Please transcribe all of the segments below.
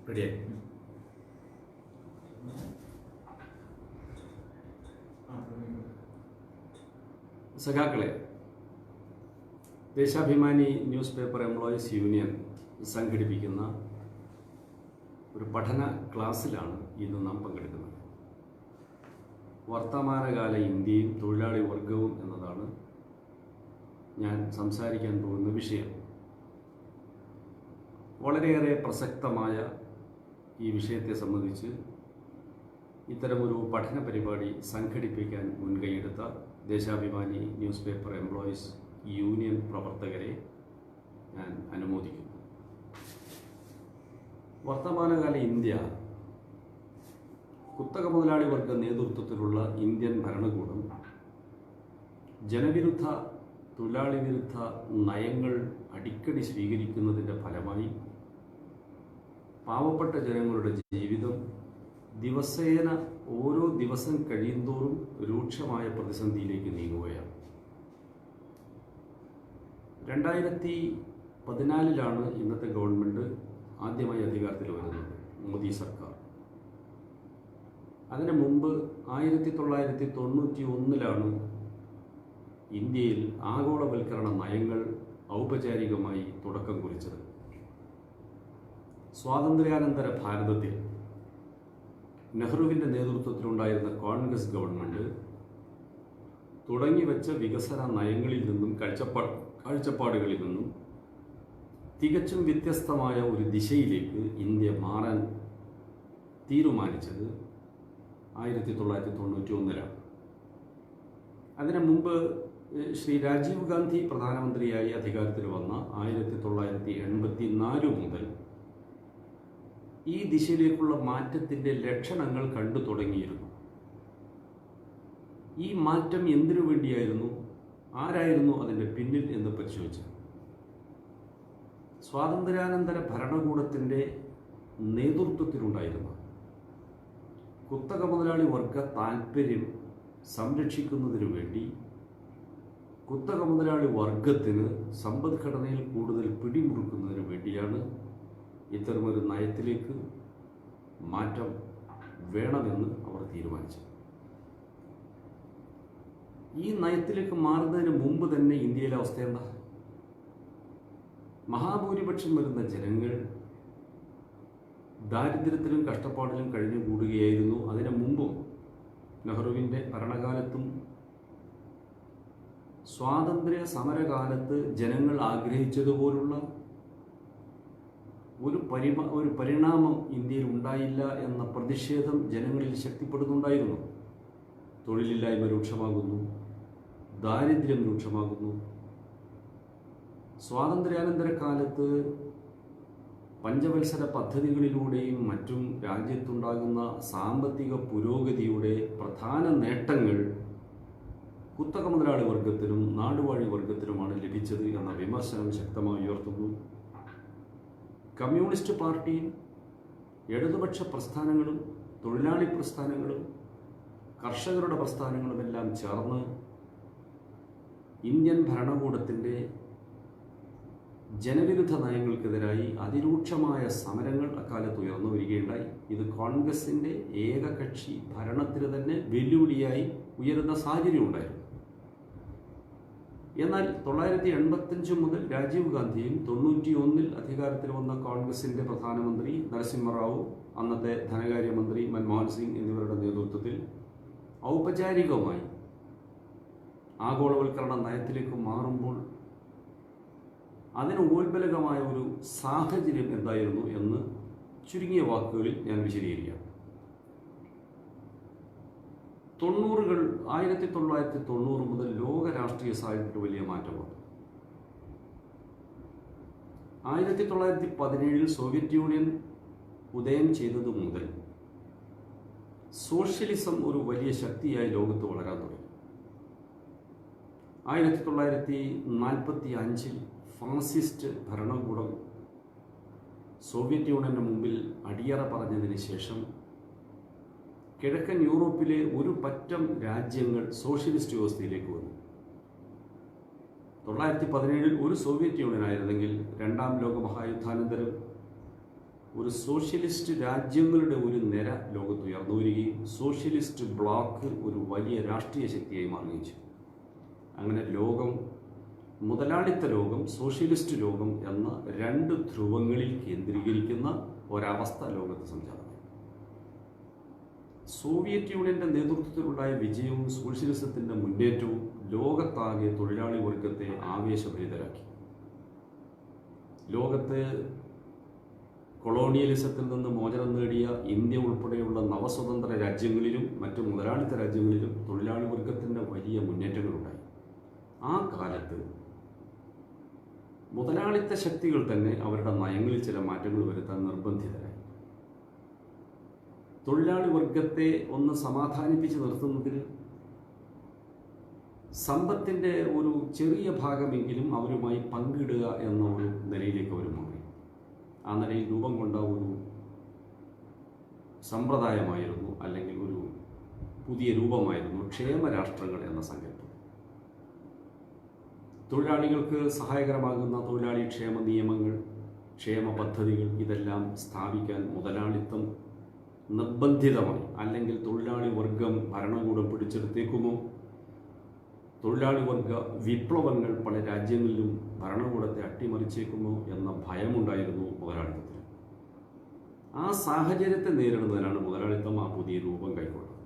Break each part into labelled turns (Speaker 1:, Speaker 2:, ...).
Speaker 1: റെഡിയായി. സഖാക്കളെ, Deshabhimani newspaper employees union സംഘടിപ്പിക്കുന്ന ഒരു പഠന ക്ലാസ്സിലാണ് ഇന്ന് നാം പങ്കെടുക്കുന്നത്. വർത്തമാനകാല ഇന്ത്യയും തൊഴിലാളി വർഗവും എന്നതാണ് ഞാൻ സംസാരിക്കാൻ പോകുന്ന വിഷയം. വളരെയേറെ പ്രസക്തമായ ഈ വിഷയത്തെ സംബന്ധിച്ച് ഇത്തരമൊരു പഠന പരിപാടി സംഘടിപ്പിക്കാൻ മുൻകൈയെടുത്ത Deshabhimani newspaper employees union പ്രവർത്തകരെ ഞാൻ അനുമോദിക്കുന്നു. വർത്തമാനകാല ഇന്ത്യ കുത്തക മുതലാളി വർഗ നേതൃത്വത്തിലുള്ള ഇന്ത്യൻ ഭരണകൂടം ജനവിരുദ്ധ തൊഴിലാളി വിരുദ്ധ നയങ്ങൾ അടിക്കടി സ്വീകരിക്കുന്നതിൻ്റെ ഫലമായി പാവപ്പെട്ട ജനങ്ങളുടെ ജീവിതം ദിവസേന ഓരോ ദിവസം കഴിയുന്തോറും രൂക്ഷമായ പ്രതിസന്ധിയിലേക്ക് നീങ്ങുകയാണ്. 2014 ഇന്നത്തെ ഗവൺമെൻറ് ആദ്യമായി അധികാരത്തിൽ വരുന്നത്, മോദി സർക്കാർ. അതിന് മുമ്പ് 1991 ഇന്ത്യയിൽ ആഗോളവൽക്കരണ നയങ്ങൾ ഔപചാരികമായി തുടക്കം കുറിച്ചത്. സ്വാതന്ത്ര്യാനന്തര ഭാരതത്തിൽ നെഹ്റുവിൻ്റെ നേതൃത്വത്തിലുണ്ടായിരുന്ന കോൺഗ്രസ് ഗവൺമെൻറ് തുടങ്ങിവെച്ച വികസന നയങ്ങളിൽ നിന്നും കാഴ്ചപ്പാടുകളിൽ നിന്നും തികച്ചും വ്യത്യസ്തമായ ഒരു ദിശയിലേക്ക് ഇന്ത്യ മാറാൻ തീരുമാനിച്ചത് 1991. അതിനു മുമ്പ് ശ്രീ രാജീവ് ഗാന്ധി പ്രധാനമന്ത്രിയായി അധികാരത്തിൽ വന്ന 1984 മുതൽ ഈ ദിശയിലേക്കുള്ള മാറ്റത്തിൻ്റെ ലക്ഷണങ്ങൾ കണ്ടു തുടങ്ങിയിരുന്നു. ഈ മാറ്റം എന്തിനു വേണ്ടിയായിരുന്നു, ആരായിരുന്നു അതിൻ്റെ പിന്നിൽ എന്ന് പരിശോധിച്ചു. സ്വാതന്ത്ര്യാനന്തര ഭരണകൂടത്തിൻ്റെ നേതൃത്വത്തിലുണ്ടായിരുന്ന കുത്തക മുതലാളി വർഗ താൽപ്പര്യം സംരക്ഷിക്കുന്നതിനു വേണ്ടി കുത്തക മുതലാളി വർഗത്തിന് സമ്പദ്ഘടനയിൽ കൂടുതൽ പിടിമുറുക്കുന്നതിന് വേണ്ടിയാണ് ഇത്തരമൊരു നയത്തിലേക്ക് മാറ്റം വേണമെന്ന് അവർ തീരുമാനിച്ചു. ഈ നയത്തിലേക്ക് മാറുന്നതിന് മുമ്പ് തന്നെ ഇന്ത്യയിലെ അവസ്ഥ എന്താ? മഹാഭൂരിപക്ഷം വരുന്ന ജനങ്ങൾ ദാരിദ്ര്യത്തിലും കഷ്ടപ്പാടിലും കഴിഞ്ഞുകൂടുകയായിരുന്നു. അതിനു മുമ്പും നെഹ്റുവിൻ്റെ ഭരണകാലത്തും സ്വാതന്ത്ര്യ സമരകാലത്ത് ജനങ്ങൾ ആഗ്രഹിച്ചതുപോലുള്ള ഒരു പരിണാമം ഇന്ത്യയിൽ ഉണ്ടായില്ല എന്ന പ്രതിഷേധം ജനങ്ങളിൽ ശക്തിപ്പെടുന്നുണ്ടായിരുന്നു. തൊഴിലില്ലായ്മ രൂക്ഷമാകുന്നു, ദാരിദ്ര്യം രൂക്ഷമാകുന്നു. സ്വാതന്ത്ര്യാനന്തര കാലത്ത് പഞ്ചവത്സര പദ്ധതികളിലൂടെയും മറ്റും രാജ്യത്തുണ്ടാകുന്ന സാമ്പത്തിക പുരോഗതിയുടെ പ്രധാന നേട്ടങ്ങൾ കുത്തക മുതലാളി വർഗത്തിനും നാടുവാഴി വർഗത്തിനുമാണ് ലഭിച്ചത് എന്ന വിമർശനം ശക്തമായി ഉയർത്തുന്നു. കമ്മ്യൂണിസ്റ്റ് പാർട്ടിയും ഇടതുപക്ഷ പ്രസ്ഥാനങ്ങളും തൊഴിലാളി പ്രസ്ഥാനങ്ങളും കർഷകരുടെ പ്രസ്ഥാനങ്ങളുമെല്ലാം ചേർന്ന് ഇന്ത്യൻ ഭരണകൂടത്തിൻ്റെ ജനവിരുദ്ധ നയങ്ങൾക്കെതിരായി അതിരൂക്ഷമായ സമരങ്ങൾ അക്കാലത്ത് ഉയർന്നു വരികയുണ്ടായി. ഇത് കോൺഗ്രസിൻ്റെ ഏകകക്ഷി ഭരണത്തിന് തന്നെ വെല്ലുവിളിയായി ഉയരുന്ന സാഹചര്യം ഉണ്ടായിരുന്നു. എന്നാൽ 1985 മുതൽ രാജീവ് ഗാന്ധിയും 91 അധികാരത്തിൽ വന്ന കോൺഗ്രസിൻ്റെ പ്രധാനമന്ത്രി നരസിംഹറാവു, അന്നത്തെ ധനകാര്യമന്ത്രി മൻമോഹൻ സിംഗ് എന്നിവരുടെ നേതൃത്വത്തിൽ ഔപചാരികമായി ആഗോളവൽക്കരണ നയത്തിലേക്ക് മാറുമ്പോൾ അതിന് ഉപോത്ബലകമായ ഒരു സാഹചര്യം എന്തായിരുന്നു എന്ന് ചുരുങ്ങിയ വാക്കുകളിൽ ഞാൻ വിശദീകരിക്കാം. 1990 മുതൽ ലോക രാഷ്ട്രീയ സാഹചര്യത്തിൽ വലിയ മാറ്റം വന്നു. 1917 സോവിയറ്റ് യൂണിയൻ ഉദയം ചെയ്തതു മുതൽ സോഷ്യലിസം ഒരു വലിയ ശക്തിയായി ലോകത്ത് വളരാൻ തുടങ്ങി. 1945 ഫാസിസ്റ്റ് ഭരണകൂടം സോവിയറ്റ് യൂണിയന് മുമ്പിൽ അടിയറ പറഞ്ഞതിന് ശേഷം കിഴക്കൻ യൂറോപ്പിലെ ഒരു പറ്റം രാജ്യങ്ങൾ സോഷ്യലിസ്റ്റ് വ്യവസ്ഥയിലേക്ക് വന്നു. 1917 ഒരു സോവിയറ്റ് യൂണിയൻ ആയിരുന്നെങ്കിൽ രണ്ടാം ലോക മഹായുദ്ധാനന്തരം ഒരു സോഷ്യലിസ്റ്റ് രാജ്യങ്ങളുടെ ഒരു നിര ലോകത്ത് ഉയർന്നു വരികയും സോഷ്യലിസ്റ്റ് ബ്ലോക്ക് ഒരു വലിയ രാഷ്ട്രീയ ശക്തിയായി മാറുകയും ചെയ്തു. അങ്ങനെ ലോകം, മുതലാളിത്ത ലോകം, സോഷ്യലിസ്റ്റ് ലോകം എന്ന രണ്ട് ധ്രുവങ്ങളിൽ കേന്ദ്രീകരിക്കുന്ന ഒരവസ്ഥ ലോകത്ത് സംജാതമായി. സോവിയറ്റ് യൂണിയന്റെ നേതൃത്വത്തിലുണ്ടായ വിജയവും സോഷ്യലിസത്തിന്റെ മുന്നേറ്റവും ലോകത്താകെ തൊഴിലാളി വർഗത്തെ ആവേശഭരിതരാക്കി. ലോകത്ത് കൊളോണിയലിസത്തിൽ നിന്ന് മോചനം നേടിയ ഇന്ത്യ ഉൾപ്പെടെയുള്ള നവസ്വതന്ത്ര രാജ്യങ്ങളിലും മറ്റു മുതലാളിത്ത രാജ്യങ്ങളിലും തൊഴിലാളി വർഗത്തിൻ്റെ വലിയ മുന്നേറ്റങ്ങളുണ്ടായി. ആ കാലത്ത് മുതലാളിത്ത ശക്തികൾ തന്നെ അവരുടെ നയങ്ങളിൽ ചില മാറ്റങ്ങൾ വരുത്താൻ നിർബന്ധിതരായി. തൊഴിലാളി വർഗത്തെ ഒന്ന് സമാധാനിപ്പിച്ച് നിർത്തുന്നതിന് സമ്പത്തിൻ്റെ ഒരു ചെറിയ ഭാഗമെങ്കിലും അവരുമായി പങ്കിടുക എന്ന ഒരു നിലയിലേക്ക് അവർ മാറി. ആ നിലയിൽ രൂപം കൊണ്ട ഒരു സമ്പ്രദായമായിരുന്നു, അല്ലെങ്കിൽ ഒരു പുതിയ രൂപമായിരുന്നു ക്ഷേമരാഷ്ട്രങ്ങൾ എന്ന സങ്കല്പം. തൊഴിലാളികൾക്ക് സഹായകരമാകുന്ന തൊഴിലാളി ക്ഷേമ നിയമങ്ങൾ, ക്ഷേമ പദ്ധതികൾ ഇതെല്ലാം സ്ഥാപിക്കാൻ മുതലാളിത്തം നിർബന്ധിതമായി. അല്ലെങ്കിൽ തൊഴിലാളി വർഗം ഭരണകൂടം പിടിച്ചെടുത്തേക്കുമോ, തൊഴിലാളി വർഗ വിപ്ലവങ്ങൾ പല രാജ്യങ്ങളിലും ഭരണകൂടത്തെ അട്ടിമറിച്ചേക്കുമോ എന്ന ഭയമുണ്ടായിരുന്നു മുതലാളിത്തത്തിൽ. ആ സാഹചര്യത്തെ നേരിടുന്നതിനാണ് മുതലാളിത്തം ആ പുതിയ രൂപം കൈക്കൊണ്ടത്.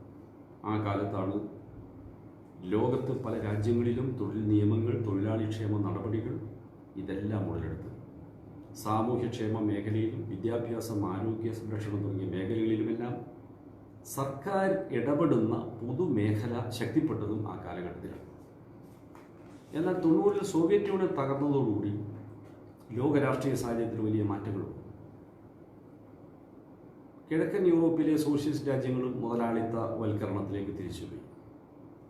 Speaker 1: ആ കാലത്താണ് ലോകത്ത് പല രാജ്യങ്ങളിലും തൊഴിൽ നിയമങ്ങൾ, തൊഴിലാളി ക്ഷേമ നടപടികൾ ഇതെല്ലാം ഉടലെടുത്തത്. സാമൂഹ്യക്ഷേമ മേഖലയിലും വിദ്യാഭ്യാസം, ആരോഗ്യ സംരക്ഷണം തുടങ്ങിയ മേഖലകളിലുമെല്ലാം സർക്കാർ ഇടപെടുന്ന പൊതുമേഖല ശക്തിപ്പെട്ടതും ആ കാലഘട്ടത്തിലാണ്. എന്നാൽ 90-ൽ സോവിയറ്റ് യൂണിയൻ തകർന്നതോടുകൂടി ലോക രാഷ്ട്രീയ സാഹചര്യത്തിൽ വലിയ മാറ്റങ്ങളുണ്ട്. കിഴക്കൻ യൂറോപ്പിലെ സോഷ്യലിസ്റ്റ് രാജ്യങ്ങളും മുതലാളിത്ത വൽക്കരണത്തിലേക്ക് തിരിച്ചുപോയി.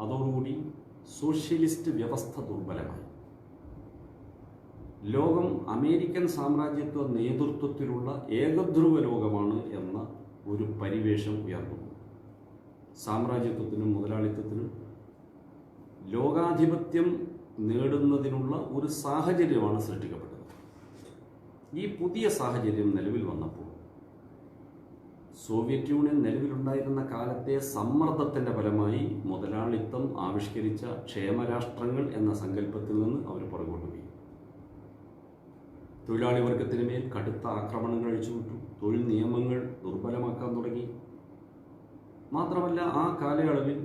Speaker 1: അതോടുകൂടി സോഷ്യലിസ്റ്റ് വ്യവസ്ഥ ദുർബലമായി. ലോകം അമേരിക്കൻ സാമ്രാജ്യത്വ നേതൃത്വത്തിലുള്ള ഏകധ്രുവ ലോകമാണ് എന്ന ഒരു പരിവേഷം ഉയർന്നു. സാമ്രാജ്യത്വത്തിനും മുതലാളിത്തത്തിനും ലോകാധിപത്യം നേടുന്നതിനുള്ള ഒരു സാഹചര്യമാണ് സൃഷ്ടിക്കപ്പെട്ടത്. ഈ പുതിയ സാഹചര്യം നിലവിൽ വന്നപ്പോൾ സോവിയറ്റ് യൂണിയൻ നിലവിലുണ്ടായിരുന്ന കാലത്തെ സമ്മർദ്ദത്തിൻ്റെ ഫലമായി മുതലാളിത്തം ആവിഷ്കരിച്ച ക്ഷേമരാഷ്ട്രങ്ങൾ എന്ന സങ്കല്പത്തിൽ നിന്ന് അവർ പുറകോട്ട് പോയി. തൊഴിലാളി വർഗത്തിന് മേൽ കടുത്ത ആക്രമണങ്ങൾ അഴിച്ചുവിട്ടു. തൊഴിൽ നിയമങ്ങൾ ദുർബലമാക്കാൻ തുടങ്ങി. മാത്രമല്ല, ആ കാലയളവിൽ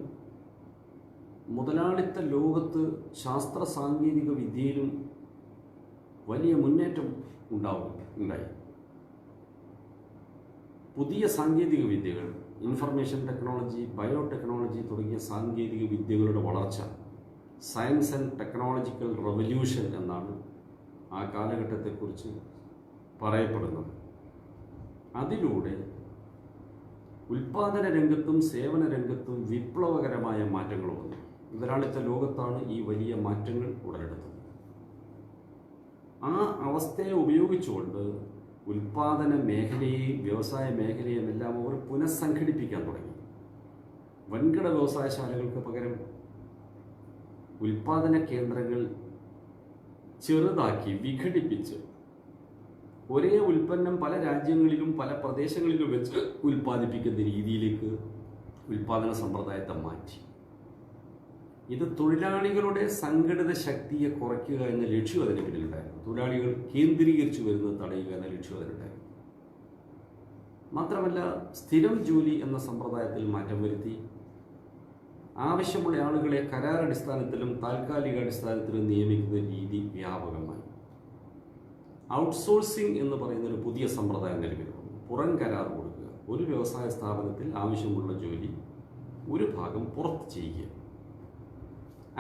Speaker 1: മുതലാളിത്ത ലോകത്ത് ശാസ്ത്ര സാങ്കേതിക വിദ്യയിലും വലിയ മുന്നേറ്റം ഉണ്ടായി. പുതിയ സാങ്കേതിക വിദ്യകൾ, ഇൻഫർമേഷൻ ടെക്നോളജി, ബയോടെക്നോളജി തുടങ്ങിയ സാങ്കേതിക വിദ്യകളുടെ വളർച്ച, സയൻസ് ആൻഡ് ടെക്നോളജിക്കൽ റവല്യൂഷൻ എന്നാണ് ആ കാലഘട്ടത്തെക്കുറിച്ച് പറയപ്പെടുന്നത്. അതിലൂടെ ഉൽപാദന രംഗത്തും സേവന രംഗത്തും വിപ്ലവകരമായ മാറ്റങ്ങൾ വന്നു. മുതലാളിത്ത ലോകത്താണ് ഈ വലിയ മാറ്റങ്ങൾ ഉടലെടുത്തത്. ആ അവസ്ഥയെ ഉപയോഗിച്ചുകൊണ്ട് ഉൽപാദന മേഖലയെയും വ്യവസായ മേഖലയെയും എല്ലാം അവർ പുനഃസംഘടിപ്പിക്കാൻ തുടങ്ങി. വൻകിട വ്യവസായശാലകൾക്ക് പകരം ഉൽപാദന കേന്ദ്രങ്ങൾ ചെറുതാക്കി വിഘടിപ്പിച്ച് ഒരേ ഉൽപ്പന്നം പല രാജ്യങ്ങളിലും പല പ്രദേശങ്ങളിലും വെച്ച് ഉൽപ്പാദിപ്പിക്കുന്ന രീതിയിലേക്ക് ഉൽപാദന സമ്പ്രദായത്തെ മാറ്റി. ഇത് തൊഴിലാളികളുടെ സംഘടിത ശക്തിയെ കുറയ്ക്കുക എന്ന ലക്ഷ്യം അതിന് പിന്നിലുണ്ടായിരുന്നു. തൊഴിലാളികൾ കേന്ദ്രീകരിച്ചു വരുന്നത് തടയുക എന്ന ലക്ഷ്യം അതിനുണ്ടായിരുന്നു. മാത്രമല്ല, സ്ഥിരം ജോലി എന്ന സമ്പ്രദായത്തിൽ മാറ്റം വരുത്തി. ആവശ്യമുള്ള ആളുകളെ കരാറടിസ്ഥാനത്തിലും താൽക്കാലിക അടിസ്ഥാനത്തിലും നിയമിക്കുന്ന രീതി വ്യാപകമായി. ഔട്ട്സോഴ്സിംഗ് എന്ന് പറയുന്ന ഒരു പുതിയ സമ്പ്രദായം നിലവിൽ വന്നു. പുറം കരാർ കൊടുക്കുക. ഒരു വ്യവസായ സ്ഥാപനത്തിൽ ആവശ്യമുള്ള ജോലി ഒരു ഭാഗം പുറത്ത് ചെയ്യുക.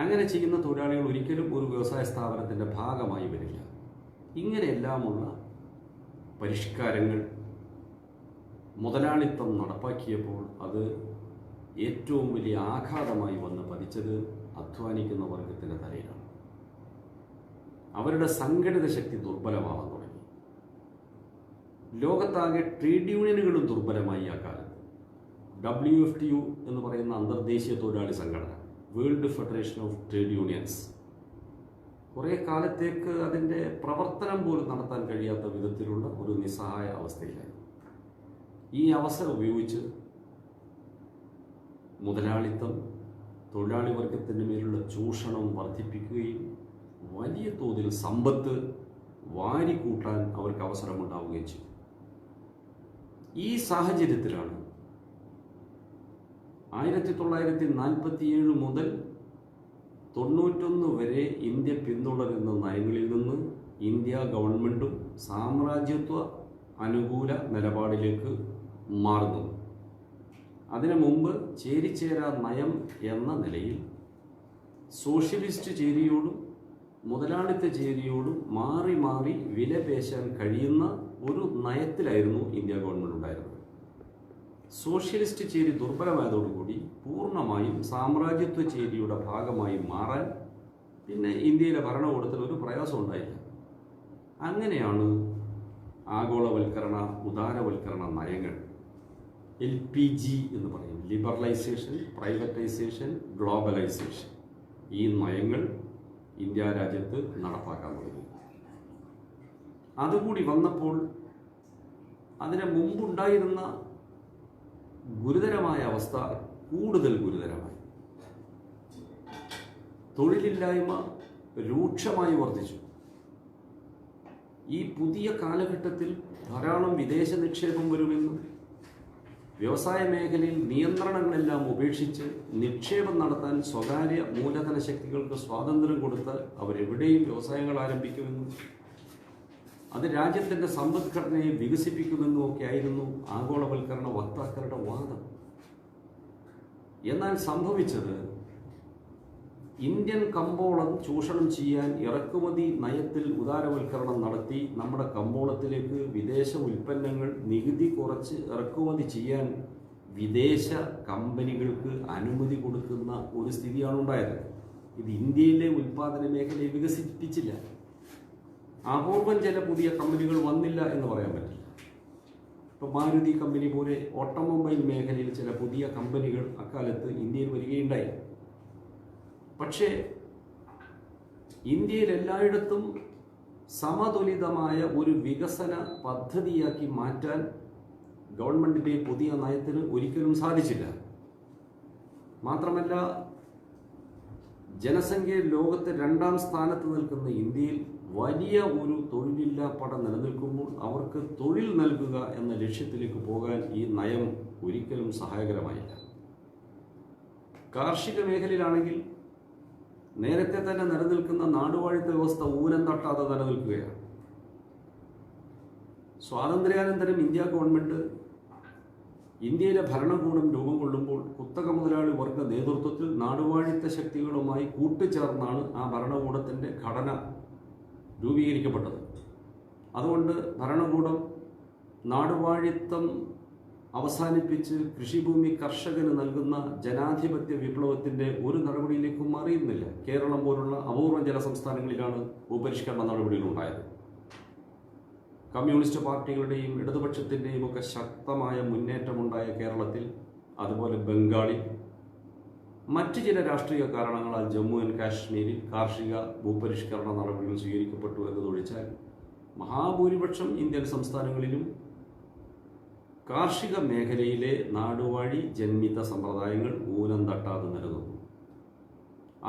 Speaker 1: അങ്ങനെ ചെയ്യുന്ന തൊഴിലാളികൾ ഒരിക്കലും ഒരു വ്യവസായ സ്ഥാപനത്തിൻ്റെ ഭാഗമായി വരില്ല. ഇങ്ങനെയെല്ലാമുള്ള പരിഷ്കാരങ്ങൾ മുതലാളിത്തം നടപ്പാക്കിയപ്പോൾ അത് ഏറ്റവും വലിയ ആഘാതമായി വന്ന് പതിച്ചത് അധ്വാനിക്കുന്ന വർഗത്തിൻ്റെ തലയിലാണ്. അവരുടെ സംഘടിത ശക്തി ദുർബലമാവാൻ തുടങ്ങി. ലോകത്താകെ ട്രേഡ് യൂണിയനുകളും ദുർബലമായി. ആ കാലത്ത് WFTU എന്ന് പറയുന്ന അന്തർദേശീയ തൊഴിലാളി സംഘടന, world federation of trade unions, കുറേ കാലത്തേക്ക് അതിൻ്റെ പ്രവർത്തനം പോലും നടത്താൻ കഴിയാത്ത വിധത്തിലുള്ള ഒരു നിസ്സഹായ അവസ്ഥയിലായി. ഈ അവസരം ഉപയോഗിച്ച് മുതലാളിത്തം, തൊഴിലാളി വർഗത്തിൻ്റെ മേലുള്ള ചൂഷണം വർദ്ധിപ്പിക്കുകയും വലിയ തോതിൽ സമ്പത്ത് വാരിക്കൂട്ടാൻ അവർക്ക് അവസരമുണ്ടാവുകയും ചെയ്തു. ഈ സാഹചര്യത്തിലാണ് 1947 മുതൽ 91 വരെ ഇന്ത്യ പിന്തുടരുന്ന നയങ്ങളിൽ നിന്ന് ഇന്ത്യ ഗവൺമെൻറ്റും സാമ്രാജ്യത്വ അനുകൂല നിലപാടിലേക്ക് മാറുന്നത്. അതിനു മുമ്പ് ചേരിചേരാ നയം എന്ന നിലയിൽ സോഷ്യലിസ്റ്റ് ചേരിയോടും മുതലാളിത്ത ചേരിയോടും മാറി മാറി വിലപേശാൻ കഴിയുന്ന ഒരു നയത്തിലായിരുന്നു ഇന്ത്യ ഗവൺമെൻറ് ഉണ്ടായിരുന്നത്. സോഷ്യലിസ്റ്റ് ചേരി ദുർബലമായതോടുകൂടി പൂർണ്ണമായും സാമ്രാജ്യത്വ ചേരിയുടെ ഭാഗമായി മാറാൻ പിന്നെ ഇന്ത്യയിലെ ഭരണകൂടത്തിൽ ഒരു പ്രയാസം ഉണ്ടായില്ല. അങ്ങനെയാണ് ആഗോളവൽക്കരണ, ഉദാരവൽക്കരണ നയങ്ങൾ, LPG എന്ന് പറയും, ലിബറലൈസേഷൻ, പ്രൈവറ്റൈസേഷൻ, ഗ്ലോബലൈസേഷൻ, ഈ നയങ്ങൾ ഇന്ത്യ രാജ്യത്ത് നടപ്പാക്കാൻ തുടങ്ങി. അതുകൂടി വന്നപ്പോൾ അതിന് മുമ്പുണ്ടായിരുന്ന ഗുരുതരമായ അവസ്ഥ കൂടുതൽ ഗുരുതരമായി. തൊഴിലില്ലായ്മ രൂക്ഷമായി വർദ്ധിച്ചു. ഈ പുതിയ കാലഘട്ടത്തിൽ ധാരാളം വിദേശ നിക്ഷേപം വരുമെന്നും വ്യവസായ മേഖലയിൽ നിയന്ത്രണങ്ങളെല്ലാം ഉപേക്ഷിച്ച് നിക്ഷേപം നടത്താൻ സ്വകാര്യ മൂലധന ശക്തികൾക്ക് സ്വാതന്ത്ര്യം കൊടുത്താൽ അവരെവിടെയും വ്യവസായങ്ങൾ ആരംഭിക്കുമെന്നും അത് രാജ്യത്തിൻ്റെ സമ്പദ്ഘടനയെ വികസിപ്പിക്കുമെന്നും ഒക്കെ ആയിരുന്നു ആഗോളവൽക്കരണ വക്താക്കളുടെ വാദം. എന്നാൽ സംഭവിച്ചത്, ഇന്ത്യൻ കമ്പോളം ചൂഷണം ചെയ്യാൻ ഇറക്കുമതി നയത്തിൽ ഉദാരവൽക്കരണം നടത്തി നമ്മുടെ കമ്പോളത്തിലേക്ക് വിദേശ ഉൽപ്പന്നങ്ങൾ നികുതി കുറച്ച് ഇറക്കുമതി ചെയ്യാൻ വിദേശ കമ്പനികൾക്ക് അനുമതി കൊടുക്കുന്ന ഒരു സ്ഥിതിയാണ് ഉണ്ടായത്. ഇത് ഇന്ത്യയിലെ ഉൽപ്പാദന മേഖലയെ വികസിപ്പിച്ചില്ല. അപൂർവം ചില പുതിയ കമ്പനികൾ വന്നില്ല എന്ന് പറയാൻ പറ്റില്ല. ഇപ്പോൾ മാരുതി കമ്പനി പോലെ ഓട്ടോമൊബൈൽ മേഖലയിൽ ചില പുതിയ കമ്പനികൾ അക്കാലത്ത് ഇന്ത്യയിൽ വരികയുണ്ടായി. പക്ഷേ ഇന്ത്യയിൽ എല്ലായിടത്തും സമതുലിതമായ ഒരു വികസന പദ്ധതിയാക്കി മാറ്റാൻ ഗവൺമെൻറ്റിൻ്റെ പുതിയ നയത്തിന് ഒരിക്കലും സാധിച്ചില്ല. മാത്രമല്ല, ജനസംഖ്യയിൽ ലോകത്ത് 2ാം സ്ഥാനത്ത് നിൽക്കുന്ന ഇന്ത്യയിൽ വലിയ ഒരു തൊഴിലില്ലാ പട നിലനിൽക്കുമ്പോൾ അവർക്ക് തൊഴിൽ നൽകുക എന്ന ലക്ഷ്യത്തിലേക്ക് പോകാൻ ഈ നയം ഒരിക്കലും സഹായകരമായില്ല. കാർഷിക മേഖലയിലാണെങ്കിൽ നേരത്തെ തന്നെ നിലനിൽക്കുന്ന നാടുവാഴിത്ത വ്യവസ്ഥ ഊനം തട്ടാതെ നിലനിൽക്കുകയാണ്. സ്വാതന്ത്ര്യാനന്തരം ഇന്ത്യ ഗവൺമെൻറ് ഇന്ത്യയിലെ ഭരണകൂടം രൂപം കൊള്ളുമ്പോൾ കുത്തക മുതലാളി വർഗ നേതൃത്വത്തിൽ നാടുവാഴിത്ത ശക്തികളുമായി കൂട്ടുചേർന്നാണ് ആ ഭരണകൂടത്തിൻ്റെ ഘടന രൂപീകരിക്കപ്പെട്ടത്. അതുകൊണ്ട് ഭരണകൂടം നാടുവാഴിത്തം അവസാനിപ്പിച്ച് കൃഷിഭൂമി കർഷകന് നൽകുന്ന ജനാധിപത്യ വിപ്ലവത്തിൻ്റെ ഒരു നടപടിയിലേക്കും മാറിയിരുന്നില്ല. കേരളം പോലുള്ള അപൂർവം ചില സംസ്ഥാനങ്ങളിലാണ് ഭൂപരിഷ്കരണ നടപടികൾ ഉണ്ടായത്. കമ്മ്യൂണിസ്റ്റ് പാർട്ടികളുടെയും ഇടതുപക്ഷത്തിൻ്റെയും ഒക്കെ ശക്തമായ മുന്നേറ്റമുണ്ടായ കേരളത്തിൽ, അതുപോലെ ബംഗാളിൽ, മറ്റ് ചില രാഷ്ട്രീയ കാരണങ്ങളാൽ ജമ്മു ആൻഡ് കാശ്മീരിൽ കാർഷിക ഭൂപരിഷ്കരണ നടപടികൾ സ്വീകരിക്കപ്പെട്ടു എന്നതൊഴിച്ചാൽ മഹാഭൂരിപക്ഷം ഇന്ത്യൻ സംസ്ഥാനങ്ങളിലും കാർഷിക മേഖലയിലെ നാടുവാഴി ജന്മിത സമ്പ്രദായങ്ങൾ ഊനം തട്ടാതെ നിലനിന്നു.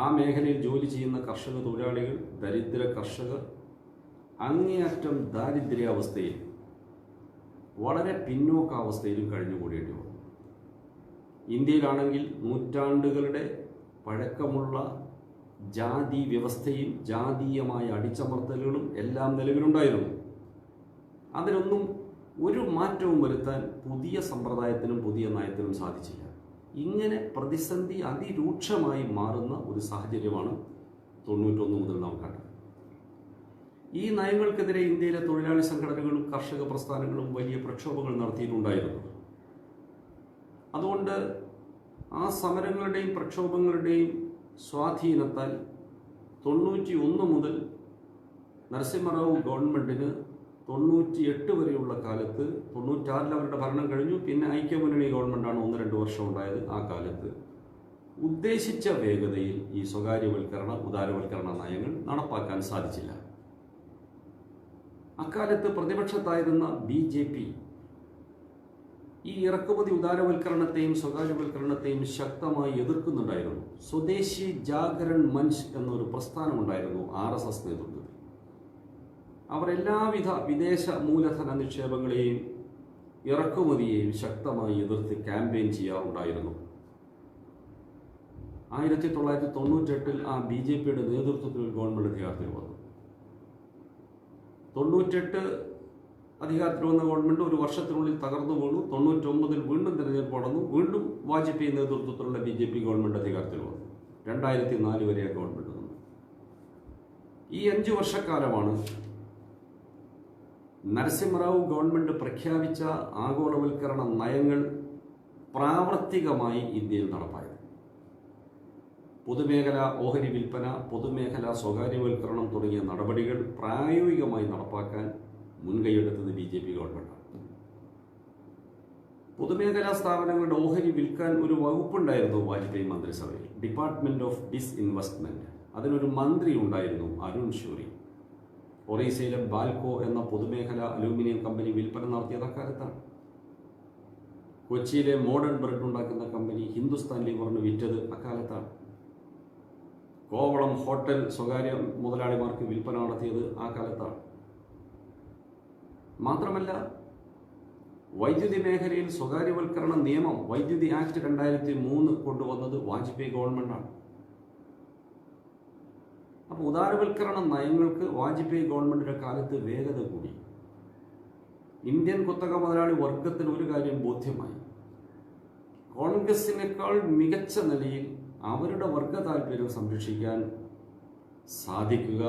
Speaker 1: ആ മേഖലയിൽ ജോലി ചെയ്യുന്ന കർഷക തൊഴിലാളികൾ, ദരിദ്ര കർഷകർ അങ്ങേയറ്റം ദാരിദ്ര്യാവസ്ഥയിൽ, വളരെ പിന്നോക്കാവസ്ഥയിലും കഴിഞ്ഞുകൂടേണ്ടി വന്നു. ഇന്ത്യയിലാണെങ്കിൽ നൂറ്റാണ്ടുകളുടെ പഴക്കമുള്ള ജാതി വ്യവസ്ഥയും ജാതീയമായ അടിച്ചമർത്തലുകളും എല്ലാം നിലവിലുണ്ടായിരുന്നു. അതിനൊന്നും ഒരു മാറ്റവും വരുത്താൻ പുതിയ സമ്പ്രദായത്തിനും പുതിയ നയത്തിനും സാധിച്ചില്ല. ഇങ്ങനെ പ്രതിസന്ധി അതിരൂക്ഷമായി മാറുന്ന ഒരു സാഹചര്യമാണ് 91 മുതൽ നാം കണ്ടത്. ഈ നയങ്ങൾക്കെതിരെ ഇന്ത്യയിലെ തൊഴിലാളി സംഘടനകളും കർഷക പ്രസ്ഥാനങ്ങളും വലിയ പ്രക്ഷോഭങ്ങൾ നടത്തിയിട്ടുണ്ടായിരുന്നു. അതുകൊണ്ട് ആ സമരങ്ങളുടെയും പ്രക്ഷോഭങ്ങളുടെയും സ്വാധീനത്താൽ 91 മുതൽ നരസിംഹറാവു ഗവൺമെൻറ്റിന് 98 വരെയുള്ള കാലത്ത്, 96 അവരുടെ ഭരണം കഴിഞ്ഞു, പിന്നെ ഐക്യമുന്നണി ഗവൺമെൻറ്റാണ് 1-2 വർഷം ഉണ്ടായത്. ആ കാലത്ത് ഉദ്ദേശിച്ച വേഗതയിൽ ഈ സ്വകാര്യവൽക്കരണ, ഉദാരവൽക്കരണ നയങ്ങൾ നടപ്പാക്കാൻ സാധിച്ചില്ല. അക്കാലത്ത് പ്രതിപക്ഷത്തായിരുന്ന BJP ഈ ഇറക്കുമതി ഉദാരവൽക്കരണത്തെയും സ്വകാര്യവൽക്കരണത്തെയും ശക്തമായി എതിർക്കുന്നുണ്ടായിരുന്നു. സ്വദേശി ജാഗരൺ മഞ്ച് എന്നൊരു പ്രസ്ഥാനമുണ്ടായിരുന്നു RSS നേതൃത്വത്തിൽ. അവർ എല്ലാവിധ വിദേശ മൂലധന നിക്ഷേപങ്ങളെയും ഇറക്കുമതിയെയും ശക്തമായി എതിർത്ത് ക്യാമ്പയിൻ ചെയ്യാറുണ്ടായിരുന്നു. 1998 ആ BJPയുടെ നേതൃത്വത്തിൽ ഗവൺമെന്റ് അധികാരത്തിൽ വന്നു. 98 അധികാരത്തിൽ വന്ന ഗവൺമെന്റ് ഒരു വർഷത്തിനുള്ളിൽ തകർന്നു വീണു. 99 വീണ്ടും തെരഞ്ഞെടുപ്പ് നടന്നു. വീണ്ടും വാജ്പേയി നേതൃത്വത്തിലുള്ള BJP ഗവൺമെന്റ് അധികാരത്തിൽ വന്നു. 2004 വരെ ഗവൺമെന്റ് വന്നു. ഈ 5 വർഷക്കാലമാണ് നരസിംഹറാവു ഗവൺമെന്റ് പ്രഖ്യാപിച്ച ആഗോളവൽക്കരണ നയങ്ങൾ പ്രാവർത്തികമായി ഇന്ത്യയിൽ നടപ്പായത്. പൊതുമേഖലാ ഓഹരി വിൽപ്പന, പൊതുമേഖലാ സ്വകാര്യവൽക്കരണം തുടങ്ങിയ നടപടികൾ പ്രായോഗികമായി നടപ്പാക്കാൻ മുൻകൈയെടുത്തത് BJP ഗവൺമെന്റാണ്. പൊതുമേഖലാ സ്ഥാപനങ്ങളുടെ ഓഹരി വിൽക്കാൻ ഒരു വകുപ്പുണ്ടായിരുന്നു വാജ്പേയി മന്ത്രിസഭയിൽ, ഡിപ്പാർട്ട്മെന്റ് ഓഫ് ഡിസ്ഇൻവെസ്റ്റ്മെന്റ്. അതിനൊരു മന്ത്രി ഉണ്ടായിരുന്നു, അരുൺ ഷൂറി. ഒറീസയിലെ ബാൽക്കോ എന്ന പൊതുമേഖലാ അലൂമിനിയം കമ്പനി വിൽപ്പന നടത്തിയത് അക്കാലത്താണ്. കൊച്ചിയിലെ മോഡേൺ ബ്രെഡ് ഉണ്ടാക്കുന്ന കമ്പനി ഹിന്ദുസ്ഥാൻ ലിവറിന് വിറ്റത് അക്കാലത്താണ്. കോവളം ഹോട്ടൽ സ്വകാര്യ മുതലാളിമാർക്ക് വിൽപ്പന നടത്തിയത് ആ കാലത്താണ്. മാത്രമല്ല, വൈദ്യുതി മേഖലയിൽ സ്വകാര്യവൽക്കരണ നിയമം വൈദ്യുതി ആക്ട് 2003 കൊണ്ടുവന്നത് വാജ്പേയി ഗവൺമെന്റാണ്. അപ്പോൾ ഉദാരവൽക്കരണ നയങ്ങൾക്ക് വാജ്പേയി ഗവൺമെന്റിന്റെ കാലത്ത് വേഗത കൂടി. ഇന്ത്യൻ കുത്തക മുതലാളി വർഗത്തിന് ഒരു കാര്യം ബോധ്യമായി: കോൺഗ്രസിനേക്കാൾ മികച്ച നിലയിൽ അവരുടെ വർഗ താല്പര്യം സംരക്ഷിക്കാൻ സാധിക്കുക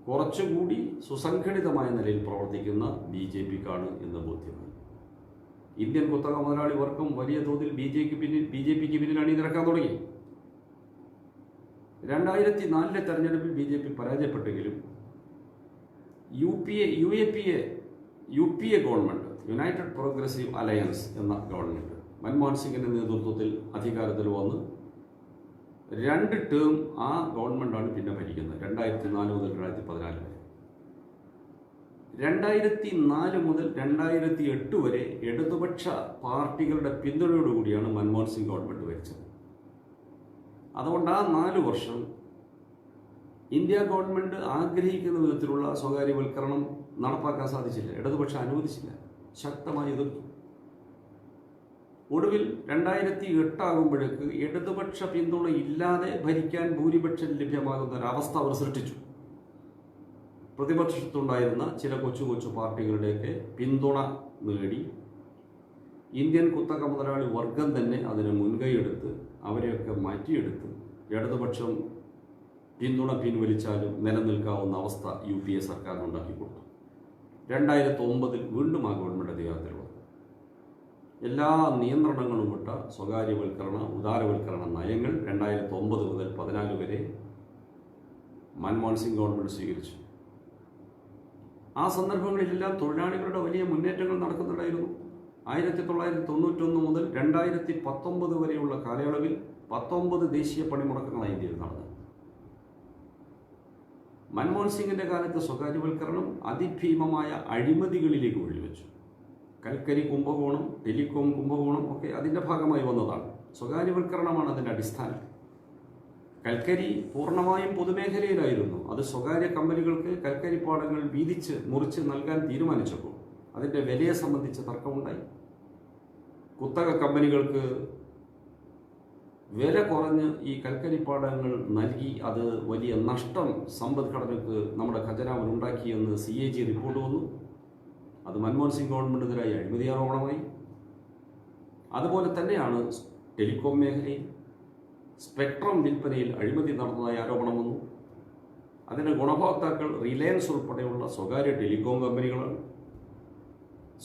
Speaker 1: കുറച്ചുകൂടി സുസംഘടിതമായ നിലയിൽ പ്രവർത്തിക്കുന്ന BJPക്കാണ് എന്ന് ബോധ്യമായി. ഇന്ത്യൻ കുത്തക മുതലാളി വർഗം വലിയ തോതിൽ BJPക്ക് പിന്നിൽ അണിനിരക്കാൻ തുടങ്ങി. 2004 തെരഞ്ഞെടുപ്പിൽ BJP പരാജയപ്പെട്ടെങ്കിലും UPA government, United progressive alliance എന്ന ഗവൺമെന്റ് മൻമോഹൻ സിംഗിന്റെ നേതൃത്വത്തിൽ അധികാരത്തിൽ വന്ന് 2 ടേം ആ ഗവൺമെന്റാണ് പിന്നെ ഭരിക്കുന്നത്. 2004 മുതൽ 2014 വരെ. 2004 മുതൽ 2008 വരെ ഇടതുപക്ഷ പാർട്ടികളുടെ പിന്തുണയോടുകൂടിയാണ് മൻമോഹൻ സിംഗ് ഗവൺമെന്റ് ഭരിച്ചത്. അതുകൊണ്ട് ആ 4 വർഷം ഇന്ത്യ ഗവൺമെന്റ് ആഗ്രഹിക്കുന്ന വിധത്തിലുള്ള സ്വകാര്യവൽക്കരണം നടപ്പാക്കാൻ സാധിച്ചില്ല. ഇടതുപക്ഷം അനുവദിച്ചില്ല, ശക്തമായി എതിർത്തു. ഒടുവിൽ 2008 ആകുമ്പോഴേക്ക് ഇടതുപക്ഷ പിന്തുണ ഇല്ലാതെ ഭരിക്കാൻ ഭൂരിപക്ഷം ലഭ്യമാകുന്ന ഒരവസ്ഥ അവർ സൃഷ്ടിച്ചു. പ്രതിപക്ഷത്തുണ്ടായിരുന്ന ചില കൊച്ചു പാർട്ടികളുടെയൊക്കെ പിന്തുണ നേടി ഇന്ത്യൻ കുത്തക മുതലാളി വർഗം തന്നെ അതിന് മുൻകൈയെടുത്ത് അവരെയൊക്കെ മാറ്റിയെടുത്ത് ഇടതുപക്ഷം പിന്തുണ പിൻവലിച്ചാലും നിലനിൽക്കാവുന്ന അവസ്ഥ UPA സർക്കാരിനുണ്ടാക്കി കൊടുത്തു. 2009 വീണ്ടും ആ ഗവൺമെന്റ് അധികാരത്തിൽ വന്നു. എല്ലാ നിയന്ത്രണങ്ങളും വിട്ട സ്വകാര്യവൽക്കരണ ഉദാരവൽക്കരണ നയങ്ങൾ 2009 മുതൽ 2014 വരെ മൻമോഹൻ സിംഗ് ഗവൺമെന്റ് സ്വീകരിച്ചു. ആ സന്ദർഭങ്ങളിലെല്ലാം തൊഴിലാളികളുടെ വലിയ മുന്നേറ്റങ്ങൾ നടക്കുന്നുണ്ടായിരുന്നു. 1991 മുതൽ 2019 വരെയുള്ള കാലയളവിൽ 19 ദേശീയ പണിമുടക്കങ്ങളാണ് ഇന്ത്യയിൽ നടന്നത്. മൻമോഹൻ സിംഗിന്റെ കാലത്ത് സ്വകാര്യവൽക്കരണം അതിഭീമമായ അഴിമതികളിലേക്ക് വഴിവെച്ചു. കൽക്കരി കുംഭകോണം, ടെലികോം കുംഭകോണം ഒക്കെ അതിൻ്റെ ഭാഗമായി വന്നതാണ്. സ്വകാര്യവൽക്കരണമാണ് അതിൻ്റെ അടിസ്ഥാനം. കൽക്കരി പൂർണ്ണമായും പൊതുമേഖലയിലായിരുന്നു. അത് സ്വകാര്യ കമ്പനികൾക്ക് കൽക്കരി പാടങ്ങൾ വീതിച്ച് മുറിച്ച് നൽകാൻ തീരുമാനിച്ചപ്പോൾ അതിൻ്റെ വിലയെ സംബന്ധിച്ച് തർക്കമുണ്ടായി. കുത്തക കമ്പനികൾക്ക് വില കുറഞ്ഞ് ഈ കൽക്കരിപ്പാടങ്ങൾ നൽകി അത് വലിയ നഷ്ടം സമ്പദ്ഘടനയ്ക്ക് നമ്മുടെ ഖജനാവിനുണ്ടാക്കിയെന്ന് CAG റിപ്പോർട്ട് വന്നു. അത് മൻമോഹൻ സിംഗ് ഗവൺമെന്റിനെതിരായി അഴിമതി ആരോപണമായി. അതുപോലെ തന്നെയാണ് ടെലികോം മേഖലയിൽ സ്പെക്ട്രം വിൽപ്പനയിൽ അഴിമതി നടന്നതായി ആരോപണം വന്നു. അതിൻ്റെ ഗുണഭോക്താക്കൾ റിലയൻസ് ഉൾപ്പെടെയുള്ള സ്വകാര്യ ടെലികോം കമ്പനികളാണ്.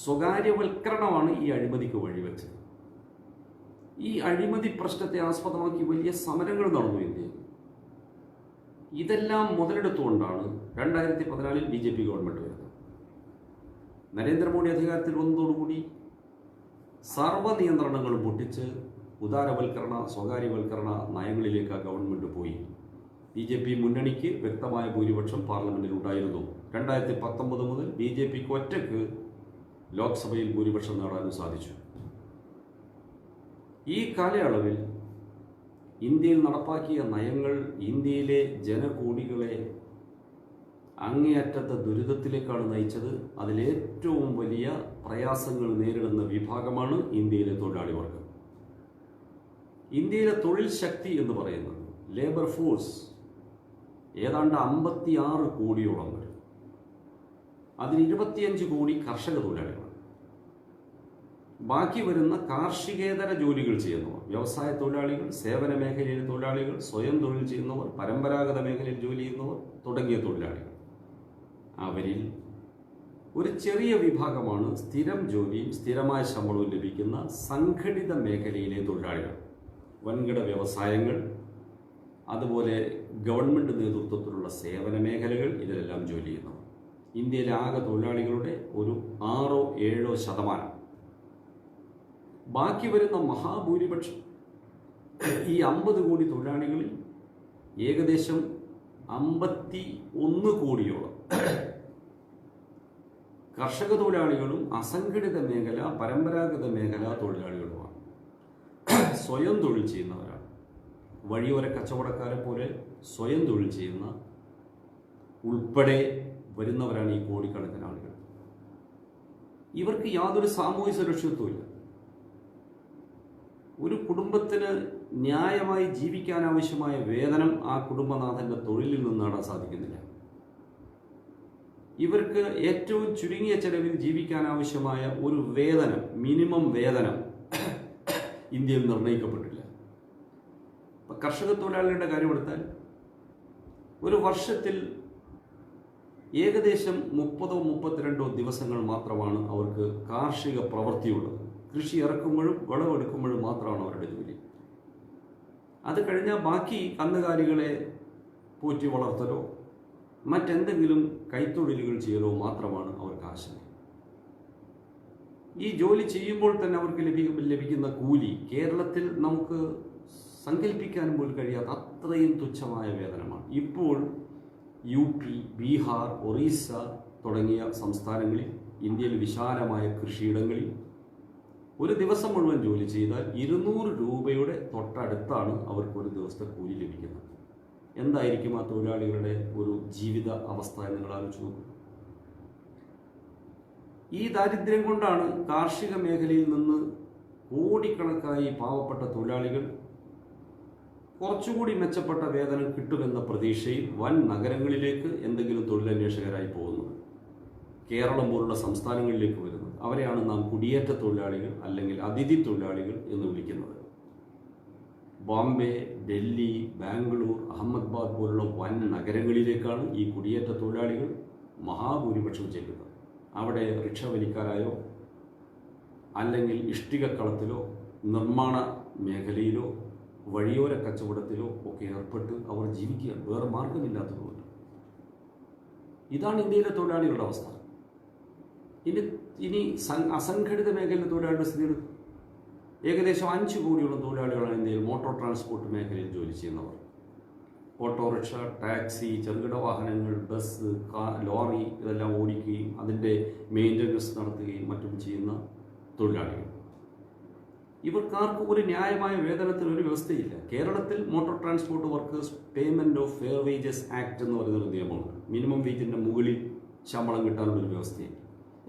Speaker 1: സ്വകാര്യവൽക്കരണമാണ് ഈ അഴിമതിക്ക് വഴിവെച്ചത്. ഈ അഴിമതി പ്രശ്നത്തെ ആസ്പദമാക്കി വലിയ സമരങ്ങൾ നടന്നു ഇന്ത്യയിൽ. ഇതെല്ലാം മുതലെടുത്തുകൊണ്ടാണ് 2014 BJP ഗവൺമെന്റ് വരുന്നത്. നരേന്ദ്രമോദി അധികാരത്തിൽ വന്നതോടുകൂടി സർവ്വ നിയന്ത്രണങ്ങളും പൊട്ടിച്ച് ഉദാരവൽക്കരണ സ്വകാര്യവൽക്കരണ നയങ്ങളിലേക്ക് ആ ഗവൺമെന്റ് പോയി. BJP മുന്നണിക്ക് വ്യക്തമായ ഭൂരിപക്ഷം പാർലമെന്റിൽ ഉണ്ടായിരുന്നു. 2019 മുതൽ BJPക്ക് ഒറ്റയ്ക്ക് ലോക്സഭയിൽ ഭൂരിപക്ഷം നേടാനും സാധിച്ചു. ഈ കാലയളവിൽ ഇന്ത്യയിൽ നടപ്പാക്കിയ നയങ്ങൾ ഇന്ത്യയിലെ ജനകോടികളെ അങ്ങേയറ്റത്തെ ദുരിതത്തിലേക്കാണ് നയിച്ചത്. അതിലേറ്റവും വലിയ പ്രയാസങ്ങൾ നേരിടുന്ന വിഭാഗമാണ് ഇന്ത്യയിലെ തൊഴിലാളി വർഗം. ഇന്ത്യയിലെ തൊഴിൽ ശക്തി എന്ന് പറയുന്നത് ലേബർ ഫോഴ്സ് ഏതാണ്ട് 56 കോടിയോളം വരും. അതിൽ 25 കോടി കർഷക തൊഴിലാളികളാണ്. ബാക്കി വരുന്ന കാർഷികേതര ജോലികൾ ചെയ്യുന്നവർ, വ്യവസായ തൊഴിലാളികൾ, സേവന മേഖലയിലെ തൊഴിലാളികൾ, സ്വയം തൊഴിൽ ചെയ്യുന്നവർ, പരമ്പരാഗത മേഖലയിൽ ജോലി ചെയ്യുന്നവർ തുടങ്ങിയ തൊഴിലാളികൾ. അവരിൽ ഒരു ചെറിയ വിഭാഗമാണ് സ്ഥിരം ജോലിയും സ്ഥിരമായ ശമ്പളവും ലഭിക്കുന്ന സംഘടിത മേഖലയിലെ തൊഴിലാളികൾ. വൻകിട വ്യവസായങ്ങൾ, അതുപോലെ ഗവൺമെൻറ് നേതൃത്വത്തിലുള്ള സേവന മേഖലകൾ, ഇതിലെല്ലാം ജോലി ചെയ്യുന്നവർ. ഇന്ത്യയിലെ ആകെ തൊഴിലാളികളുടെ ഒരു 6-7%. ബാക്കി വരുന്ന മഹാഭൂരിപക്ഷം ഈ 50 കോടി തൊഴിലാളികളിൽ ഏകദേശം 51 കോടിയോളം കർഷക തൊഴിലാളികളും അസംഘടിത മേഖല, പരമ്പരാഗത മേഖല തൊഴിലാളികളുമാണ്. സ്വയം തൊഴിൽ ചെയ്യുന്നവരാണ്. വഴിയോര കച്ചവടക്കാരെ പോലെ സ്വയം തൊഴിൽ ചെയ്യുന്ന ഉൾപ്പെടെ വരുന്നവരാണ് ഈ കോടിക്കണക്കിന് ആളുകൾ. ഇവർക്ക് യാതൊരു സാമൂഹിക സുരക്ഷിതത്വമില്ല. ഒരു കുടുംബത്തിന് ന്യായമായി ജീവിക്കാൻ ആവശ്യമായ വേതനം ആ കുടുംബനാഥന്റെ തൊഴിലിൽ നിന്ന് നേടാൻ സാധിക്കുന്നില്ല. ഇവർക്ക് ഏറ്റവും ചുരുങ്ങിയ ചെലവിൽ ജീവിക്കാൻ ആവശ്യമായ ഒരു വേതനം, മിനിമം വേതനം ഇന്ത്യയിൽ നിർണ്ണയിക്കപ്പെട്ടില്ല. കർഷക തൊഴിലാളികളുടെ കാര്യമെടുത്താൽ ഒരു വർഷത്തിൽ ഏകദേശം 30-32 ദിവസങ്ങൾ മാത്രമാണ് അവർക്ക് കാർഷിക പ്രവൃത്തിയുള്ളത്. കൃഷി ഇറക്കുമ്പോഴും വിളവെടുക്കുമ്പോഴും മാത്രമാണ് അവരുടെ ജോലി. അത് കഴിഞ്ഞാൽ ബാക്കി കന്നുകാലികളെ പോറ്റി വളർത്തലോ മറ്റെന്തെങ്കിലും കൈത്തൊഴിലുകൾ ചെയ്യലോ മാത്രമാണ് അവർക്ക് ആശയം. ഈ ജോലി ചെയ്യുമ്പോൾ തന്നെ അവർക്ക് ലഭിക്കുന്ന കൂലി കേരളത്തിൽ നമുക്ക് സങ്കല്പിക്കാൻ പോലും കഴിയാത്ത അത്രയും തുച്ഛമായ വേതനമാണ്. ഇപ്പോൾ UP, ബീഹാർ, ഒറീസ തുടങ്ങിയ സംസ്ഥാനങ്ങളിൽ, ഇന്ത്യയിൽ വിശാലമായ കൃഷിയിടങ്ങളിൽ ഒരു ദിവസം മുഴുവൻ ജോലി ചെയ്താൽ 200 രൂപയുടെ തൊട്ടടുത്താണ് അവർക്ക് ഒരു ദിവസത്തെ കൂലി ലഭിക്കുന്നത്. എന്തായിരിക്കും ആ തൊഴിലാളികളുടെ ഒരു ജീവിത അവസ്ഥ എന്ന് നിങ്ങൾ ആലോചിച്ച് നോക്കുക. ഈ ദാരിദ്ര്യം കൊണ്ടാണ് കാർഷിക മേഖലയിൽ നിന്ന് കോടിക്കണക്കായി പാവപ്പെട്ട തൊഴിലാളികൾ കുറച്ചുകൂടി മെച്ചപ്പെട്ട വേതനം കിട്ടുമെന്ന പ്രതീക്ഷയിൽ വൻ നഗരങ്ങളിലേക്ക് എന്തെങ്കിലും തൊഴിലന്വേഷകരായി പോകുന്നത്, കേരളം പോലുള്ള സംസ്ഥാനങ്ങളിലേക്ക് വരുന്നത്. അവരെയാണ് നാം കുടിയേറ്റ തൊഴിലാളികൾ അല്ലെങ്കിൽ അതിഥി തൊഴിലാളികൾ എന്ന് വിളിക്കുന്നത്. ബോംബെ, ഡൽഹി, ബാംഗ്ലൂർ, അഹമ്മദാബാദ് പോലുള്ള വൻ നഗരങ്ങളിലേക്കാണ് ഈ കുടിയേറ്റ തൊഴിലാളികൾ മഹാഭൂരിപക്ഷം ചെല്ലുന്നത്. അവിടെ റിക്ഷ വലിക്കാരായോ അല്ലെങ്കിൽ ഇഷ്ടികക്കളത്തിലോ നിർമ്മാണ മേഖലയിലോ വഴിയോര കച്ചവടത്തിലോ ഒക്കെ ഏർപ്പെട്ട് അവർ ജീവിക്കുകയാണ്. വേറെ മാർഗമില്ലാത്തതുകൊണ്ട്. ഇതാണ് ഇന്ത്യയിലെ തൊഴിലാളികളുടെ അവസ്ഥ. ഇനി അസംഘടിത മേഖലയിലെ തൊഴിലാളികളുടെ സ്ഥിതി എടുക്കും. ഏകദേശം 5 കോടിയോളം തൊഴിലാളികളാണ് ഇന്ത്യയിൽ മോട്ടോർ ട്രാൻസ്പോർട്ട് മേഖലയിൽ ജോലി ചെയ്യുന്നവർ. ഓട്ടോറിക്ഷ, ടാക്സി, ചെറുകിട വാഹനങ്ങൾ, ബസ്, ലോറി ഇതെല്ലാം ഓടിക്കുകയും അതിൻ്റെ മെയിൻ്റനൻസ് നടത്തുകയും മറ്റും ചെയ്യുന്ന തൊഴിലാളികൾ. ഇവർക്കാർക്കും ഒരു ന്യായമായ വേതനത്തിന് ഒരു വ്യവസ്ഥയില്ല. കേരളത്തിൽ motor transport workers payment of fair wages act എന്ന് പറയുന്നൊരു നിയമമുണ്ട്. മിനിമം വേജിൻ്റെ മുകളിൽ ശമ്പളം കിട്ടാനുള്ളൊരു വ്യവസ്ഥയില്ല.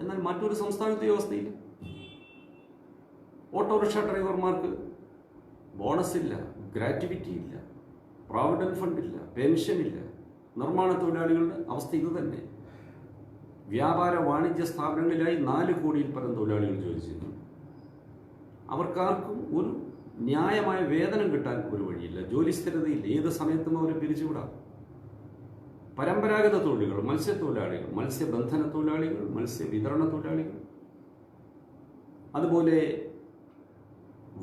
Speaker 1: എന്നാൽ മറ്റൊരു സംസ്ഥാനത്തെ വ്യവസ്ഥയില്ല. ഓട്ടോറിക്ഷ ഡ്രൈവർമാർക്ക് ബോണസ് ഇല്ല, ഗ്രാറ്റുവിറ്റി ഇല്ല, പ്രോവിഡൻറ്റ് ഫണ്ടില്ല, പെൻഷനില്ല. നിർമ്മാണ തൊഴിലാളികളുടെ അവസ്ഥ ഇത് തന്നെ. വ്യാപാര വാണിജ്യ സ്ഥാപനങ്ങളിലായി 4 കോടിയിൽ പരം തൊഴിലാളികൾ ജോലി ചെയ്യുന്നുണ്ട്. അവർക്കാർക്കും ഒരു ന്യായമായ വേതനം കിട്ടാൻ ഒരു വഴിയില്ല, ജോലി സ്ഥിരതയില്ല, ഏത് സമയത്തും അവരെ പിരിച്ചുവിടാം. പരമ്പരാഗത തൊഴിലുകൾ, മത്സ്യത്തൊഴിലാളികൾ, മത്സ്യബന്ധന തൊഴിലാളികൾ, മത്സ്യവിതരണ തൊഴിലാളികൾ, അതുപോലെ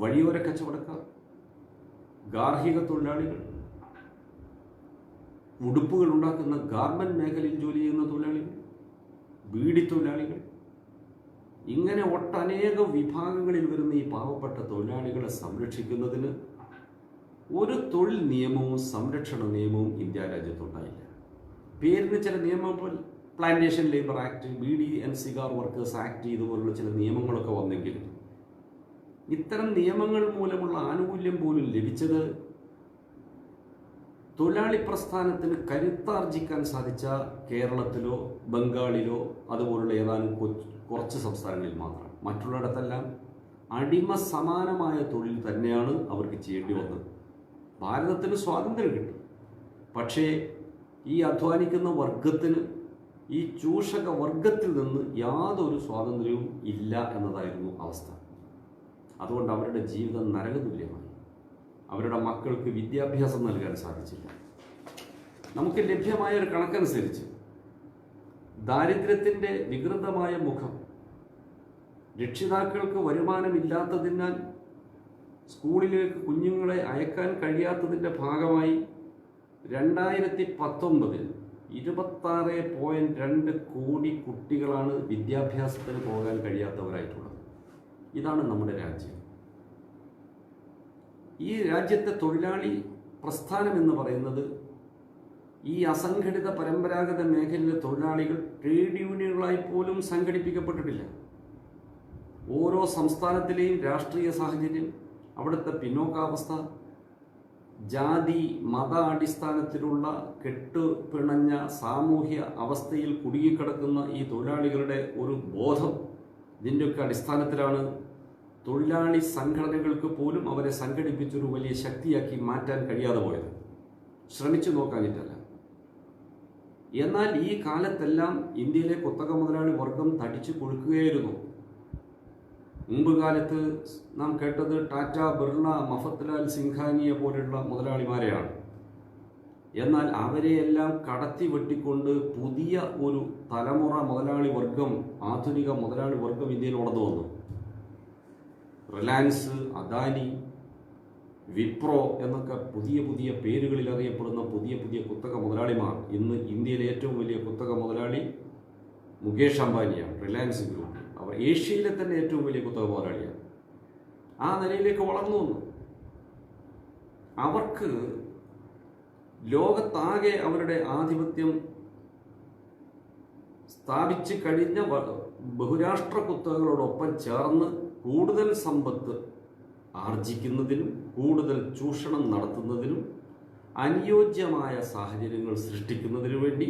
Speaker 1: വഴിയോര കച്ചവടക്കാർ, ഗാർഹിക തൊഴിലാളികൾ, ഉടുപ്പുകൾ ഉണ്ടാക്കുന്ന ഗാർമെന്റ് മേഖലയിൽ ജോലി ചെയ്യുന്ന തൊഴിലാളികൾ, ബീഡി തൊഴിലാളികൾ, ഇങ്ങനെ ഒട്ടനേകം വിഭാഗങ്ങളിൽ വരുന്ന ഈ പാവപ്പെട്ട തൊഴിലാളികളെ സംരക്ഷിക്കുന്നതിന് ഒരു തൊഴിൽ നിയമവും സംരക്ഷണ നിയമവും ഇന്ത്യ രാജ്യത്തുണ്ടായില്ല. പേരിന് ചില നിയമങ്ങൾ plantation labour act, beedi and cigar workers act ഇതുപോലുള്ള ചില നിയമങ്ങളൊക്കെ വന്നെങ്കിലും ഇത്തരം നിയമങ്ങൾ മൂലമുള്ള ആനുകൂല്യം പോലും ലഭിച്ചത് തൊഴിലാളി പ്രസ്ഥാനത്തിന് കരുത്താർജിക്കാൻ സാധിച്ച കേരളത്തിലോ ബംഗാളിലോ അതുപോലുള്ള ഏതാനും കുറച്ച് സംസ്ഥാനങ്ങളിൽ മാത്രമാണ്. മറ്റുള്ളിടത്തെല്ലാം അടിമ സമാനമായ തൊഴിൽ തന്നെയാണ് അവർക്ക് ചെയ്യേണ്ടി വന്നത്. ഭാരതത്തിന് സ്വാതന്ത്ര്യം കിട്ടി, പക്ഷേ ഈ അധ്വാനിക്കുന്ന വർഗത്തിന്, ഈ ചൂഷക വർഗത്തിൽ നിന്ന് യാതൊരു സ്വാതന്ത്ര്യവും ഇല്ല എന്നതായിരുന്നു അവസ്ഥ. അതുകൊണ്ട് അവരുടെ ജീവിതം നരകതുല്യമായി. അവരുടെ മക്കൾക്ക് വിദ്യാഭ്യാസം നൽകാൻ സാധിച്ചില്ല. നമുക്ക് ലഭ്യമായ ഒരു കണക്കനുസരിച്ച് ദാരിദ്ര്യത്തിൻ്റെ വികൃതമായ മുഖം, രക്ഷിതാക്കൾക്ക് വരുമാനമില്ലാത്തതിനാൽ സ്കൂളിലേക്ക് കുഞ്ഞുങ്ങളെ അയക്കാൻ കഴിയാത്തതിൻ്റെ ഭാഗമായി 2019 26.2 കോടി കുട്ടികളാണ് വിദ്യാഭ്യാസത്തിന് പോകാൻ കഴിയാത്തവരായിട്ടുള്ളത്. ഇതാണ് നമ്മുടെ രാജ്യം. ഈ രാജ്യത്തെ തൊഴിലാളി പ്രസ്ഥാനം എന്ന് പറയുന്നത് ഈ അസംഘടിത പരമ്പരാഗത മേഖലയിലെ തൊഴിലാളികൾ ട്രേഡ് യൂണിയനുകളായി പോലും സംഘടിപ്പിക്കപ്പെട്ടിട്ടില്ല. ഓരോ സംസ്ഥാനത്തിലെയും രാഷ്ട്രീയ സാഹചര്യം, അവിടുത്തെ പിന്നോക്കാവസ്ഥ, ജാതി മത അടിസ്ഥാനത്തിലുള്ള കെട്ടുപിണഞ്ഞ സാമൂഹ്യ അവസ്ഥയിൽ കുടുങ്ങിക്കിടക്കുന്ന ഈ തൊഴിലാളികളുടെ ഒരു ബോധം, ഇതിൻ്റെയൊക്കെ അടിസ്ഥാനത്തിലാണ് തൊഴിലാളി സംഘടനകൾക്ക് പോലും അവരെ സംഘടിപ്പിച്ചൊരു വലിയ ശക്തിയാക്കി മാറ്റാൻ കഴിയാതെ പോയത്. ശ്രമിച്ചു നോക്കാനിട്ടല്ല. എന്നാൽ ഈ കാലത്തെല്ലാം ഇന്ത്യയിലെ കുത്തക മുതലാളി വർഗം തടിച്ചു കൊഴുക്കുകയായിരുന്നു. മുമ്പ് കാലത്ത് നാം കേട്ടത് ടാറ്റ, ബിർള, മഫത്ലാൽ സിംഘാനിയെ പോലെയുള്ള മുതലാളിമാരെയാണ്. എന്നാൽ അവരെയെല്ലാം കടത്തി വെട്ടിക്കൊണ്ട് പുതിയ ഒരു തലമുറ മുതലാളി വർഗം, ആധുനിക മുതലാളി വർഗം ഇന്ത്യയിൽ വളർന്നു വന്നു. റിലയൻസ്, അദാനി, വിപ്രോ എന്നൊക്കെ പുതിയ പുതിയ പേരുകളിൽ അറിയപ്പെടുന്ന പുതിയ പുതിയ കുത്തക മുതലാളിമാർ. ഇന്ന് ഇന്ത്യയിലെ ഏറ്റവും വലിയ കുത്തക മുതലാളി മുകേഷ് അംബാനിയാണ്, റിലയൻസ് ഗ്രൂപ്പ്. അവർ ഏഷ്യയിലെ തന്നെ ഏറ്റവും വലിയ കുത്തക മുതലാളിയാണ്. ആ നിലയിലേക്ക് വളർന്നു വന്നു. അവർക്ക് ലോകത്താകെ അവരുടെ ആധിപത്യം സ്ഥാപിച്ചു കഴിഞ്ഞ ബഹുരാഷ്ട്ര കുത്തകകളോടൊപ്പം ചേർന്ന് കൂടുതൽ സമ്പത്ത് ആർജിക്കുന്നതിനും കൂടുതൽ ചൂഷണം നടത്തുന്നതിനും അനുയോജ്യമായ സാഹചര്യങ്ങൾ സൃഷ്ടിക്കുന്നതിനു വേണ്ടി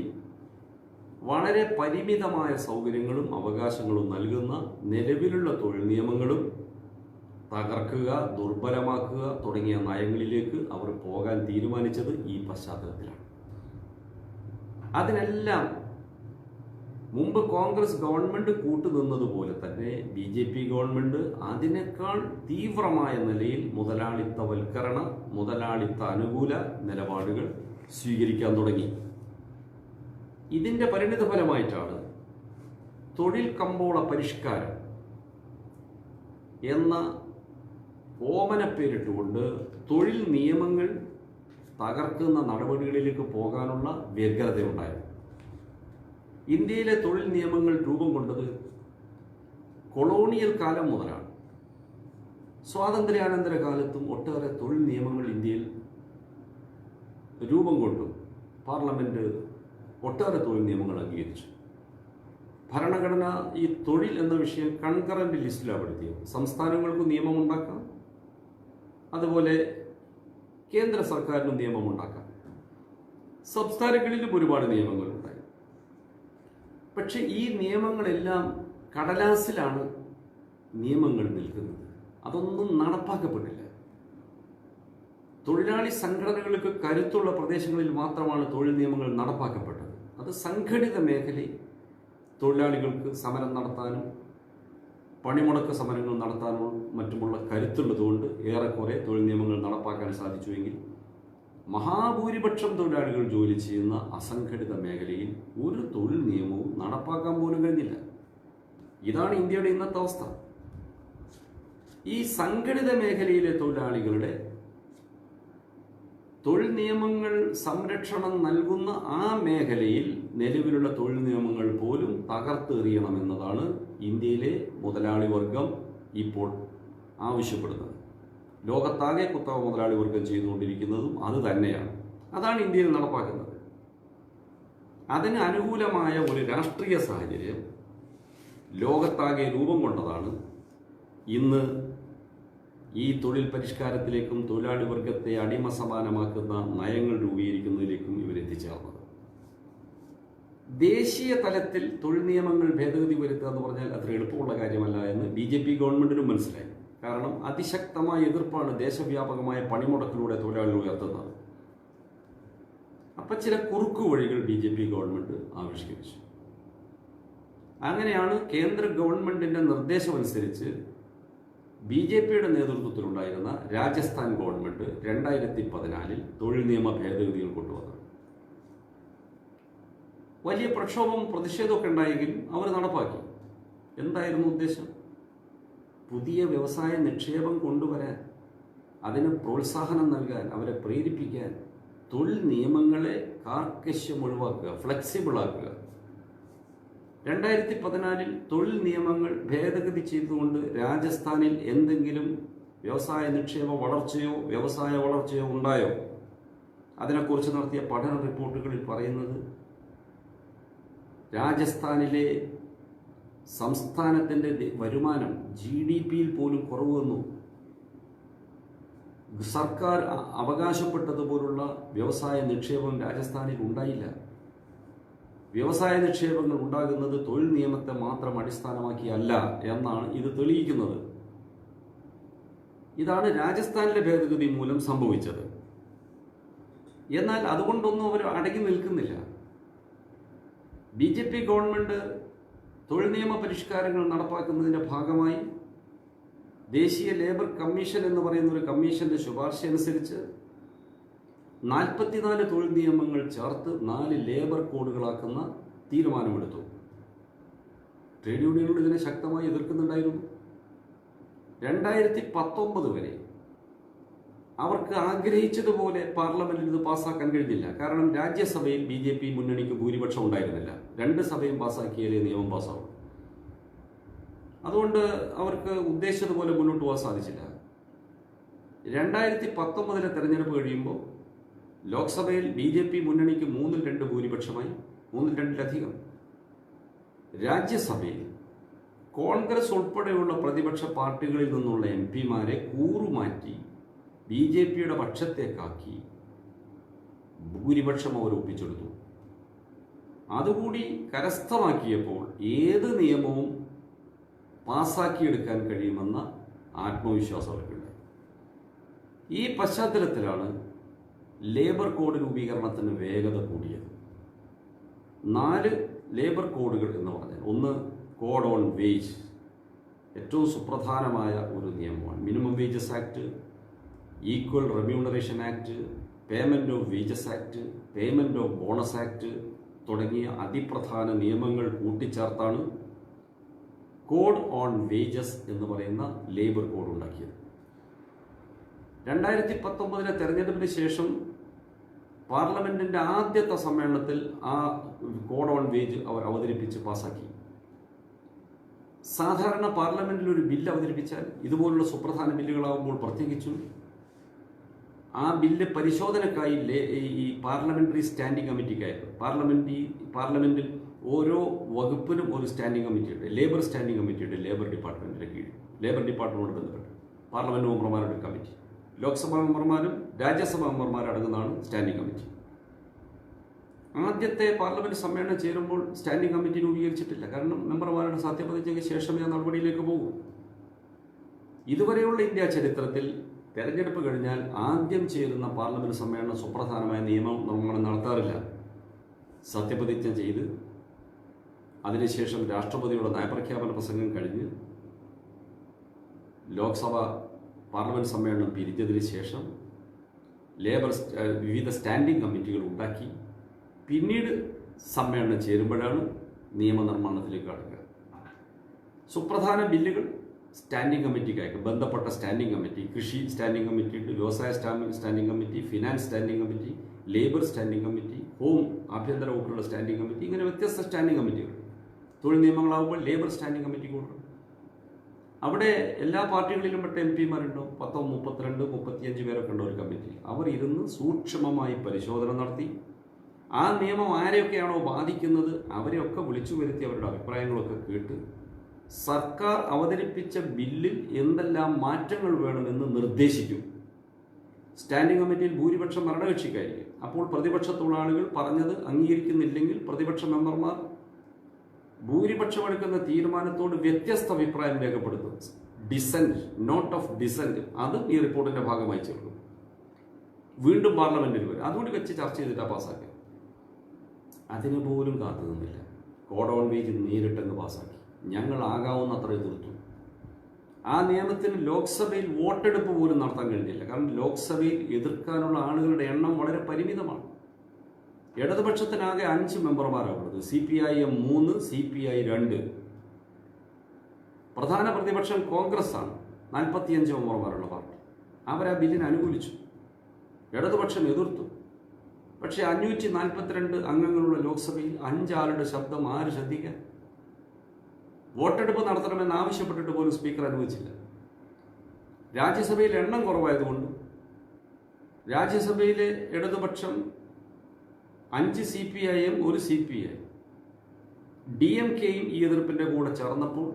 Speaker 1: വളരെ പരിമിതമായ സൗകര്യങ്ങളും അവകാശങ്ങളും നൽകുന്ന നിലവിലുള്ള തൊഴിൽ നിയമങ്ങളും തകർക്കുക, ദുർബലമാക്കുക തുടങ്ങിയ നയങ്ങളിലേക്ക് അവർ പോകാൻ തീരുമാനിച്ചത് ഈ പശ്ചാത്തലത്തിലാണ്. അതിനെല്ലാം മുമ്പ് കോൺഗ്രസ് ഗവൺമെന്റ് കൂട്ടുനിന്നതുപോലെ തന്നെ BJP ഗവൺമെന്റ് അതിനേക്കാൾ തീവ്രമായ നിലയിൽ മുതലാളിത്തവൽക്കരണ, മുതലാളിത്ത അനുകൂല നിലപാടുകൾ സ്വീകരിക്കാൻ തുടങ്ങി. ഇതിന്റെ പരിണിത ഫലമായിട്ടാണ് തൊഴിൽ കമ്പോള പരിഷ്കാരം എന്ന ഓമനപ്പേരിട്ടുകൊണ്ട് തൊഴിൽ നിയമങ്ങൾ തകർക്കുന്ന നടപടികളിലേക്ക് പോകാനുള്ള വ്യഗ്രതയുണ്ടായത്. ഇന്ത്യയിലെ തൊഴിൽ നിയമങ്ങൾ രൂപം കൊണ്ടത് കൊളോണിയൽ കാലം മുതലാണ്. സ്വാതന്ത്ര്യാനന്തര കാലത്തും ഒട്ടേറെ തൊഴിൽ നിയമങ്ങൾ ഇന്ത്യയിൽ രൂപം കൊണ്ടു. പാർലമെന്റ് ഒട്ടേറെ തൊഴിൽ നിയമങ്ങൾ അംഗീകരിച്ചു. ഭരണഘടന ഈ തൊഴിൽ എന്ന വിഷയം കൺകറന്റ് ലിസ്റ്റിലാണ് പെടുത്തിയത്. സംസ്ഥാനങ്ങൾക്ക് നിയമമുണ്ടാക്കാം, അതുപോലെ കേന്ദ്ര സർക്കാരിനും നിയമമുണ്ടാക്കാം. സംസ്ഥാനങ്ങളിലും ഒരുപാട് നിയമങ്ങളുണ്ടായി. പക്ഷെ ഈ നിയമങ്ങളെല്ലാം കടലാസിലാണ് നിയമങ്ങൾ നിൽക്കുന്നത്. അതൊന്നും നടപ്പാക്കപ്പെട്ടില്ല. തൊഴിലാളി സംഘടനകൾക്ക് കരുത്തുള്ള പ്രദേശങ്ങളിൽ മാത്രമാണ് തൊഴിൽ നിയമങ്ങൾ നടപ്പാക്കപ്പെട്ടത്. അത് സംഘടിത മേഖലയിൽ തൊഴിലാളികൾക്ക് സമരം നടത്താനും പണിമുടക്ക് സമരങ്ങൾ നടത്താനും മറ്റുമുള്ള കരുത്തുള്ളതുകൊണ്ട് ഏറെക്കുറെ തൊഴിൽ നിയമങ്ങൾ നടപ്പാക്കാൻ സാധിച്ചുവെങ്കിൽ മഹാഭൂരിപക്ഷം തൊഴിലാളികൾ ജോലി ചെയ്യുന്ന അസംഘടിത മേഖലയിൽ ഒരു തൊഴിൽ നിയമവും നടപ്പാക്കാൻ പോലും കഴിഞ്ഞില്ല. ഇതാണ് ഇന്ത്യയുടെ ഇന്നത്തെ അവസ്ഥ. ഈ സംഘടിത മേഖലയിലെ തൊഴിലാളികളുടെ തൊഴിൽ നിയമങ്ങൾ സംരക്ഷണം നൽകുന്ന ആ മേഖലയിൽ നിലവിലുള്ള തൊഴിൽ നിയമങ്ങൾ പോലും തകർത്തെറിയണമെന്നതാണ് ഇന്ത്യയിലെ മുതലാളി വർഗം ഇപ്പോൾ ആവശ്യപ്പെടുന്നത്. ലോകത്താകെ കുത്തക മുതലാളി വർഗം ചെയ്തുകൊണ്ടിരിക്കുന്നതും അത് തന്നെയാണ്. അതാണ് ഇന്ത്യയിൽ നടപ്പാക്കുന്നത്. അതിന് അനുകൂലമായ ഒരു രാഷ്ട്രീയ സാഹചര്യം ലോകത്താകെ രൂപം കൊണ്ടതാണ് ഇന്ന് ഈ തൊഴിൽ പരിഷ്കാരത്തിലേക്കും തൊഴിലാളി വർഗത്തെ അടിമ സമാനമാക്കുന്ന നയങ്ങൾ രൂപീകരിക്കുന്നതിലേക്കും ഇവരെത്തിച്ചേർന്നത്. ദേശീയ തലത്തിൽ തൊഴിൽ നിയമങ്ങൾ ഭേദഗതി വരുത്തുക എന്ന് പറഞ്ഞാൽ അത്ര എളുപ്പമുള്ള കാര്യമല്ല എന്ന് BJP ഗവൺമെന്റിനും മനസ്സിലായി. കാരണം അതിശക്തമായ എതിർപ്പാണ് ദേശവ്യാപകമായ പണിമുടക്കിലൂടെ തൊഴിലാളികൾ ഉയർത്തുന്നത്. അപ്പം ചില കുറുക്കു വഴികൾ BJP ഗവൺമെന്റ് ആവിഷ്കരിച്ചു. അങ്ങനെയാണ് കേന്ദ്ര ഗവൺമെന്റിന്റെ നിർദ്ദേശമനുസരിച്ച് BJPയുടെ നേതൃത്വത്തിലുണ്ടായിരുന്ന രാജസ്ഥാൻ ഗവൺമെന്റ് 2014 തൊഴിൽ നിയമ ഭേദഗതികൾ കൊണ്ടുവന്നത്. വലിയ പ്രക്ഷോഭം പ്രതിഷേധമൊക്കെ ഉണ്ടായെങ്കിലും അവർ നടപ്പാക്കി. എന്തായിരുന്നു ഉദ്ദേശം? പുതിയ വ്യവസായ നിക്ഷേപം കൊണ്ടുവരാൻ, അതിന് പ്രോത്സാഹനം നൽകാൻ, അവരെ പ്രേരിപ്പിക്കാൻ തൊഴിൽ നിയമങ്ങളെ കാർക്കശ്യം ഒഴിവാക്കുക, ഫ്ലെക്സിബിൾ ആക്കുക. 2014 തൊഴിൽ നിയമങ്ങൾ ഭേദഗതി ചെയ്തുകൊണ്ട് രാജസ്ഥാനിൽ എന്തെങ്കിലും വ്യവസായ നിക്ഷേപ വളർച്ചയോ വ്യവസായ വളർച്ചയോ ഉണ്ടായോ? അതിനെക്കുറിച്ച് നടത്തിയ പഠന റിപ്പോർട്ടുകളിൽ പറയുന്നത് രാജസ്ഥാനിലെ സംസ്ഥാനത്തിൻ്റെ വരുമാനം GDPയിൽ പോലും കുറവ് വന്നു. സർക്കാർ അവകാശപ്പെട്ടതുപോലുള്ള വ്യവസായ നിക്ഷേപം രാജസ്ഥാനിൽ ഉണ്ടായില്ല. വ്യവസായ നിക്ഷേപങ്ങൾ ഉണ്ടാകുന്നത് തൊഴിൽ നിയമത്തെ മാത്രം അടിസ്ഥാനമാക്കിയല്ല എന്നാണ് ഇത് തെളിയിക്കുന്നത്. ഇതാണ് രാജസ്ഥാനിലെ ഭേദഗതി മൂലം സംഭവിച്ചത്. എന്നാൽ അതുകൊണ്ടൊന്നും അവർ അടങ്ങി നിൽക്കുന്നില്ല. BJP ഗവൺമെന്റ് തൊഴിൽ നിയമ പരിഷ്കാരങ്ങൾ നടപ്പാക്കുന്നതിൻ്റെ ഭാഗമായി ദേശീയ ലേബർ കമ്മീഷൻ എന്ന് പറയുന്ന ഒരു കമ്മീഷന്റെ ശുപാർശ അനുസരിച്ച് 44 തൊഴിൽ നിയമങ്ങൾ ചേർത്ത് 4 ലേബർ കോഡുകളാക്കുന്ന തീരുമാനമെടുത്തു. ട്രേഡ് യൂണിയനുകൾ ഇതിനെ ശക്തമായി എതിർക്കുന്നുണ്ടായിരുന്നു. 2019 വരെ അവർക്ക് ആഗ്രഹിച്ചതുപോലെ പാർലമെന്റിൽ ഇത് പാസ്സാക്കാൻ കഴിഞ്ഞില്ല. കാരണം രാജ്യസഭയിൽ BJP മുന്നണിക്ക് ഭൂരിപക്ഷം ഉണ്ടായിരുന്നില്ല. 2 സഭയും പാസ്സാക്കിയാലേ നിയമം പാസ്സാവും. അതുകൊണ്ട് അവർക്ക് ഉദ്ദേശിച്ചതുപോലെ മുന്നോട്ട് പോകാൻ സാധിച്ചില്ല. 2019 തെരഞ്ഞെടുപ്പ് കഴിയുമ്പോൾ ലോക്സഭയിൽ BJP മുന്നണിക്ക് 3-2 ഭൂരിപക്ഷമായി, 3-2-ലധികം. രാജ്യസഭയിൽ കോൺഗ്രസ് ഉൾപ്പെടെയുള്ള പ്രതിപക്ഷ പാർട്ടികളിൽ നിന്നുള്ള MP-മാരെ കൂറുമാറ്റി BJPയുടെ പക്ഷത്തേക്കാക്കി ഭൂരിപക്ഷം അവർ ഒപ്പിച്ചെടുത്തു. അതുകൂടി കരസ്ഥമാക്കിയപ്പോൾ ഏത് നിയമവും പാസ്സാക്കിയെടുക്കാൻ കഴിയുമെന്ന ആത്മവിശ്വാസം അവർക്കുണ്ട്. ഈ പശ്ചാത്തലത്തിലാണ് ലേബർ കോഡ് രൂപീകരണത്തിന് വേഗത കൂടിയത്. 4 ലേബർ കോഡുകൾ എന്ന് പറഞ്ഞാൽ, ഒന്ന് കോഡ് ഓൺ വേജ്, ഏറ്റവും സുപ്രധാനമായ ഒരു നിയമമാണ്. Minimum wages act, equal remuneration act, payment of wages act, payment of bonus act തുടങ്ങിയ അതിപ്രധാന നിയമങ്ങൾ കൂട്ടിച്ചേർത്താണ് കോഡ് ഓൺ വേജസ് എന്ന് പറയുന്ന ലേബർ കോഡ് ഉണ്ടാക്കിയത്. 2019 തെരഞ്ഞെടുപ്പിന് ശേഷം പാർലമെന്റിന്റെ ആദ്യത്തെ സമ്മേളനത്തിൽ ആ കോഡ് ഓൺ വേജ് അവർ അവതരിപ്പിച്ച് പാസാക്കി. സാധാരണ പാർലമെന്റിൽ ഒരു ബില്ല് അവതരിപ്പിച്ചാൽ, ഇതുപോലുള്ള സുപ്രധാന ബില്ലുകളാകുമ്പോൾ പ്രത്യേകിച്ചും, ആ ബില്ല് പരിശോധനക്കായി ഈ പാർലമെന്ററി സ്റ്റാൻഡിംഗ് കമ്മിറ്റിക്കായിരുന്നു. പാർലമെന്റിൽ ഓരോ വകുപ്പിനും ഒരു സ്റ്റാൻഡിംഗ് കമ്മിറ്റിയുണ്ട്. ലേബർ സ്റ്റാൻഡിംഗ് കമ്മിറ്റിയുണ്ട് ലേബർ ഡിപ്പാർട്ട്മെന്റിന്റെ കീഴിൽ. ലേബർ ഡിപ്പാർട്ട്മെന്റോട് ബന്ധപ്പെട്ട് പാർലമെന്റ് മെമ്പർമാരുടെ ഒരു കമ്മിറ്റി, ലോക്സഭാ മെമ്പർമാരും രാജ്യസഭാ മെമ്പർമാരും അടങ്ങുന്നതാണ് സ്റ്റാൻഡിംഗ് കമ്മിറ്റി. ആദ്യത്തെ പാർലമെന്റ് സമ്മേളനം ചേരുമ്പോൾ സ്റ്റാൻഡിംഗ് കമ്മിറ്റി രൂപീകരിച്ചിട്ടില്ല. കാരണം മെമ്പർമാരുടെ സത്യപ്രതിജ്ഞയ്ക്ക് ശേഷമേ ആ നടപടിയിലേക്ക് പോകൂ. ഇതുവരെയുള്ള ഇന്ത്യ ചരിത്രത്തിൽ തെരഞ്ഞെടുപ്പ് കഴിഞ്ഞാൽ ആദ്യം ചേരുന്ന പാർലമെന്റ് സമ്മേളനം സുപ്രധാനമായ നിയമനിർമ്മാണം നടത്താറില്ല. സത്യപ്രതിജ്ഞ ചെയ്ത് അതിനുശേഷം രാഷ്ട്രപതിയുടെ നയപ്രഖ്യാപന പ്രസംഗം കഴിഞ്ഞ് ലോക്സഭ പാർലമെന്റ് സമ്മേളനം പിരിഞ്ഞതിന് ശേഷം വിവിധ സ്റ്റാൻഡിംഗ് കമ്മിറ്റികൾ ഉണ്ടാക്കി പിന്നീട് സമ്മേളനം ചേരുമ്പോഴാണ് നിയമനിർമ്മാണത്തിലേക്ക് കടക്കുക. സുപ്രധാന ബില്ലുകൾ സ്റ്റാൻഡിംഗ് കമ്മിറ്റിക്ക് അയക്കും. ബന്ധപ്പെട്ട സ്റ്റാൻഡിംഗ് കമ്മിറ്റി, കൃഷി സ്റ്റാൻഡിംഗ് കമ്മിറ്റി ഉണ്ട്, വ്യവസായ standing committee, finance standing committee, labour standing committee, home ആഭ്യന്തര വകുപ്പിലുള്ള സ്റ്റാൻഡിംഗ് കമ്മിറ്റി, ഇങ്ങനെ വ്യത്യസ്ത സ്റ്റാൻഡിംഗ് കമ്മിറ്റികൾ. തൊഴിൽ നിയമങ്ങളാകുമ്പോൾ ലേബർ സ്റ്റാൻഡിംഗ് കമ്മിറ്റി കൂടും. അവിടെ എല്ലാ പാർട്ടികളിലും പെട്ട MP-മാരുണ്ടോ, 10, 32, 35 പേരൊക്കെ ഉണ്ടോ ഒരു കമ്മിറ്റി. അവർ ഇരുന്ന് സൂക്ഷ്മമായി പരിശോധന നടത്തി ആ നിയമം ആരെയൊക്കെയാണോ ബാധിക്കുന്നത് അവരെയൊക്കെ വിളിച്ചു വരുത്തി അവരുടെ അഭിപ്രായങ്ങളൊക്കെ കേട്ട് സർക്കാർ അവതരിപ്പിച്ച ബില്ലിൽ എന്തെല്ലാം മാറ്റങ്ങൾ വേണമെന്ന് നിർദ്ദേശിക്കും. സ്റ്റാൻഡിംഗ് കമ്മിറ്റിയിൽ ഭൂരിപക്ഷം ഭരണകക്ഷിക്കായിരിക്കും. അപ്പോൾ പ്രതിപക്ഷത്തുള്ള ആളുകൾ പറഞ്ഞത് അംഗീകരിക്കുന്നില്ലെങ്കിൽ പ്രതിപക്ഷ മെമ്പർമാർ ഭൂരിപക്ഷം എടുക്കുന്ന തീരുമാനത്തോട് വ്യത്യസ്ത അഭിപ്രായം രേഖപ്പെടുത്തും. ഡിസെന്റ്, നോട്ട് ഓഫ് ഡിസെന്റ്, അത് ഈ റിപ്പോർട്ടിന്റെ ഭാഗമായി ചേർക്കും. വീണ്ടും പാർലമെന്റിൽ വരും. അതുകൂടി വെച്ച് ചർച്ച ചെയ്തിട്ടാണ് പാസ്സാക്കുക. അതിന് പോലും കാത്തു നിന്നില്ല. കോഡ് ഓൺ വേജ് നേരിട്ടങ്ങ് പാസ്സാക്കി. ഞങ്ങൾ ആകാവുന്ന അത്ര എതിർത്തു. ആ നിയമത്തിന് ലോക്സഭയിൽ വോട്ടെടുപ്പ് പോലും നടത്താൻ കഴിഞ്ഞില്ല. കാരണം ലോക്സഭയിൽ എതിർക്കാനുള്ള ആളുകളുടെ എണ്ണം വളരെ പരിമിതമാണ്. ഇടതുപക്ഷത്തിനാകെ 5 മെമ്പർമാരാണുള്ളത്. CPIM 3, CPI 2. പ്രധാന പ്രതിപക്ഷം കോൺഗ്രസ് ആണ്, 45 മെമ്പർമാരുള്ള പാർട്ടി. അവരാ ബില്ലിനെ അനുകൂലിച്ചു. ഇടതുപക്ഷം എതിർത്തു. പക്ഷേ 542 അംഗങ്ങളുള്ള ലോക്സഭയിൽ 5 ആളുടെ ശബ്ദം ആര് ശ്രദ്ധിക്കാൻ? വോട്ടെടുപ്പ് നടത്തണമെന്ന് ആവശ്യപ്പെട്ടിട്ട് പോലും സ്പീക്കർ അനുവദിച്ചില്ല. രാജ്യസഭയിൽ എണ്ണം കുറവായതുകൊണ്ട് രാജ്യസഭയിലെ ഇടതുപക്ഷം 5 CPIM 1 CPI, DMKയും ഈ എതിർപ്പിന്റെ കൂടെ ചേർന്നപ്പോൾ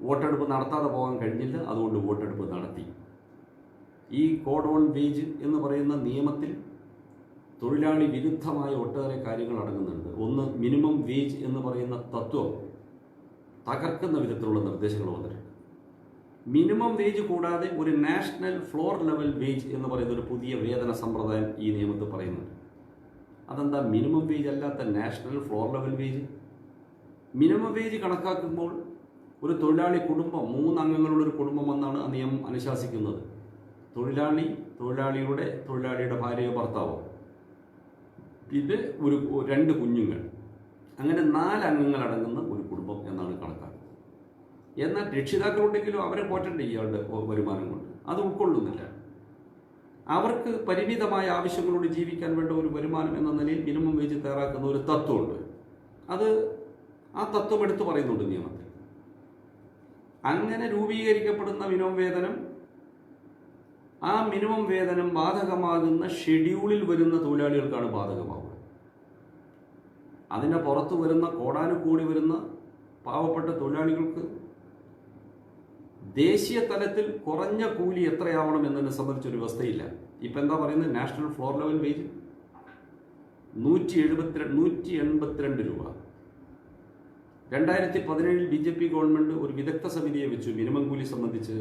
Speaker 1: വോട്ടെടുപ്പ് നടത്താതെ പോകാൻ കഴിഞ്ഞില്ല. അതുകൊണ്ട് വോട്ടെടുപ്പ് നടത്തി. ഈ കോഡ് ഓൺ വേജ് എന്ന് പറയുന്ന നിയമത്തിൽ തൊഴിലാളി വിരുദ്ധമായ ഒട്ടേറെ കാര്യങ്ങൾ അടങ്ങുന്നുണ്ട്. ഒന്ന്, മിനിമം വേജ് എന്ന് പറയുന്ന തത്വം തകർക്കുന്ന വിധത്തിലുള്ള നിർദ്ദേശങ്ങൾ വന്നിട്ടുണ്ട്. മിനിമം വേജ് കൂടാതെ ഒരു നാഷണൽ ഫ്ലോർ ലെവൽ വേജ് എന്ന് പറയുന്ന ഒരു പുതിയ വേതന സമ്പ്രദായം ഈ നിയമത്തിൽ പറയുന്നുണ്ട്. അതെന്താ മിനിമം വേജ് അല്ലാത്ത national floor level wage? Minimum wage കണക്കാക്കുമ്പോൾ ഒരു തൊഴിലാളി കുടുംബം, 3 അംഗങ്ങളുള്ള ഒരു കുടുംബം എന്നാണ് ആ നിയമം അനുശാസിക്കുന്നത്. തൊഴിലാളിയുടെ ഭാര്യയോ ഭർത്താവോ, പിന്നെ 2 കുഞ്ഞുങ്ങൾ, അങ്ങനെ 4 അംഗങ്ങൾ അടങ്ങുന്ന ഒരു കുടുംബം എന്നാണ് കണക്കാക്കുന്നത്. എന്നാൽ രക്ഷിതാക്കളുണ്ടെങ്കിലും അവരെ പോറ്റണ്ടേ ഇയാളുടെ വരുമാനം കൊണ്ട്? അത് ഉൾക്കൊള്ളുന്നില്ല. അവർക്ക് പരിമിതമായ ആവശ്യങ്ങളോട് ജീവിക്കാൻ വേണ്ട ഒരു വരുമാനം എന്ന നിലയിൽ മിനിമം വേജ് തയ്യാറാക്കുന്ന ഒരു തത്വമുണ്ട്. ആ തത്വം എടുത്തു പറയുന്നുണ്ട് നിയമത്തിൽ. അങ്ങനെ രൂപീകരിക്കപ്പെടുന്ന ആ മിനിമം വേതനം ബാധകമാകുന്ന ഷെഡ്യൂളിൽ വരുന്ന തൊഴിലാളികൾക്കാണ് ബാധകമാവുക. അതിൻ്റെ പുറത്ത് വരുന്ന കോടാനുകൂടി വരുന്ന പാവപ്പെട്ട തൊഴിലാളികൾക്ക് ദേശീയ തലത്തിൽ കുറഞ്ഞ കൂലി എത്രയാവണം എന്നതിനെ സംബന്ധിച്ചൊരു വ്യവസ്ഥയില്ല. ഇപ്പം എന്താ പറയുന്നത്? നാഷണൽ ഫ്ലോർ ലെവൽ വേജ് 182 രൂപ. 2017 BJP ഗവൺമെൻറ് ഒരു വിദഗ്ധ സമിതിയെ വെച്ചു മിനിമം കൂലി സംബന്ധിച്ച്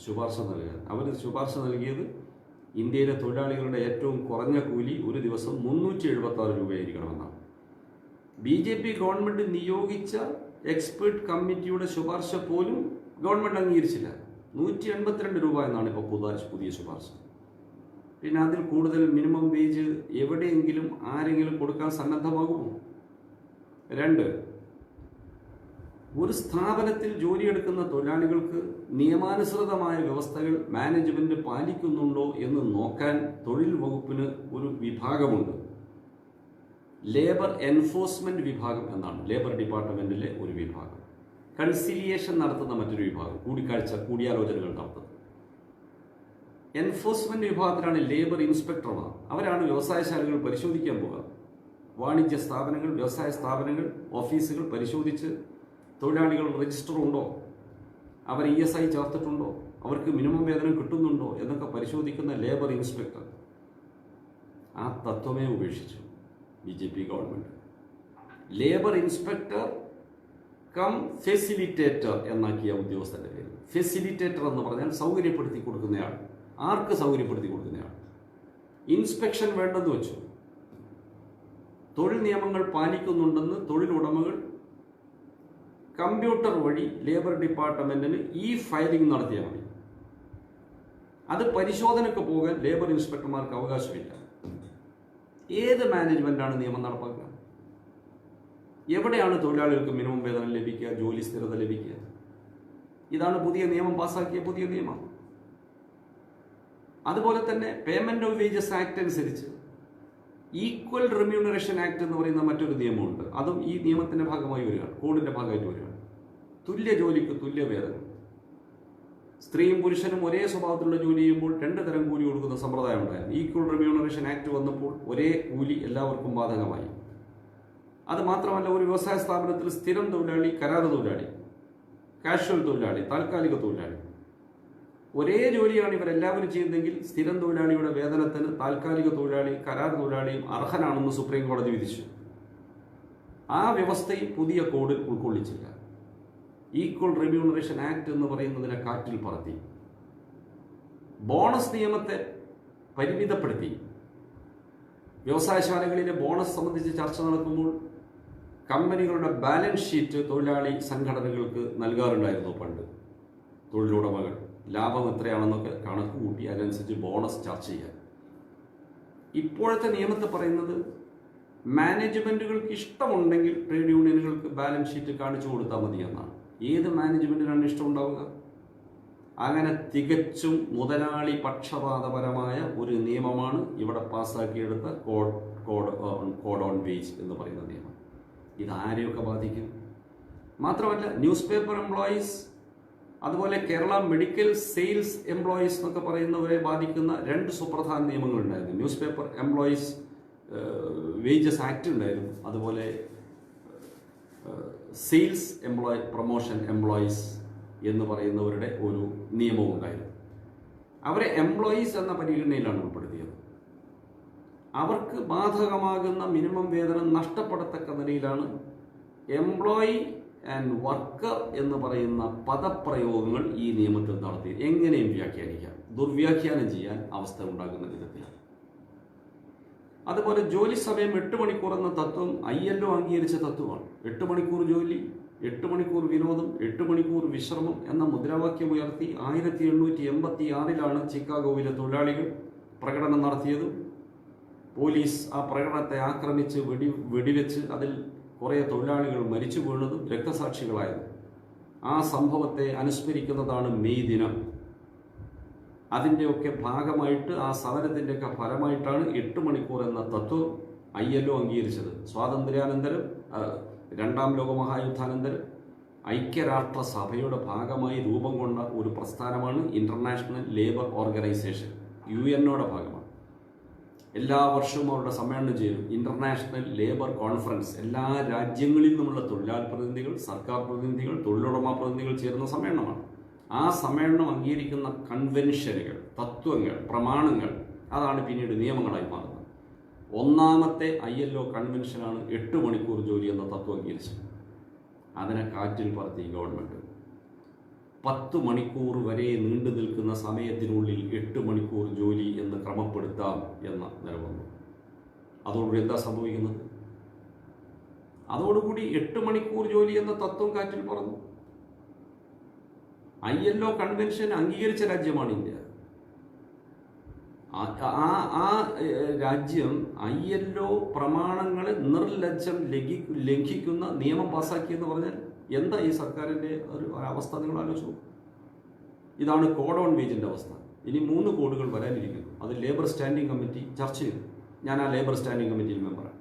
Speaker 1: ശുപാർശ നൽകാൻ. അവർ ശുപാർശ നൽകിയത് ഇന്ത്യയിലെ തൊഴിലാളികളുടെ ഏറ്റവും കുറഞ്ഞ കൂലി ഒരു ദിവസം 376 രൂപയായിരിക്കണമെന്നാണ്. BJP ഗവൺമെൻറ് നിയോഗിച്ച എക്സ്പേർട്ട് കമ്മിറ്റിയുടെ ശുപാർശ പോലും ഗവൺമെൻറ് അംഗീകരിച്ചില്ല. 182 രൂപ എന്നാണ് ഇപ്പോൾ പുതിയ ശുപാർശ. പിന്നെ അതിൽ കൂടുതൽ മിനിമം വേജ് എവിടെയെങ്കിലും ആരെങ്കിലും കൊടുക്കാൻ സന്നദ്ധമാകുമോ? 2, ഒരു സ്ഥാപനത്തിൽ ജോലിയെടുക്കുന്ന തൊഴിലാളികൾക്ക് നിയമാനുസൃതമായ വ്യവസ്ഥകൾ മാനേജ്മെന്റ് പാലിക്കുന്നുണ്ടോ എന്ന് നോക്കാൻ തൊഴിൽ വകുപ്പിന് ഒരു വിഭാഗമുണ്ട്. ലേബർ എൻഫോഴ്സ്മെന്റ് വിഭാഗം എന്നാണ് ലേബർ ഡിപ്പാർട്ട്മെന്റിലെ ഒരു വിഭാഗം. കൺസിലിയേഷൻ നടത്തുന്ന മറ്റൊരു വിഭാഗം, കൂടിയാലോചനകൾ നടത്തുന്നത്. എൻഫോഴ്സ്മെന്റ് വിഭാഗത്തിലാണ് ലേബർ ഇൻസ്പെക്ടർമാർ. അവരാണ് വ്യവസായശാലകൾ പരിശോധിക്കാൻ പോകുക. വാണിജ്യ സ്ഥാപനങ്ങൾ, വ്യവസായ സ്ഥാപനങ്ങൾ, ഓഫീസുകൾ പരിശോധിച്ച് തൊഴിലാളികൾ രജിസ്റ്റർ ഉണ്ടോ, അവർ ESI ചേർത്തിട്ടുണ്ടോ, അവർക്ക് മിനിമം വേതനം കിട്ടുന്നുണ്ടോ എന്നൊക്കെ പരിശോധിക്കുന്ന ലേബർ ഇൻസ്പെക്ടർ. ആ തത്വമേ ഉപേക്ഷിച്ചു BJP government. Labour inspector cum facilitator എന്നാക്കിയ ഉദ്യോഗസ്ഥന്റെ പേര്. ഫെസിലിറ്റേറ്റർ എന്ന് പറഞ്ഞാൽ സൗകര്യപ്പെടുത്തി കൊടുക്കുന്നയാൾ. ആർക്ക് സൗകര്യപ്പെടുത്തി കൊടുക്കുന്നയാൾ? ഇൻസ്പെക്ഷൻ വേണ്ടെന്ന് വെച്ചു. തൊഴിൽ നിയമങ്ങൾ പാലിക്കുന്നുണ്ടെന്ന് തൊഴിലുടമകൾ കമ്പ്യൂട്ടർ വഴി ലേബർ ഡിപ്പാർട്ട്മെന്റിന് ഫയലിംഗ് നടത്തിയാൽ മതി. അത് പരിശോധനയ്ക്ക് പോകാൻ ലേബർ ഇൻസ്പെക്ടർമാർക്ക് അവകാശമില്ല. ഏത് മാനേജ്മെന്റാണ് നിയമം നടപ്പാക്കുക? എവിടെയാണ് തൊഴിലാളികൾക്ക് മിനിമം വേതനം ലഭിക്കുക, ജോലി സ്ഥിരത ലഭിക്കുക? ഇതാണ് പുതിയ നിയമം പാസ്സാക്കിയ പുതിയ നിയമം. അതുപോലെ തന്നെ പേയ്മെന്റ് ഓഫ് വേജസ് ആക്ട് അനുസരിച്ച് ഈക്വൽ റെമ്യൂണറേഷൻ ആക്ട് എന്ന് പറയുന്ന മറ്റൊരു നിയമമുണ്ട്. അതും ഈ നിയമത്തിന്റെ ഭാഗമായി വരികയാണ്, കോഡിന്റെ ഭാഗമായിട്ട് വരികയാണ്. തുല്യ ജോലിക്ക് തുല്യ വേതനം. സ്ത്രീയും പുരുഷനും ഒരേ സ്വഭാവത്തിലുള്ള ജോലി ചെയ്യുമ്പോൾ 2 തരം കൂലി കൊടുക്കുന്ന സമ്പ്രദായം ഉണ്ടായിരുന്നു. ഈക്വൽ റെമ്യൂണറേഷൻ ആക്ട് വന്നപ്പോൾ ഒരേ കൂലി എല്ലാവർക്കും ബാധകമായി. അത് മാത്രമല്ല, ഒരു വ്യവസായ സ്ഥാപനത്തിൽ സ്ഥിരം തൊഴിലാളി, കരാർ തൊഴിലാളി, കാഷ്വൽ തൊഴിലാളി, താൽക്കാലിക തൊഴിലാളി, ഒരേ ജോലിയാണ് ഇവരെല്ലാവരും ചെയ്യുന്നതെങ്കിൽ സ്ഥിരം തൊഴിലാളിയുടെ വേതനത്തിന് താൽക്കാലിക തൊഴിലാളി, കരാർ തൊഴിലാളിയും അർഹനാണെന്ന് സുപ്രീം കോടതി വിധിച്ചു. ആ വ്യവസ്ഥയും പുതിയ കോഡിൽ ഉൾക്കൊള്ളിച്ചില്ല. ഈക്വൽ റെമ്യൂണറേഷൻ ആക്ട് എന്ന് പറയുന്നതിനെ കാറ്റിൽ പറത്തി. ബോണസ് നിയമത്തെ പരിമിതപ്പെടുത്തി. വ്യവസായശാലകളിലെ ബോണസ് സംബന്ധിച്ച് ചർച്ച നടക്കുമ്പോൾ കമ്പനികളുടെ ബാലൻസ് ഷീറ്റ് തൊഴിലാളി സംഘടനകൾക്ക് നൽകാറുണ്ടായിരുന്നു പണ്ട്. തൊഴിലുടമകൾ ലാഭം എത്രയാണെന്നൊക്കെ കണക്ക് കൂട്ടി അതനുസരിച്ച് ബോണസ് ചർച്ച ചെയ്യാൻ. ഇപ്പോഴത്തെ നിയമത്തെ പറയുന്നത് മാനേജ്മെന്റുകൾക്ക് ഇഷ്ടമുണ്ടെങ്കിൽ ട്രേഡ് യൂണിയനുകൾക്ക് ബാലൻസ് ഷീറ്റ് കാണിച്ചു കൊടുത്താൽ മതി എന്നാണ്. ഏത് മാനേജ്മെന്റിനാണ് ഇഷ്ടം ഉണ്ടാവുക? അങ്ങനെ തികച്ചും മുതലാളി പക്ഷപാതപരമായ ഒരു നിയമമാണ് ഇവിടെ പാസ്സാക്കിയെടുത്ത കോഡ് ഓൺ വേജ് എന്ന് പറയുന്ന നിയമം. ഇത് ആരെയൊക്കെ ബാധിക്കും? മാത്രമല്ല, ന്യൂസ് പേപ്പർ എംപ്ലോയീസ്, അതുപോലെ കേരള മെഡിക്കൽ സെയിൽസ് എംപ്ലോയീസ് എന്നൊക്കെ പറയുന്നവരെ ബാധിക്കുന്ന 2 സുപ്രധാന നിയമങ്ങളുണ്ടായിരുന്നു. Newspaper employees wages act ഉണ്ടായിരുന്നു, അതുപോലെ സെയിൽസ് പ്രൊമോഷൻ എംപ്ലോയീസ് എന്ന് പറയുന്നവരുടെ ഒരു നിയമവും ഉണ്ടായിരുന്നു. അവരെ എംപ്ലോയീസ് എന്ന പരിഗണനയിലാണ് ഉൾപ്പെടുത്തിയത്. അവർക്ക് ബാധകമാകുന്ന മിനിമം വേതനം നഷ്ടപ്പെടത്തക്ക നിലയിലാണ് എംപ്ലോയി ആൻഡ് വർക്കർ എന്ന് പറയുന്ന പദപ്രയോഗങ്ങൾ ഈ നിയമത്തിൽ നടത്തി. എങ്ങനെയും വ്യാഖ്യാനിക്കാം, ദുർവ്യാഖ്യാനം ചെയ്യാൻ അവസ്ഥ ഉണ്ടാകുന്ന വിധത്തിലാണ്. അതുപോലെ ജോലി സമയം 8 മണിക്കൂർ എന്ന തത്വം ILO അംഗീകരിച്ച തത്വമാണ്. 8 മണിക്കൂർ ജോലി, 8 മണിക്കൂർ വിനോദം, 8 മണിക്കൂർ വിശ്രമം എന്ന മുദ്രാവാക്യം ഉയർത്തി 1886 ചിക്കാഗോവിലെ തൊഴിലാളികൾ പ്രകടനം നടത്തിയത്. പോലീസ് ആ പ്രകടനത്തെ ആക്രമിച്ച് വെടിവെച്ച് അതിൽ കുറേ തൊഴിലാളികൾ മരിച്ചു വീണതും രക്തസാക്ഷികളായത്. ആ സംഭവത്തെ അനുസ്മരിക്കുന്നതാണ് മെയ് ദിനം. അതിൻ്റെയൊക്കെ ഭാഗമായിട്ട്, ആ സമരത്തിൻ്റെയൊക്കെ ഫലമായിട്ടാണ് 8 മണിക്കൂർ എന്ന തത്വം ILO അംഗീകരിച്ചത്. സ്വാതന്ത്ര്യാനന്തരം, 2ാം ലോകമഹായുദ്ധാനന്തരം ഐക്യരാഷ്ട്രസഭയുടെ ഭാഗമായി രൂപം കൊണ്ട ഒരു പ്രസ്ഥാനമാണ് ഇന്റർനാഷണൽ ലേബർ ഓർഗനൈസേഷൻ. UNOയുടെ ഭാഗമാണ്. എല്ലാ വർഷവും അവരുടെ സമ്മേളനം ചേരും. International labour conference. എല്ലാ രാജ്യങ്ങളിൽ നിന്നുമുള്ള തൊഴിലാളി പ്രതിനിധികൾ, സർക്കാർ പ്രതിനിധികൾ, തൊഴിലുടമ പ്രതിനിധികൾ ചേരുന്ന സമ്മേളനമാണ്. ആ സമ്മേളനം അംഗീകരിക്കുന്ന കൺവെൻഷനുകൾ, തത്വങ്ങൾ, പ്രമാണങ്ങൾ, അതാണ് പിന്നീട് നിയമങ്ങളായി മാറുന്നത്. 1ാമത്തെ ILO കൺവെൻഷനാണ് 8 മണിക്കൂർ ജോലി എന്ന തത്വം അംഗീകരിച്ചത്. അതിനെ കാറ്റിൽ പറത്തി ഗവൺമെന്റ്. 10 മണിക്കൂർ വരെ നീണ്ടു നിൽക്കുന്ന സമയത്തിനുള്ളിൽ 8 മണിക്കൂർ ജോലി എന്ന് ക്രമപ്പെടുത്താം എന്ന നില വന്നു. അതോടുകൂടി എന്താ സംഭവിക്കുന്നത്? അതോടുകൂടി 8 മണിക്കൂർ ജോലി എന്ന തത്വം കാറ്റിൽ പറന്നു. ILO കൺവെൻഷൻ അംഗീകരിച്ച രാജ്യമാണ് ഇന്ത്യ. ആ രാജ്യം ILO പ്രമാണങ്ങളെ നിർലജ്ജം ലംഘിക്കുന്ന നിയമം പാസ്സാക്കിയെന്ന് പറഞ്ഞാൽ എന്താ ഈ സർക്കാരിൻ്റെ ഒരു അവസ്ഥ? നിങ്ങൾ ആലോചിച്ചു. ഇതാണ് കോഡ് ഓൺ വേജിൻ്റെ അവസ്ഥ. ഇനി 3 കോഡുകൾ വരാനിരിക്കുന്നു. അത് ലേബർ സ്റ്റാൻഡിംഗ് കമ്മിറ്റി ചർച്ച ചെയ്തു. ഞാൻ ആ ലേബർ സ്റ്റാൻഡിംഗ് കമ്മിറ്റിയിൽ മെമ്പറാണ്.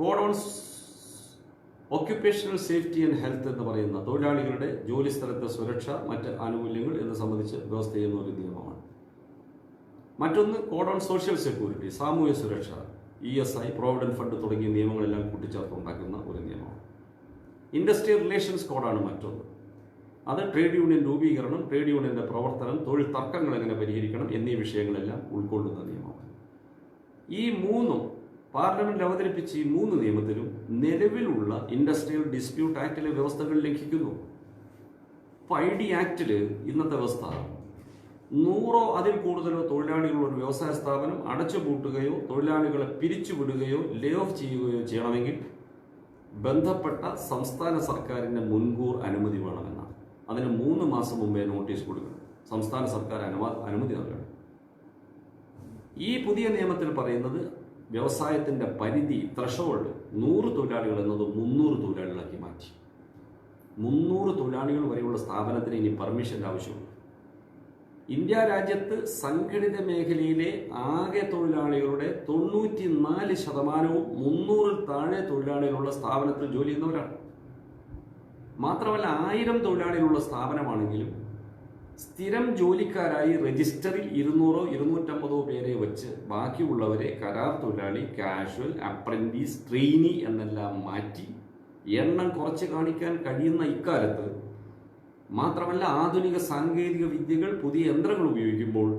Speaker 1: Code on occupational safety and health എന്ന് പറയുന്ന തൊഴിലാളികളുടെ ജോലി സ്ഥലത്തെ സുരക്ഷ, മറ്റ് ആനുകൂല്യങ്ങൾ എന്ന് സംബന്ധിച്ച് വ്യവസ്ഥ ചെയ്യുന്ന ഒരു നിയമമാണ്. മറ്റൊന്ന് കോഡ് ഓൺ സോഷ്യൽ സെക്യൂരിറ്റി, സാമൂഹ്യ സുരക്ഷ, ESI, പ്രോവിഡന്റ് ഫണ്ട് തുടങ്ങിയ നിയമങ്ങളെല്ലാം കൂട്ടിച്ചേർത്തുണ്ടാക്കുന്ന ഒരു നിയമമാണ്. ഇൻഡസ്ട്രിയൽ റിലേഷൻസ് കോഡാണ് മറ്റൊന്ന്. അത് ട്രേഡ് യൂണിയൻ രൂപീകരണം, ട്രേഡ് യൂണിയന്റെ പ്രവർത്തനം, തൊഴിൽ തർക്കങ്ങൾ എങ്ങനെ പരിഹരിക്കണം എന്നീ വിഷയങ്ങളെല്ലാം ഉൾക്കൊള്ളുന്ന നിയമമാണ്. ഈ 3 പാർലമെന്റിൽ അവതരിപ്പിച്ച ഈ 3 നിയമത്തിലും നിലവിലുള്ള ഇൻഡസ്ട്രിയൽ ഡിസ്പ്യൂട്ട് ആക്ടിലെ വ്യവസ്ഥകൾ ലംഘിക്കുന്നു. ID ആക്ടിൽ ഇന്നത്തെ വ്യവസ്ഥ 100 അതിൽ കൂടുതലോ തൊഴിലാളികളുള്ള ഒരു വ്യവസായ സ്ഥാപനം അടച്ചുപൂട്ടുകയോ തൊഴിലാളികളെ പിരിച്ചുവിടുകയോ ലേ ഓഫ് ചെയ്യുകയോ ചെയ്യണമെങ്കിൽ ബന്ധപ്പെട്ട സംസ്ഥാന സർക്കാരിൻ്റെ മുൻകൂർ അനുമതി വേണമെന്നാണ്. അതിന് 3 മാസം മുമ്പേ നോട്ടീസ് കൊടുക്കണം. സംസ്ഥാന സർക്കാർ അനുമതി നൽകണം. ഈ പുതിയ നിയമത്തിൽ പറയുന്നത് വ്യവസായത്തിൻ്റെ പരിധി, ത്രഷോൾഡ് 100 തൊഴിലാളികൾ എന്നത് 300 തൊഴിലാളികളാക്കി മാറ്റി. 300 തൊഴിലാളികൾ വരെയുള്ള സ്ഥാപനത്തിന് ഇനി പെർമിഷൻ്റെ ആവശ്യമുണ്ട്. ഇന്ത്യ രാജ്യത്ത് സംഘടിത മേഖലയിലെ ആകെ തൊഴിലാളികളുടെ 94% 300-ൽ താഴെ തൊഴിലാളികളുള്ള സ്ഥാപനത്തിൽ ജോലി ചെയ്യുന്നവരാണ്. മാത്രമല്ല 1000 തൊഴിലാളികളുള്ള സ്ഥാപനമാണെങ്കിലും സ്ഥിരം ജോലിക്കാരായി രജിസ്റ്ററിൽ 200-250 പേരെ വെച്ച് ബാക്കിയുള്ളവരെ കരാർ തൊഴിലാളി, കാഷ്വൽ, അപ്രന്റീസ്, ട്രെയിനി എന്നെല്ലാം മാറ്റി എണ്ണം കുറച്ച് കാണിക്കാൻ കഴിയുന്ന ഇക്കാലത്ത്, മാത്രമല്ല ആധുനിക സാങ്കേതിക വിദ്യകൾ, പുതിയ യന്ത്രങ്ങൾ ഉപയോഗിക്കുമ്പോൾ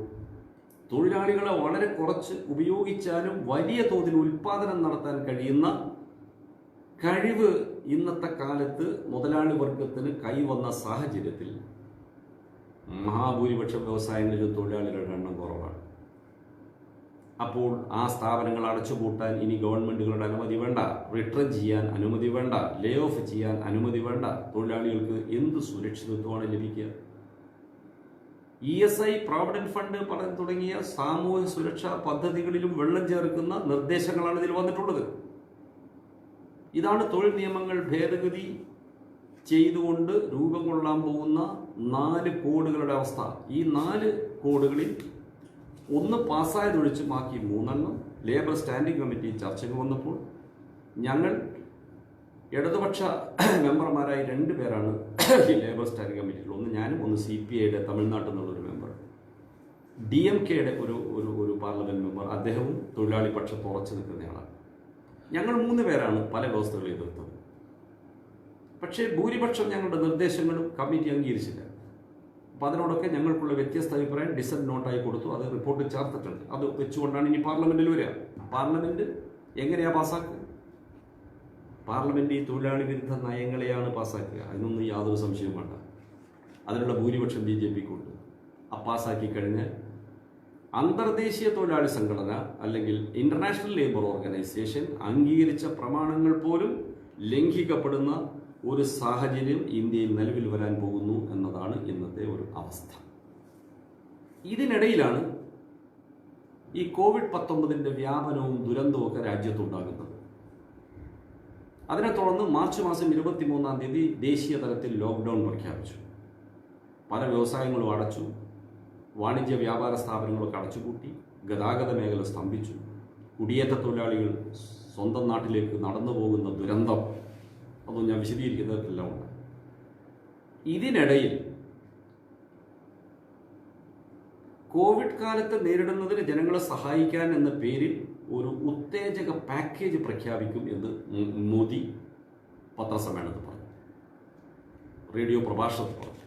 Speaker 1: തൊഴിലാളികളെ വളരെ കുറച്ച് ഉപയോഗിച്ചാലും വലിയ തോതിൽ ഉൽപാദനം നടത്താൻ കഴിയുന്ന കഴിവ് ഇന്നത്തെ കാലത്ത് മുതലാളി വർഗത്തിന് കൈവന്ന സാഹചര്യത്തിൽ മഹാഭൂരിപക്ഷം വ്യവസായങ്ങളിലും തൊഴിലാളികളുടെ എണ്ണം കുറവാണ്. അപ്പോൾ ആ സ്ഥാപനങ്ങൾ അടച്ചുപൂട്ടാൻ ഇനി ഗവൺമെന്റുകളുടെ അനുമതി വേണ്ട, റിട്ടേൺ ചെയ്യാൻ അനുമതി വേണ്ട, ലേ ഓഫ് ചെയ്യാൻ അനുമതി വേണ്ട. തൊഴിലാളികൾക്ക് എന്ത് സുരക്ഷിതത്വമാണ് ലഭിക്കുക? ESI, പ്രോവിഡന്റ് ഫണ്ട് പറഞ്ഞു തുടങ്ങിയ സാമൂഹ്യ സുരക്ഷാ പദ്ധതികളിലും വെള്ളം ചേർക്കുന്ന നിർദ്ദേശങ്ങളാണ് ഇതിൽ വന്നിട്ടുള്ളത്. ഇതാണ് തൊഴിൽ നിയമങ്ങൾ ഭേദഗതി ചെയ്തുകൊണ്ട് രൂപം കൊള്ളാൻ പോകുന്ന 4 കോഡുകളുടെ അവസ്ഥ. ഈ 4 കോഡുകളിൽ ഒന്ന് പാസ്സായതൊഴിച്ച് ബാക്കി 3 ലേബർ സ്റ്റാൻഡിംഗ് കമ്മിറ്റി ചർച്ചയ്ക്ക് വന്നപ്പോൾ ഞങ്ങൾ ഇടതുപക്ഷ മെമ്പർമാരായി 2 പേരാണ് ഈ ലേബർ സ്റ്റാൻഡിംഗ് കമ്മിറ്റിയിൽ. ഒന്ന് ഞാനും, ഒന്ന് CPIയുടെ തമിഴ്നാട്ടിൽ നിന്നുള്ളൊരു മെമ്പർ, DMKയുടെ ഒരു പാർലമെന്റ് മെമ്പർ, അദ്ദേഹവും തൊഴിലാളി പക്ഷത്ത് ഉറച്ചു നിൽക്കുന്നയാളാണ്. ഞങ്ങൾ 3 പേരാണ് പല വ്യവസ്ഥകളെ എതിർത്തത്. പക്ഷേ ഭൂരിപക്ഷം ഞങ്ങളുടെ നിർദ്ദേശങ്ങളും കമ്മിറ്റി അംഗീകരിച്ചില്ല. അപ്പോൾ അതിനോടൊക്കെ ഞങ്ങൾക്കുള്ള വ്യത്യസ്ത അഭിപ്രായം ഡിസന്റ് നോട്ടായി കൊടുത്തു. അത് റിപ്പോർട്ടിൽ ചേർത്തിട്ടുണ്ട്. അത് വെച്ചുകൊണ്ടാണ് ഇനി പാർലമെന്റിൽ വരിക. പാർലമെന്റ് എങ്ങനെയാ പാസ്സാക്കുക? പാർലമെന്റ് ഈ തൊഴിലാളി വിരുദ്ധ നയങ്ങളെയാണ് പാസ്സാക്കുക. അതിനൊന്നും യാതൊരു സംശയവും വേണ്ട. അതിനുള്ള ഭൂരിപക്ഷം BJPക്കുണ്ട്. പാസ്സാക്കി കഴിഞ്ഞാൽ അന്തർദേശീയ തൊഴിലാളി സംഘടന അല്ലെങ്കിൽ ഇന്റർനാഷണൽ ലേബർ ഓർഗനൈസേഷൻ അംഗീകരിച്ച പ്രമാണങ്ങൾ പോലും ലംഘിക്കപ്പെടുന്ന ഒരു സാഹചര്യം ഇന്ത്യയിൽ നിലവിൽ വരാൻ പോകുന്നു എന്നതാണ് ഇന്നത്തെ ഒരു അവസ്ഥ. ഇതിനിടയിലാണ് ഈ COVID-19 വ്യാപനവും ദുരന്തവും ഒക്കെ രാജ്യത്തുണ്ടാകുന്നത്. അതിനെ തുടർന്ന് മാർച്ച് മാസം 23-ാം തീയതി ദേശീയ തലത്തിൽ ലോക്ക്ഡൗൺ പ്രഖ്യാപിച്ചു. പല വ്യവസായങ്ങളും അടച്ചു, വാണിജ്യ വ്യാപാര സ്ഥാപനങ്ങളൊക്കെ അടച്ചുപൂട്ടി, ഗതാഗത മേഖല സ്തംഭിച്ചു, കുടിയേറ്റ തൊഴിലാളികൾ സ്വന്തം നാട്ടിലേക്ക് നടന്നു പോകുന്ന ദുരന്തം, അതൊന്നും ഞാൻ വിശദീകരിക്കുന്നതെല്ലാം ഉണ്ട്. ഇതിനിടയിൽ കോവിഡ് കാലത്ത് നേരിടുന്നതിന് ജനങ്ങളെ സഹായിക്കാൻ എന്ന പേരിൽ ഒരു ഉത്തേജക പാക്കേജ് പ്രഖ്യാപിക്കും എന്ന് മോദി പത്രസമ്മേളനത്തിൽ പറഞ്ഞു, റേഡിയോ പ്രഭാഷണത്തിൽ പറഞ്ഞു.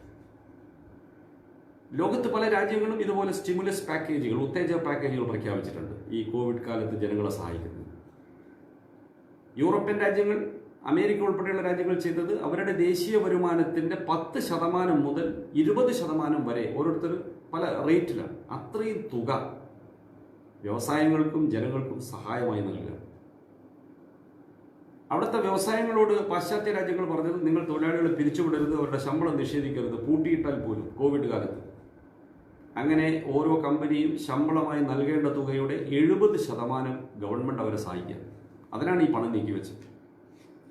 Speaker 1: ലോകത്ത് പല രാജ്യങ്ങളും ഇതുപോലെ സ്റ്റിമുലസ് പാക്കേജുകൾ, ഉത്തേജക പാക്കേജുകൾ പ്രഖ്യാപിച്ചിട്ടുണ്ട് ഈ കോവിഡ് കാലത്ത് ജനങ്ങളെ സഹായിക്കുന്നത്. യൂറോപ്യൻ രാജ്യങ്ങൾ, അമേരിക്ക ഉൾപ്പെടെയുള്ള രാജ്യങ്ങൾ ചെയ്തത് അവരുടെ ദേശീയ വരുമാനത്തിൻ്റെ 10% മുതൽ 20% വരെ ഓരോരുത്തർ പല റേറ്റിലാണ് അത്രയും തുക വ്യവസായങ്ങൾക്കും ജനങ്ങൾക്കും സഹായമായി നൽകുക. അവിടുത്തെ വ്യവസായങ്ങളോട് പാശ്ചാത്യ രാജ്യങ്ങൾ പറഞ്ഞത്, നിങ്ങൾ തൊഴിലാളികളെ പിരിച്ചുവിടരുത്, അവരുടെ ശമ്പളം നിഷേധിക്കരുത്, പൂട്ടിയിട്ടാൽ പോലും കോവിഡ് കാലത്ത്. അങ്ങനെ ഓരോ കമ്പനിയും ശമ്പളമായി നൽകേണ്ട തുകയുടെ 70% ഗവൺമെൻറ് അവരെ സഹായിക്കുക. അതിനാണ് ഈ പണം നീക്കിവെച്ചത്.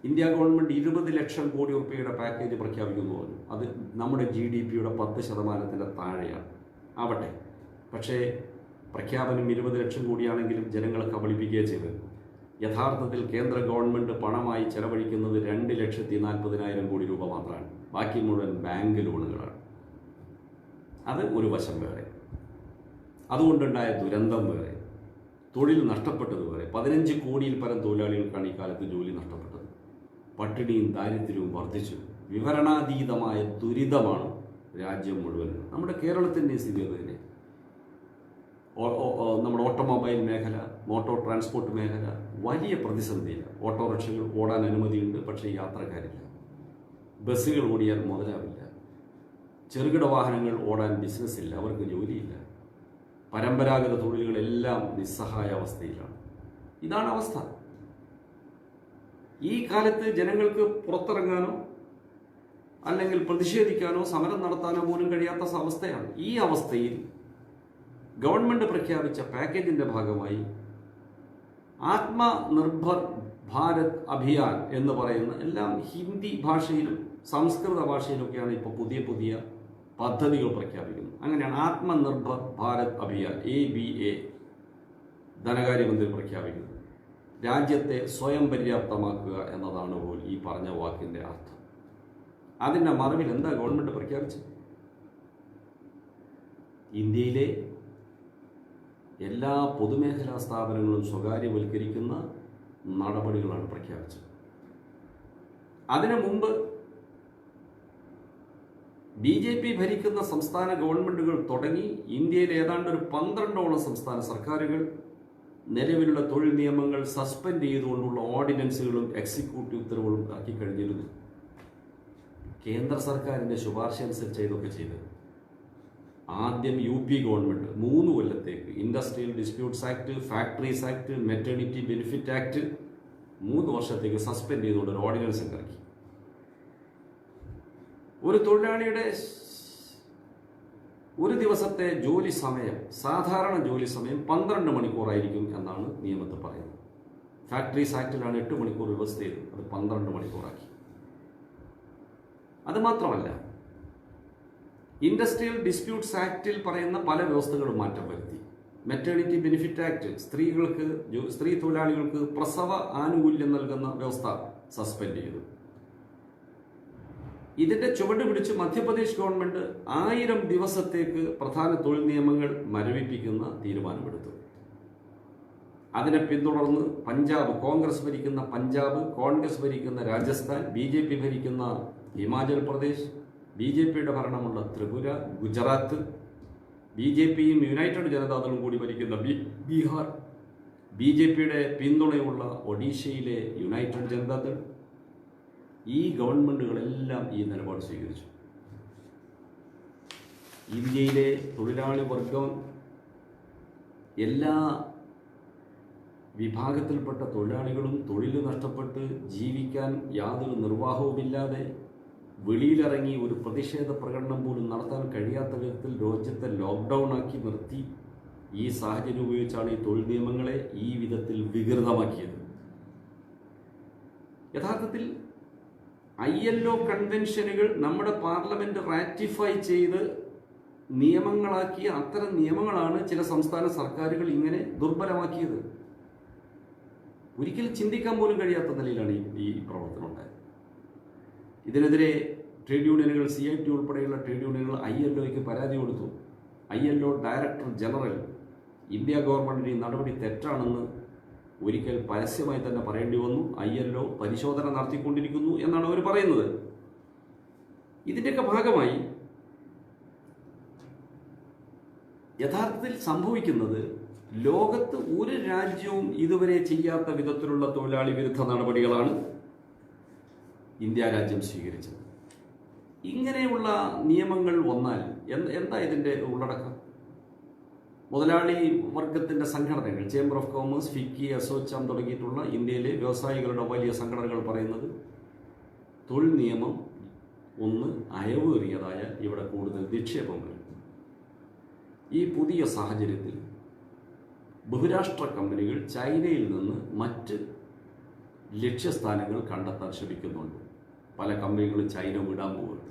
Speaker 1: ഇന്ത്യ ഗവൺമെൻറ് 20 ലക്ഷം കോടി രൂപയുടെ പാക്കേജ് പ്രഖ്യാപിക്കുന്നു പറഞ്ഞു. അത് നമ്മുടെ GDPയുടെ 10% താഴെയാണ്. ആവട്ടെ, പക്ഷേ പ്രഖ്യാപനം 20 ലക്ഷം കോടിയാണെങ്കിലും ജനങ്ങളെ കബളിപ്പിക്കുകയെ ചെയ്തത്. യഥാർത്ഥത്തിൽ കേന്ദ്ര ഗവൺമെൻറ് പണമായി ചെലവഴിക്കുന്നത് 2,40,000 കോടി രൂപ മാത്രമാണ്. ബാക്കി മുഴുവൻ ബാങ്ക് ലോണുകളാണ്. അത് ഒരു വശം വേറെ. അതുകൊണ്ടുണ്ടായ ദുരന്തം വേറെ, തൊഴിൽ നഷ്ടപ്പെട്ടത് വേറെ. 15 കോടിയിൽ പരം തൊഴിലാളികൾക്കാണ് ഈ കാലത്ത് ജോലി നഷ്ടപ്പെട്ടത്. പട്ടിണിയും ദാരിദ്ര്യവും വർദ്ധിച്ചു. വിവരണാതീതമായ ദുരിതമാണ് രാജ്യം മുഴുവൻ. നമ്മുടെ കേരളത്തിൻ്റെ സ്ഥിതി അത് തന്നെ. നമ്മുടെ ഓട്ടോമൊബൈൽ മേഖല, മോട്ടോർ ട്രാൻസ്പോർട്ട് മേഖല വലിയ പ്രതിസന്ധിയില്ല. ഓട്ടോറിക്ഷകൾ ഓടാൻ അനുമതിയുണ്ട്, പക്ഷേ യാത്രക്കാരില്ല. ബസ്സുകൾ ഓടിയാൽ മുതലാവില്ല. ചെറുകിട വാഹനങ്ങൾ ഓടാൻ ബിസിനസ്സില്ല, അവർക്ക് ജോലിയില്ല. പരമ്പരാഗത തൊഴിലുകളെല്ലാം നിസ്സഹായ അവസ്ഥയിലാണ്. ഇതാണ് അവസ്ഥ. ഈ കാലത്ത് ജനങ്ങൾക്ക് പുറത്തിറങ്ങാനോ അല്ലെങ്കിൽ പ്രതിഷേധിക്കാനോ സമരം നടത്താനോ പോലും കഴിയാത്ത അവസ്ഥയാണ്. ഈ അവസ്ഥയിൽ ഗവൺമെൻറ് പ്രഖ്യാപിച്ച പാക്കേജിൻ്റെ ഭാഗമായി ആത്മനിർഭർ ഭാരത് അഭിയാൻ എന്ന് പറയുന്ന, എല്ലാം ഹിന്ദി ഭാഷയിലും സംസ്കൃത ഭാഷയിലൊക്കെയാണ് ഇപ്പോൾ പുതിയ പുതിയ പദ്ധതികൾ പ്രഖ്യാപിക്കുന്നത്. അങ്ങനെയാണ് ആത്മനിർഭർ ഭാരത് അഭിയാൻ ABA ധനകാര്യമന്ത്രി പ്രഖ്യാപിക്കുന്നത്. രാജ്യത്തെ സ്വയം പര്യാപ്തമാക്കുക എന്നതാണ് പോൽ ഈ പറഞ്ഞ വാക്കിൻ്റെ അർത്ഥം. അതിൻ്റെ മറവിൽ എന്താ ഗവൺമെൻറ് പ്രഖ്യാപിച്ചത്? ഇന്ത്യയിലെ എല്ലാ പൊതുമേഖലാ സ്ഥാപനങ്ങളും സ്വകാര്യവൽക്കരിക്കുന്ന നടപടികളാണ് പ്രഖ്യാപിച്ചത്. അതിനു മുമ്പ് BJP ഭരിക്കുന്ന സംസ്ഥാന ഗവൺമെൻറ്റുകൾ തുടങ്ങി ഇന്ത്യയിലെ ഏതാണ്ട് ഒരു 12ഓളം സംസ്ഥാന സർക്കാരുകൾ നിലവിലുള്ള തൊഴിൽ നിയമങ്ങൾ സസ്പെൻഡ് ചെയ്തുകൊണ്ടുള്ള ഓർഡിനൻസുകളും എക്സിക്യൂട്ടീവ് ഉത്തരവുകളും ഇറക്കിക്കഴിഞ്ഞിരുന്നു. കേന്ദ്ര സർക്കാരിൻ്റെ ശുപാർശ അനുസരിച്ച് ഇതൊക്കെ ചെയ്തത്. ആദ്യം UP ഗവൺമെൻറ് 3 കൊല്ലത്തേക്ക് industrial disputes act, factories act, maternity benefit act 3 വർഷത്തേക്ക് സസ്പെൻഡ് ചെയ്തുകൊണ്ട് ഒരു ഓർഡിനൻസ് ഇറക്കി. ഒരു തൊഴിലാളിയുടെ ഒരു ദിവസത്തെ ജോലി സമയം, സാധാരണ ജോലി സമയം 12 മണിക്കൂറായിരിക്കും എന്നാണ് നിയമത്തിൽ പറയുന്നത്. ഫാക്ടറീസ് ആക്ടിലാണ് 8 മണിക്കൂർ വ്യവസ്ഥ ചെയ്തത്, അത് 12 മണിക്കൂറാക്കി. അതുമാത്രമല്ല, ഇൻഡസ്ട്രിയൽ ഡിസ്പ്യൂട്ട്സ് ആക്ടിൽ പറയുന്ന പല വ്യവസ്ഥകളും മാറ്റം വരുത്തി. മെറ്റേണിറ്റി ബെനിഫിറ്റ് ആക്ട്, സ്ത്രീ തൊഴിലാളികൾക്ക് പ്രസവ ആനുകൂല്യം നൽകുന്ന വ്യവസ്ഥ സസ്പെൻഡ് ചെയ്തു. ഇതിന്റെ ചുവട് പിടിച്ച് മധ്യപ്രദേശ് ഗവൺമെന്റ് 1000 ദിവസത്തേക്ക് പ്രധാന തൊഴിൽ നിയമങ്ങൾ മരവിപ്പിക്കുന്ന തീരുമാനമെടുത്തു. അതിനെ പിന്തുടർന്ന് പഞ്ചാബ്, കോൺഗ്രസ് ഭരിക്കുന്ന പഞ്ചാബ്, കോൺഗ്രസ് ഭരിക്കുന്ന രാജസ്ഥാൻ, BJP ഭരിക്കുന്ന ഹിമാചൽ പ്രദേശ്, BJPയുടെ ഭരണമുള്ള ത്രിപുര, ഗുജറാത്ത്, BJPയും യുണൈറ്റഡ് ജനതാദളും കൂടി ഭരിക്കുന്ന ബീഹാർ, BJPയുടെ പിന്തുണയുള്ള ഒഡീഷയിലെ യുണൈറ്റഡ് ജനതാദൾ, ഈ ഗവൺമെൻറ്റുകളെല്ലാം ഈ നിലപാട് സ്വീകരിച്ചു. ഇന്ത്യയിലെ തൊഴിലാളി വർഗം എല്ലാ വിഭാഗത്തിൽപ്പെട്ട തൊഴിലാളികളും തൊഴിൽ നഷ്ടപ്പെട്ട് ജീവിക്കാൻ യാതൊരു നിർവാഹവുമില്ലാതെ വെളിയിലിറങ്ങി ഒരു പ്രതിഷേധ പ്രകടനം പോലും നടത്താൻ കഴിയാത്ത വിധത്തിൽ രാജ്യത്തെ ലോക്ക്ഡൗൺ ആക്കി നിർത്തി. ഈ സാഹചര്യം ഉപയോഗിച്ചാണ് ഈ തൊഴിൽ നിയമങ്ങളെ ഈ വിധത്തിൽ വികൃതമാക്കിയത്. യഥാർത്ഥത്തിൽ ILO കൺവെൻഷനുകൾ നമ്മുടെ പാർലമെന്റ് റാറ്റിഫൈ ചെയ്ത് നിയമങ്ങളാക്കിയ അത്തരം നിയമങ്ങളാണ് ചില സംസ്ഥാന സർക്കാരുകൾ ഇങ്ങനെ ദുർബലമാക്കിയത്. ഒരിക്കലും ചിന്തിക്കാൻ പോലും കഴിയാത്ത നിലയിലാണ് ഈ പ്രവർത്തനം ഉണ്ടായത്. ഇതിനെതിരെ ട്രേഡ് യൂണിയനുകൾ, CIT ഉൾപ്പെടെയുള്ള ട്രേഡ് യൂണിയനുകൾ ILOയ്ക്ക് പരാതി കൊടുത്തു. ILO ഡയറക്ടർ ജനറൽ ഇന്ത്യ ഗവൺമെന്റിന് ഈ നടപടി തെറ്റാണെന്ന് ഒരിക്കൽ പരസ്യമായി തന്നെ പറയേണ്ടി വന്നു. ILO പരിശോധന നടത്തിക്കൊണ്ടിരിക്കുന്നു എന്നാണ് അവർ പറയുന്നത്. ഇതിൻ്റെയൊക്കെ ഭാഗമായി യഥാർത്ഥത്തിൽ സംഭവിക്കുന്നത്, ലോകത്ത് ഒരു രാജ്യവും ഇതുവരെ ചെയ്യാത്ത വിധത്തിലുള്ള തൊഴിലാളി വിരുദ്ധ നടപടികളാണ് ഇന്ത്യ രാജ്യം സ്വീകരിച്ചത്. ഇങ്ങനെയുള്ള നിയമങ്ങൾ വന്നാൽ എന്താ ഇതിൻ്റെ ഉള്ളടക്കം? മുതലാളി വർഗത്തിൻ്റെ സംഘടനകൾ, ചേംബർ ഓഫ് കോമേഴ്സ്, ഫിക്കി, അസോച്ചാം തുടങ്ങിയിട്ടുള്ള ഇന്ത്യയിലെ വ്യവസായികളുടെ വലിയ സംഘടനകൾ പറയുന്നത്, തൊഴിൽ നിയമം ഒന്ന് അയവേറിയതായാൽ ഇവിടെ കൂടുതൽ നിക്ഷേപം വരും. ഈ പുതിയ സാഹചര്യത്തിൽ ബഹുരാഷ്ട്ര കമ്പനികൾ ചൈനയിൽ നിന്ന് മറ്റ് ലക്ഷ്യസ്ഥാനങ്ങൾ കണ്ടെത്താൻ ശ്രമിക്കുന്നുണ്ട്. പല കമ്പനികളും ചൈന വിടാൻ പോകുന്നത്.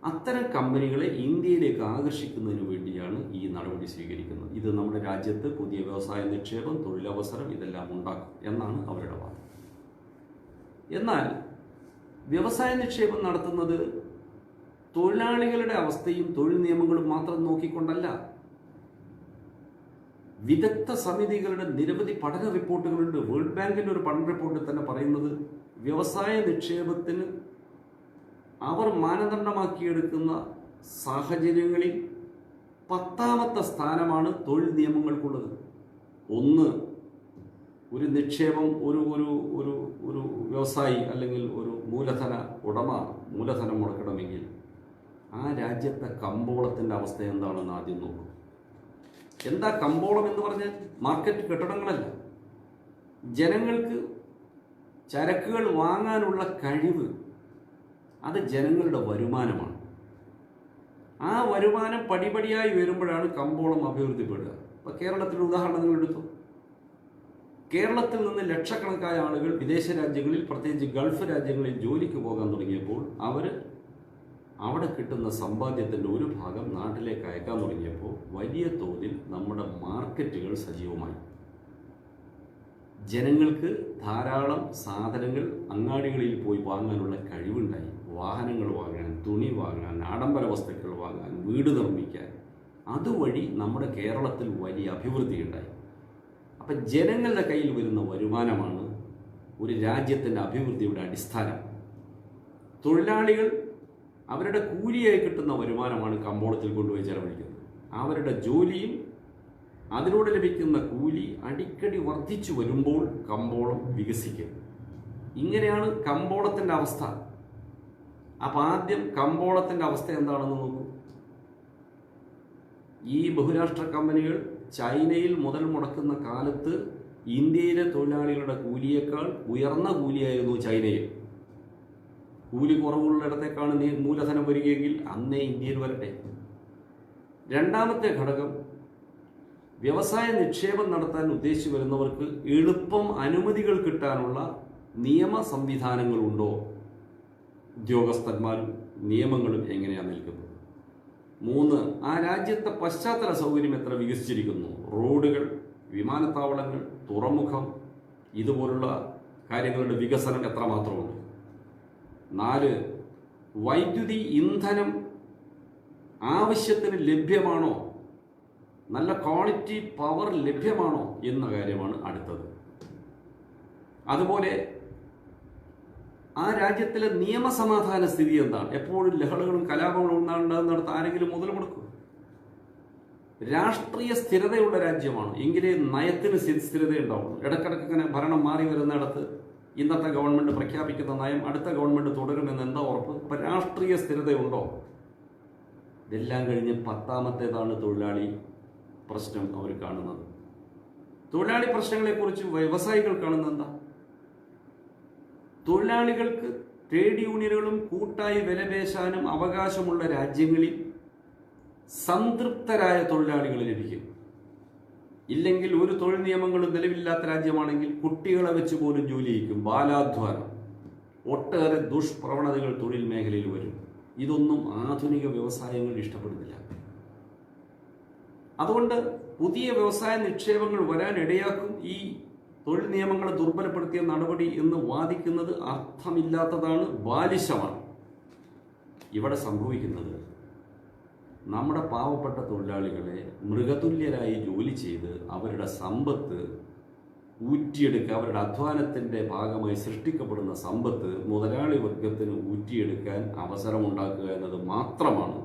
Speaker 1: അത്തരം കമ്പനികളെ ഇന്ത്യയിലേക്ക് ആകർഷിക്കുന്നതിന് വേണ്ടിയാണ് ഈ നടപടി സ്വീകരിക്കുന്നത്. ഇത് നമ്മുടെ രാജ്യത്ത് പുതിയ വ്യവസായ നിക്ഷേപം, തൊഴിലവസരം ഇതെല്ലാം ഉണ്ടാക്കും എന്നാണ് അവരുടെ വാദം. എന്നാൽ വ്യവസായ നിക്ഷേപം നടത്തുന്നത് തൊഴിലാളികളുടെ അവസ്ഥയും തൊഴിൽ നിയമങ്ങളും മാത്രം നോക്കിക്കൊണ്ടല്ല. വിദഗ്ധ സമിതികളുടെ നിരവധി പഠന റിപ്പോർട്ടുകളുണ്ട്. വേൾഡ് ബാങ്കിൻ്റെ ഒരു പഠന റിപ്പോർട്ടിൽ തന്നെ പറയുന്നത്, വ്യവസായ നിക്ഷേപത്തിന് അവർ മാനദണ്ഡമാക്കിയെടുക്കുന്ന സാഹചര്യങ്ങളിൽ 10ാമത്തെ സ്ഥാനമാണ് തൊഴിൽ നിയമങ്ങൾക്കുള്ളത്. ഒന്ന്, ഒരു നിക്ഷേപം ഒരു വ്യവസായി അല്ലെങ്കിൽ ഒരു മൂലധന ഉടമ മൂലധനം മുടക്കണമെങ്കിൽ ആ രാജ്യത്തെ കമ്പോളത്തിൻ്റെ അവസ്ഥ എന്താണെന്ന് ആദ്യം നോക്കും. എന്താ കമ്പോളം എന്ന് പറഞ്ഞാൽ? മാർക്കറ്റ് കെട്ടിടങ്ങളല്ല. ജനങ്ങൾക്ക് ചരക്കുകൾ വാങ്ങാനുള്ള കഴിവ്, അത് ജനങ്ങളുടെ വരുമാനമാണ്. ആ വരുമാനം പടിപടിയായി വരുമ്പോഴാണ് കമ്പോളം അഭിവൃദ്ധിപ്പെടുക. ഇപ്പോൾ കേരളത്തിൻ്റെ ഉദാഹരണം നിങ്ങൾ എടുത്തു. കേരളത്തിൽ നിന്ന് ലക്ഷക്കണക്കായ ആളുകൾ വിദേശ രാജ്യങ്ങളിൽ, പ്രത്യേകിച്ച് ഗൾഫ് രാജ്യങ്ങളിൽ ജോലിക്ക് പോകാൻ തുടങ്ങിയപ്പോൾ അവർ അവിടെ കിട്ടുന്ന സമ്പാദ്യത്തിൻ്റെ ഒരു ഭാഗം നാട്ടിലേക്ക് അയക്കാൻ തുടങ്ങിയപ്പോൾ വലിയ തോതിൽ നമ്മുടെ മാർക്കറ്റുകൾ സജീവമായി. ജനങ്ങൾക്ക് ധാരാളം സാധനങ്ങൾ അങ്ങാടികളിൽ പോയി വാങ്ങാനുള്ള കഴിവുണ്ടായി. വാഹനങ്ങൾ വാങ്ങാൻ, തുണി വാങ്ങാൻ, ആഡംബര വസ്തുക്കൾ വാങ്ങാൻ, വീട് നിർമ്മിക്കാൻ അതുവഴി നമ്മുടെ കേരളത്തിൽ വലിയ അഭിവൃദ്ധി ഉണ്ടായി. അപ്പം ജനങ്ങളുടെ കയ്യിൽ വരുന്ന വരുമാനമാണ് ഒരു രാജ്യത്തിൻ്റെ അഭിവൃദ്ധിയുടെ അടിസ്ഥാനം. തൊഴിലാളികൾ അവരുടെ കൂലിയായി കിട്ടുന്ന വരുമാനമാണ് കമ്പോളത്തിൽ കൊണ്ടുപോയി ചെലവഴിക്കുന്നത്. അവരുടെ ജോലിയും അതിലൂടെ ലഭിക്കുന്ന കൂലി അടിക്കടി വർദ്ധിച്ചു വരുമ്പോൾ കമ്പോളം വികസിക്കും. ഇങ്ങനെയാണ് കമ്പോളത്തിൻ്റെ അവസ്ഥ. അപ്പം ആദ്യം കമ്പോളത്തിൻ്റെ അവസ്ഥ എന്താണെന്ന് നോക്കൂ. ഈ ബഹുരാഷ്ട്ര കമ്പനികൾ ചൈനയിൽ മുതൽ മുടക്കുന്ന കാലത്ത് ഇന്ത്യയിലെ തൊഴിലാളികളുടെ കൂലിയേക്കാൾ ഉയർന്ന കൂലിയായിരുന്നു ചൈനയിൽ. കൂലി കുറവുള്ളിടത്തേക്കാണ് മൂലധനം വരികയെങ്കിൽ അന്നേ ഇന്ത്യയിൽ വരട്ടെ. രണ്ടാമത്തെ ഘടകം, വ്യവസായ നിക്ഷേപം നടത്താൻ ഉദ്ദേശിച്ചു വരുന്നവർക്ക് എളുപ്പം അനുമതികൾ കിട്ടാനുള്ള നിയമ സംവിധാനങ്ങളുണ്ടോ? ഉദ്യോഗസ്ഥന്മാരും നിയമങ്ങളും എങ്ങനെയാണ് നിൽക്കുന്നത്? 3, ആ രാജ്യത്തെ പശ്ചാത്തല സൗകര്യം എത്ര വികസിച്ചിരിക്കുന്നു? റോഡുകൾ, വിമാനത്താവളങ്ങൾ, തുറമുഖം, ഇതുപോലുള്ള കാര്യങ്ങളുടെ വികസനം എത്രമാത്രമുണ്ട്? 4, വൈദ്യുതി, ഇന്ധനം ആവശ്യത്തിന് ലഭ്യമാണോ? നല്ല ക്വാളിറ്റി പവർ ലഭ്യമാണോ എന്ന കാര്യമാണ് അടുത്തത്. അതുപോലെ ആ രാജ്യത്തിലെ നിയമസമാധാന സ്ഥിതി എന്താണ്? എപ്പോഴും ലഹളകളും കലാപങ്ങളും ഉണ്ടാകുന്നിടത്ത് ആരെങ്കിലും മുതൽ മുടക്കും? രാഷ്ട്രീയ സ്ഥിരതയുള്ള രാജ്യമാണ് എങ്കിലേ നയത്തിന് സ്ഥിരത ഉണ്ടാവുള്ളൂ. ഇടക്കിടക്ക് ഇങ്ങനെ ഭരണം മാറി വരുന്നിടത്ത് ഇന്നത്തെ ഗവൺമെന്റ് പ്രഖ്യാപിക്കുന്ന നയം അടുത്ത ഗവൺമെന്റ് തുടരുമെന്ന് എന്താ ഉറപ്പ്? അപ്പം രാഷ്ട്രീയ സ്ഥിരതയുണ്ടോ? ഇതെല്ലാം കഴിഞ്ഞ് 10ാമത്തേതാണ് തൊഴിലാളി പ്രശ്നം അവർ കാണുന്നത്. തൊഴിലാളി പ്രശ്നങ്ങളെക്കുറിച്ച് വ്യവസായികൾ കാണുന്നത് എന്താ? തൊഴിലാളികൾക്ക് ട്രേഡ് യൂണിയനുകളും കൂട്ടായി വിലപേശാനും അവകാശമുള്ള രാജ്യങ്ങളിൽ സംതൃപ്തരായ തൊഴിലാളികൾ ലഭിക്കും. ഇല്ലെങ്കിൽ ഒരു തൊഴിൽ നിയമങ്ങളും നിലവിലില്ലാത്ത രാജ്യമാണെങ്കിൽ കുട്ടികളെ വെച്ച് പോലും ജോലി ചെയ്യിക്കും. ബാലാധ്വാനം, ഒട്ടേറെ ദുഷ്പ്രവണതകൾ തൊഴിൽ മേഖലയിൽ വരും. ഇതൊന്നും ആധുനിക വ്യവസായങ്ങൾ ഇഷ്ടപ്പെടുന്നില്ല. അതുകൊണ്ട് പുതിയ വ്യവസായ നിക്ഷേപങ്ങൾ വരാൻ ഇടയാക്കും ഈ തൊഴിൽ നിയമങ്ങളെ ദുർബലപ്പെടുത്തിയ നടപടി എന്ന് വാദിക്കുന്നത് അർത്ഥമില്ലാത്തതാണ്, ബാലിശമാണ്. ഇവിടെ സംഭവിക്കുന്നത് നമ്മുടെ പാവപ്പെട്ട തൊഴിലാളികളെ മൃഗതുല്യരായി ജോലി ചെയ്ത് അവരുടെ സമ്പത്ത് ഊറ്റിയെടുക്കുക, അവരുടെ അധ്വാനത്തിൻ്റെ ഭാഗമായി സൃഷ്ടിക്കപ്പെടുന്ന സമ്പത്ത് മുതലാളി വർഗത്തിന് ഊറ്റിയെടുക്കാൻ അവസരമുണ്ടാക്കുക എന്നത് മാത്രമാണ്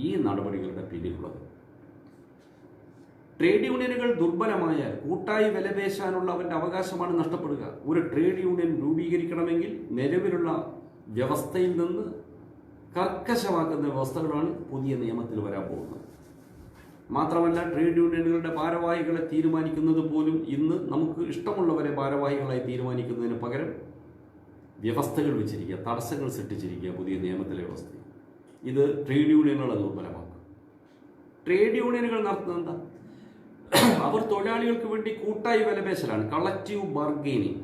Speaker 1: ഈ നടപടികളുടെ പിന്നിലുള്ളത്. ട്രേഡ് യൂണിയനുകൾ ദുർബലമായാൽ കൂട്ടായി വിലപേശാനുള്ള അവൻ്റെ അവകാശമാണ് നഷ്ടപ്പെടുക. ഒരു ട്രേഡ് യൂണിയൻ രൂപീകരിക്കണമെങ്കിൽ നിലവിലുള്ള വ്യവസ്ഥയിൽ നിന്ന് കർക്കശമാക്കുന്ന വ്യവസ്ഥകളാണ് പുതിയ നിയമത്തിൽ വരാൻ പോകുന്നത്. മാത്രമല്ല, ട്രേഡ് യൂണിയനുകളുടെ ഭാരവാഹികളെ തീരുമാനിക്കുന്നത് പോലും ഇന്ന് നമുക്ക് ഇഷ്ടമുള്ളവരെ ഭാരവാഹികളായി തീരുമാനിക്കുന്നതിന് പകരം വ്യവസ്ഥകൾ വെച്ചിരിക്കുക, തടസ്സങ്ങൾ സൃഷ്ടിച്ചിരിക്കുക പുതിയ നിയമത്തിലെ വ്യവസ്ഥ. ഇത് ട്രേഡ് യൂണിയനുകളെ ദുർബലമാക്കും. ട്രേഡ് യൂണിയനുകൾ നടത്തുന്നത് എന്താ? അവർ തൊഴിലാളികൾക്ക് വേണ്ടി കൂട്ടായി വിലപേശലാണ്, കളക്റ്റീവ് ബാർഗെയിനിങ്.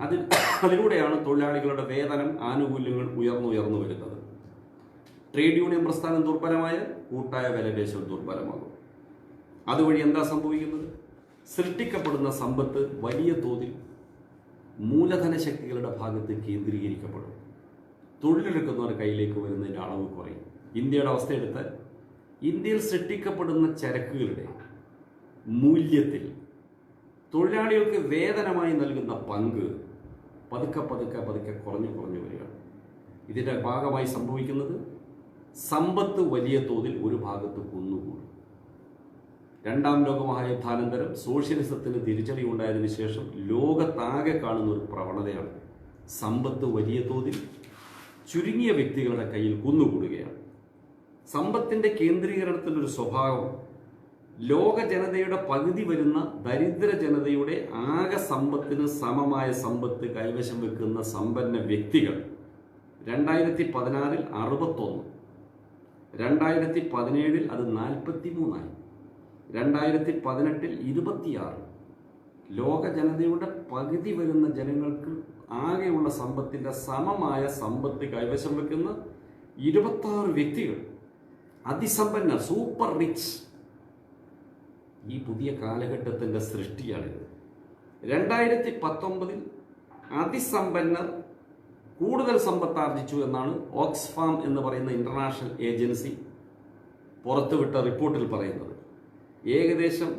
Speaker 1: അതിലൂടെയാണ് തൊഴിലാളികളുടെ വേതനം, ആനുകൂല്യങ്ങൾ ഉയർന്നു വരുന്നത്. ട്രേഡ് യൂണിയൻ പ്രസ്ഥാനം ദുർബലമായാൽ കൂട്ടായ വിലപേശൽ ദുർബലമാകും. അതുവഴി എന്താ സംഭവിക്കുന്നത്? സൃഷ്ടിക്കപ്പെടുന്ന സമ്പത്ത് വലിയ തോതിൽ മൂലധന ശക്തികളുടെ ഭാഗത്ത് കേന്ദ്രീകരിക്കപ്പെടും. തൊഴിലെടുക്കുന്നവരുടെ കയ്യിലേക്ക് വരുന്നതിൻ്റെ അളവ് കുറയും. ഇന്ത്യയുടെ അവസ്ഥ എടുത്താൽ ഇന്ത്യയിൽ സൃഷ്ടിക്കപ്പെടുന്ന ചരക്കുകളുടെ മൂല്യത്തിൽ തൊഴിലാളികൾക്ക് വേതനമായി നൽകുന്ന പങ്ക് പതുക്കെ കുറഞ്ഞു വരികയാണ്. ഇതിൻ്റെ ഭാഗമായി സംഭവിക്കുന്നത് സമ്പത്ത് വലിയ തോതിൽ ഒരു ഭാഗത്ത് കുന്നുകൂടും. 2ാം ലോകമഹായുദ്ധാനന്തരം സോഷ്യലിസത്തിന് തിരിച്ചടി ഉണ്ടായതിനു ശേഷം ലോകത്താകെ കാണുന്ന ഒരു പ്രവണതയാണ് സമ്പത്ത് വലിയ തോതിൽ ചുരുങ്ങിയ വ്യക്തികളുടെ കയ്യിൽ കുന്നുകൂടുകയാണ്. സമ്പത്തിൻ്റെ കേന്ദ്രീകരണത്തിൻ്റെ ഒരു സ്വഭാവം ലോക ജനതയുടെ പകുതി വരുന്ന ദരിദ്ര ജനതയുടെ ആകെ സമ്പത്തിന് സമമായ സമ്പത്ത് കൈവശം വെക്കുന്ന സമ്പന്ന വ്യക്തികൾ 2016 61, 2017 അത് 43, 2018 26. ലോക ജനതയുടെ പകുതി വരുന്ന ജനങ്ങൾക്ക് ആകെയുള്ള സമ്പത്തിൻ്റെ സമമായ സമ്പത്ത് കൈവശം വെക്കുന്ന 26 വ്യക്തികൾ, അതിസമ്പന്നർ, സൂപ്പർ റിച്ച്. ഈ പുതിയ കാലഘട്ടത്തിൻ്റെ സൃഷ്ടിയാണിത്. 2019 അതിസമ്പന്നർ കൂടുതൽ സമ്പത്ത് ആർജിച്ചു എന്നാണ് ഓക്സ്ഫാം എന്ന് പറയുന്ന ഇന്റർനാഷണൽ ഏജൻസി പുറത്തുവിട്ട റിപ്പോർട്ടിൽ പറയുന്നത്. ഏകദേശം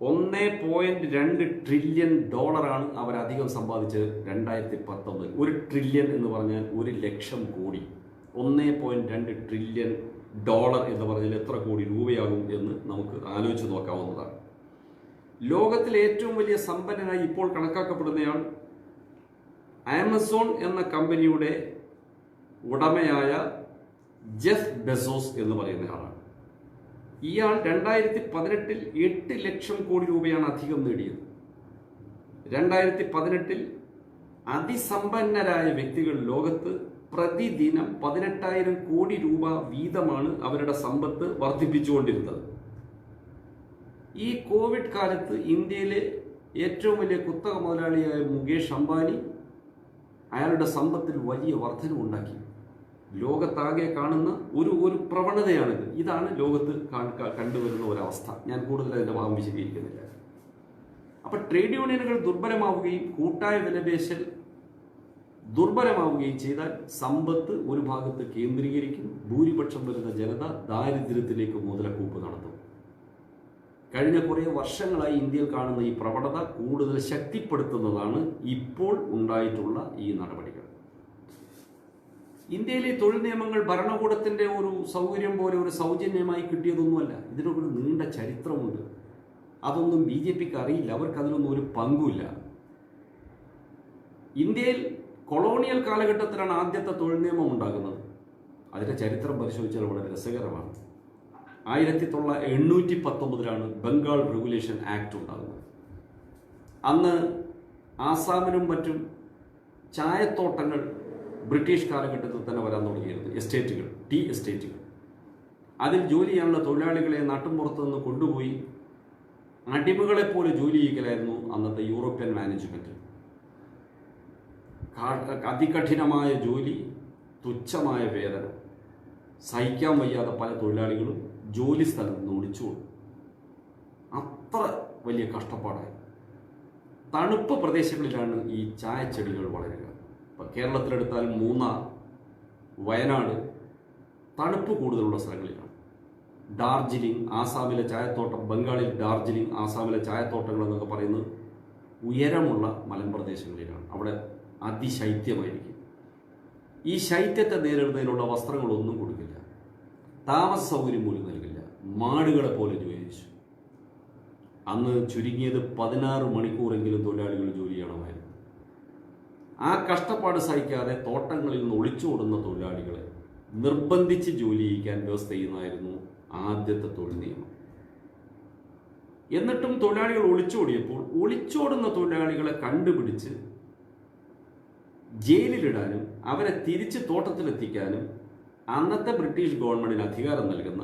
Speaker 1: 1.2 ട്രില്യൺ ഡോളറാണ് അവരധികം സമ്പാദിച്ചത് 2019. 1 ട്രില്യൺ എന്ന് പറഞ്ഞാൽ 1,00,000 കോടി. 1.2 ട്രില്യൺ ഡോളർ എന്ന് പറഞ്ഞാൽ എത്ര കോടി രൂപയാകും എന്ന് നമുക്ക് ആലോചിച്ച് നോക്കാവുന്നതാണ്. ലോകത്തിലെ ഏറ്റവും വലിയ സമ്പന്നനായി ഇപ്പോൾ കണക്കാക്കപ്പെടുന്നയാൾ ആമസോൺ എന്ന കമ്പനിയുടെ ഉടമയായ ജെഫ് ബെസോസ് എന്ന് പറയുന്നയാളാണ്. ഇയാൾ 2018 8 ലക്ഷം കോടി രൂപയാണ് അധികം നേടിയത്. 2018 അതിസമ്പന്നരായ വ്യക്തികൾ ലോകത്ത് പ്രതിദിനം 18,000 കോടി രൂപ വീതമാണ് അവരുടെ സമ്പത്ത് വർദ്ധിപ്പിച്ചുകൊണ്ടിരുന്നത്. ഈ കോവിഡ് കാലത്ത് ഇന്ത്യയിലെ ഏറ്റവും വലിയ കുത്തക മുതലാളിയായ മുകേഷ് അംബാനി അയാളുടെ സമ്പത്തിൽ വലിയ വർധനവുണ്ടാക്കി. ലോകത്താകെ കാണുന്ന ഒരു പ്രവണതയാണിത്. ഇതാണ് ലോകത്ത് കണ്ടുവരുന്ന ഒരവസ്ഥ. ഞാൻ കൂടുതൽ അതിൻ്റെ ഭാഗം വിശദീകരിക്കുന്നില്ല. അപ്പം ട്രേഡ് യൂണിയനുകൾ ദുർബലമാവുകയും കൂട്ടായ വിലപേശൽ ദുർബലമാവുകയും ചെയ്താൽ സമ്പത്ത് ഒരു ഭാഗത്ത് കേന്ദ്രീകരിക്കും. ഭൂരിപക്ഷം വരുന്ന ജനത ദാരിദ്ര്യത്തിലേക്ക് മുതലക്കൂപ്പ് നടത്തും. കഴിഞ്ഞ കുറേ വർഷങ്ങളായി ഇന്ത്യയിൽ കാണുന്ന ഈ പ്രവണത കൂടുതൽ ശക്തിപ്പെടുത്തുന്നതാണ് ഇപ്പോൾ ഉണ്ടായിട്ടുള്ള ഈ നടപടികൾ. ഇന്ത്യയിലെ തൊഴിൽ നിയമങ്ങൾ ഭരണകൂടത്തിന്റെ ഒരു സൗകര്യം പോലെ ഒരു സൗജന്യമായി കിട്ടിയതൊന്നുമല്ല. ഇതിനൊരു നീണ്ട ചരിത്രമുണ്ട്. അതൊന്നും BJPക്ക് അറിയില്ല. അവർക്ക് അതിലൊന്നും ഒരു പങ്കുമില്ല. ഇന്ത്യയിൽ കൊളോണിയൽ കാലഘട്ടത്തിലാണ് ആദ്യത്തെ തൊഴിൽ നിയമം ഉണ്ടാകുന്നത്. അതിന്റെ ചരിത്രം പരിശോധിച്ചാൽ വളരെ രസകരമാണ്. 1819 ബംഗാൾ റെഗുലേഷൻ ആക്ട് ഉണ്ടാകുന്നത്. അന്ന് ആസാമിനും മറ്റും ചായത്തോട്ടങ്ങൾ ബ്രിട്ടീഷ് കാലഘട്ടത്തിൽ തന്നെ വരാൻ തുടങ്ങിയിരുന്നു. എസ്റ്റേറ്റുകൾ, ടീ എസ്റ്റേറ്റുകൾ. അതിൽ ജോലി ചെയ്യാനുള്ള തൊഴിലാളികളെ നാട്ടിൻപുറത്ത് നിന്ന് കൊണ്ടുപോയി അടിമകളെപ്പോലെ ജോലി ചെയ്യിക്കലായിരുന്നു അന്നത്തെ യൂറോപ്യൻ മാനേജ്മെന്റ്. അതികഠിനമായ ജോലി, തുച്ഛമായ വേതനം, സഹിക്കാൻ വയ്യാതെ പല തൊഴിലാളികളും ജോലി സ്ഥലത്ത് നിന്ന് ഒളിച്ചുകൊണ്ടു. അത്ര വലിയ കഷ്ടപ്പാടായി. തണുപ്പ് പ്രദേശങ്ങളിലാണ് ഈ ചായച്ചെടികൾ വളരുക. ഇപ്പം കേരളത്തിലെടുത്താൽ മൂന്നാർ, വയനാട് തണുപ്പ് കൂടുതലുള്ള സ്ഥലങ്ങളിലാണ്. ഡാർജിലിംഗ്, ആസാമിലെ ചായത്തോട്ടം, ബംഗാളിൽ ഡാർജിലിംഗ്, ആസാമിലെ ചായത്തോട്ടങ്ങൾ എന്നൊക്കെ പറയുന്നത് ഉയരമുള്ള മലമ്പ്രദേശങ്ങളിലാണ്. അവിടെ അതിശൈത്യമായിരിക്കും. ഈ ശൈത്യത്തെ നേരിടുന്നതിനുള്ള വസ്ത്രങ്ങളൊന്നും കൊടുക്കില്ല. താമസ സൗകര്യം പോലും നൽകില്ല. മാടുകളെ പോലെ ജോലി ചെയ്യിച്ചു. അന്ന് ചുരുങ്ങിയത് 16 മണിക്കൂറെങ്കിലും തൊഴിലാളികൾ ജോലി ചെയ്യണമായിരുന്നു. ആ കഷ്ടപ്പാട് സഹിക്കാതെ തോട്ടങ്ങളിൽ നിന്ന് ഒളിച്ചോടുന്ന തൊഴിലാളികളെ നിർബന്ധിച്ച് ജോലി ചെയ്യിക്കാൻ വ്യവസ്ഥ ചെയ്യുന്നതായിരുന്നു ആദ്യത്തെ തൊഴിൽ നിയമം. എന്നിട്ടും തൊഴിലാളികൾ ഒളിച്ചോടിയപ്പോൾ ഒളിച്ചോടുന്ന തൊഴിലാളികളെ കണ്ടുപിടിച്ച് ജയിലിലിടാനും അവരെ തിരിച്ച് തോട്ടത്തിലെത്തിക്കാനും അന്നത്തെ ബ്രിട്ടീഷ് ഗവൺമെന്റിന് അധികാരം നൽകുന്ന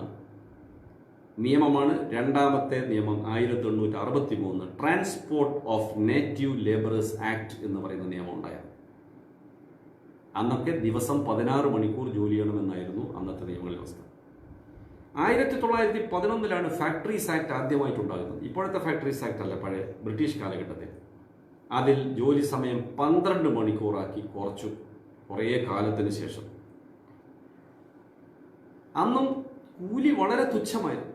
Speaker 1: നിയമമാണ് രണ്ടാമത്തെ നിയമം. 1863 transport of native labourers act എന്ന് പറയുന്ന നിയമം ഉണ്ടായത്. അന്നൊക്കെ ദിവസം 16 മണിക്കൂർ ജോലി ചെയ്യണമെന്നായിരുന്നു അന്നത്തെ നിയമ വ്യവസ്ഥ. 1911 ഫാക്ടറീസ് ആക്ട് ആദ്യമായിട്ടുണ്ടാകുന്നത്. ഇപ്പോഴത്തെ ഫാക്ടറീസ് ആക്ട് അല്ല, പഴയ ബ്രിട്ടീഷ് കാലഘട്ടത്തിൽ. അതിൽ ജോലി സമയം 12 മണിക്കൂറാക്കി കുറച്ചു കുറേ കാലത്തിന് ശേഷം. അന്നും കൂലി വളരെ തുച്ഛമായിരുന്നു.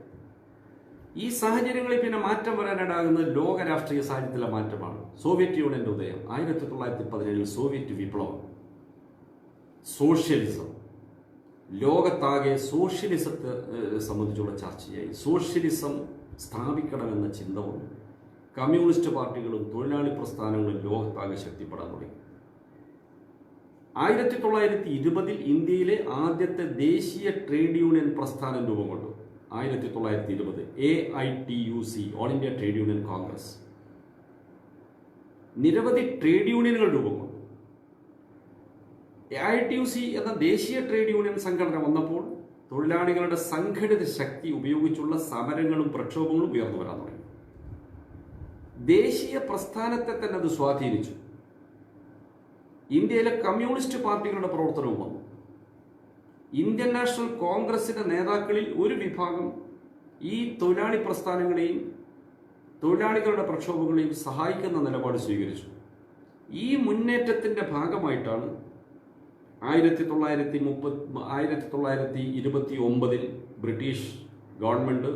Speaker 1: ഈ സാഹചര്യങ്ങളിൽ പിന്നെ മാറ്റം വരാനിടാകുന്നത് ലോക രാഷ്ട്രീയ സാഹചര്യത്തിലെ മാറ്റമാണ്. സോവിയറ്റ് യൂണിയന്റെ ഉദയം, 1917 സോവിയറ്റ് വിപ്ലവം, സോഷ്യലിസം. ലോകത്താകെ സോഷ്യലിസത്തെ സംബന്ധിച്ചുള്ള ചർച്ചയായി. സോഷ്യലിസം സ്ഥാപിക്കണമെന്ന ചിന്ത വന്നു. കമ്മ്യൂണിസ്റ്റ് പാർട്ടികളും തൊഴിലാളി പ്രസ്ഥാനങ്ങളും ലോകത്താകെ ശക്തിപ്പെടാൻ തുടങ്ങി. 1920 ഇന്ത്യയിലെ ആദ്യത്തെ ദേശീയ ട്രേഡ് യൂണിയൻ പ്രസ്ഥാനം രൂപം കൊണ്ടു. 1920 AITUC, all India trade union Congress. നിരവധി ട്രേഡ് യൂണിയനുകൾ രൂപം കൊണ്ടു. AITUC എന്ന ദേശീയ ട്രേഡ് യൂണിയൻ സംഘടന വന്നപ്പോൾ തൊഴിലാളികളുടെ സംഘടിത ശക്തി ഉപയോഗിച്ചുള്ള സമരങ്ങളും പ്രക്ഷോഭങ്ങളും ഉയർന്നു വരാൻ തുടങ്ങി. ദേശീയ പ്രസ്ഥാനത്തെ തന്നെ അത് സ്വാധീനിച്ചു. ഇന്ത്യയിലെ കമ്മ്യൂണിസ്റ്റ് പാർട്ടികളുടെ പ്രവർത്തനവും വന്നു. ഇന്ത്യൻ നാഷണൽ കോൺഗ്രസിന്റെ നേതാക്കളിൽ ഒരു വിഭാഗം ഈ തൊഴിലാളി പ്രസ്ഥാനങ്ങളെയും തൊഴിലാളികളുടെ പ്രക്ഷോഭങ്ങളെയും സഹായിക്കുന്ന നിലപാട് സ്വീകരിച്ചു. ഈ മുന്നേറ്റത്തിന്റെ ഭാഗമായിട്ടാണ് 1929 British government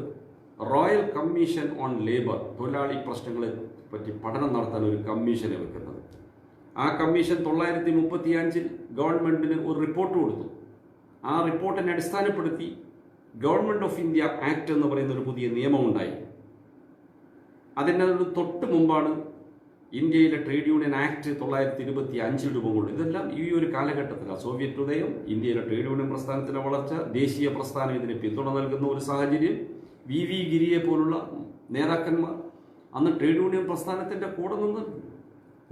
Speaker 1: royal commission on labour, തൊഴിലാളി പ്രശ്നങ്ങളെ പറ്റി പഠനം നടത്താൻ ഒരു കമ്മീഷനെ വെക്കുന്നത്. ആ കമ്മീഷൻ 1935 ഗവൺമെൻറ്റിന് ഒരു റിപ്പോർട്ട് കൊടുത്തു. ആ റിപ്പോർട്ടിനെ അടിസ്ഥാനപ്പെടുത്തി ഗവൺമെൻറ് ഓഫ് ഇന്ത്യ ആക്ട് എന്ന് പറയുന്ന ഒരു പുതിയ നിയമമുണ്ടായി. അതിൻ്റെ തൊട്ട് മുമ്പാണ് ഇന്ത്യയിലെ ട്രേഡ് യൂണിയൻ ആക്ട് 1925 രൂപം കൊണ്ടു. ഇതെല്ലാം ഈ ഒരു കാലഘട്ടത്തിലാണ് സോവിയറ്റ് ഉദയം, ഇന്ത്യയിലെ ട്രേഡ് യൂണിയൻ പ്രസ്ഥാനത്തിൻ്റെ വളർച്ച, ദേശീയ പ്രസ്ഥാനം ഇതിന് പിന്തുണ നൽകുന്ന ഒരു സാഹചര്യം. വി ഗിരിയെ പോലുള്ള നേതാക്കന്മാർ അന്ന് ട്രേഡ് യൂണിയൻ പ്രസ്ഥാനത്തിൻ്റെ കൂടെ നിന്ന്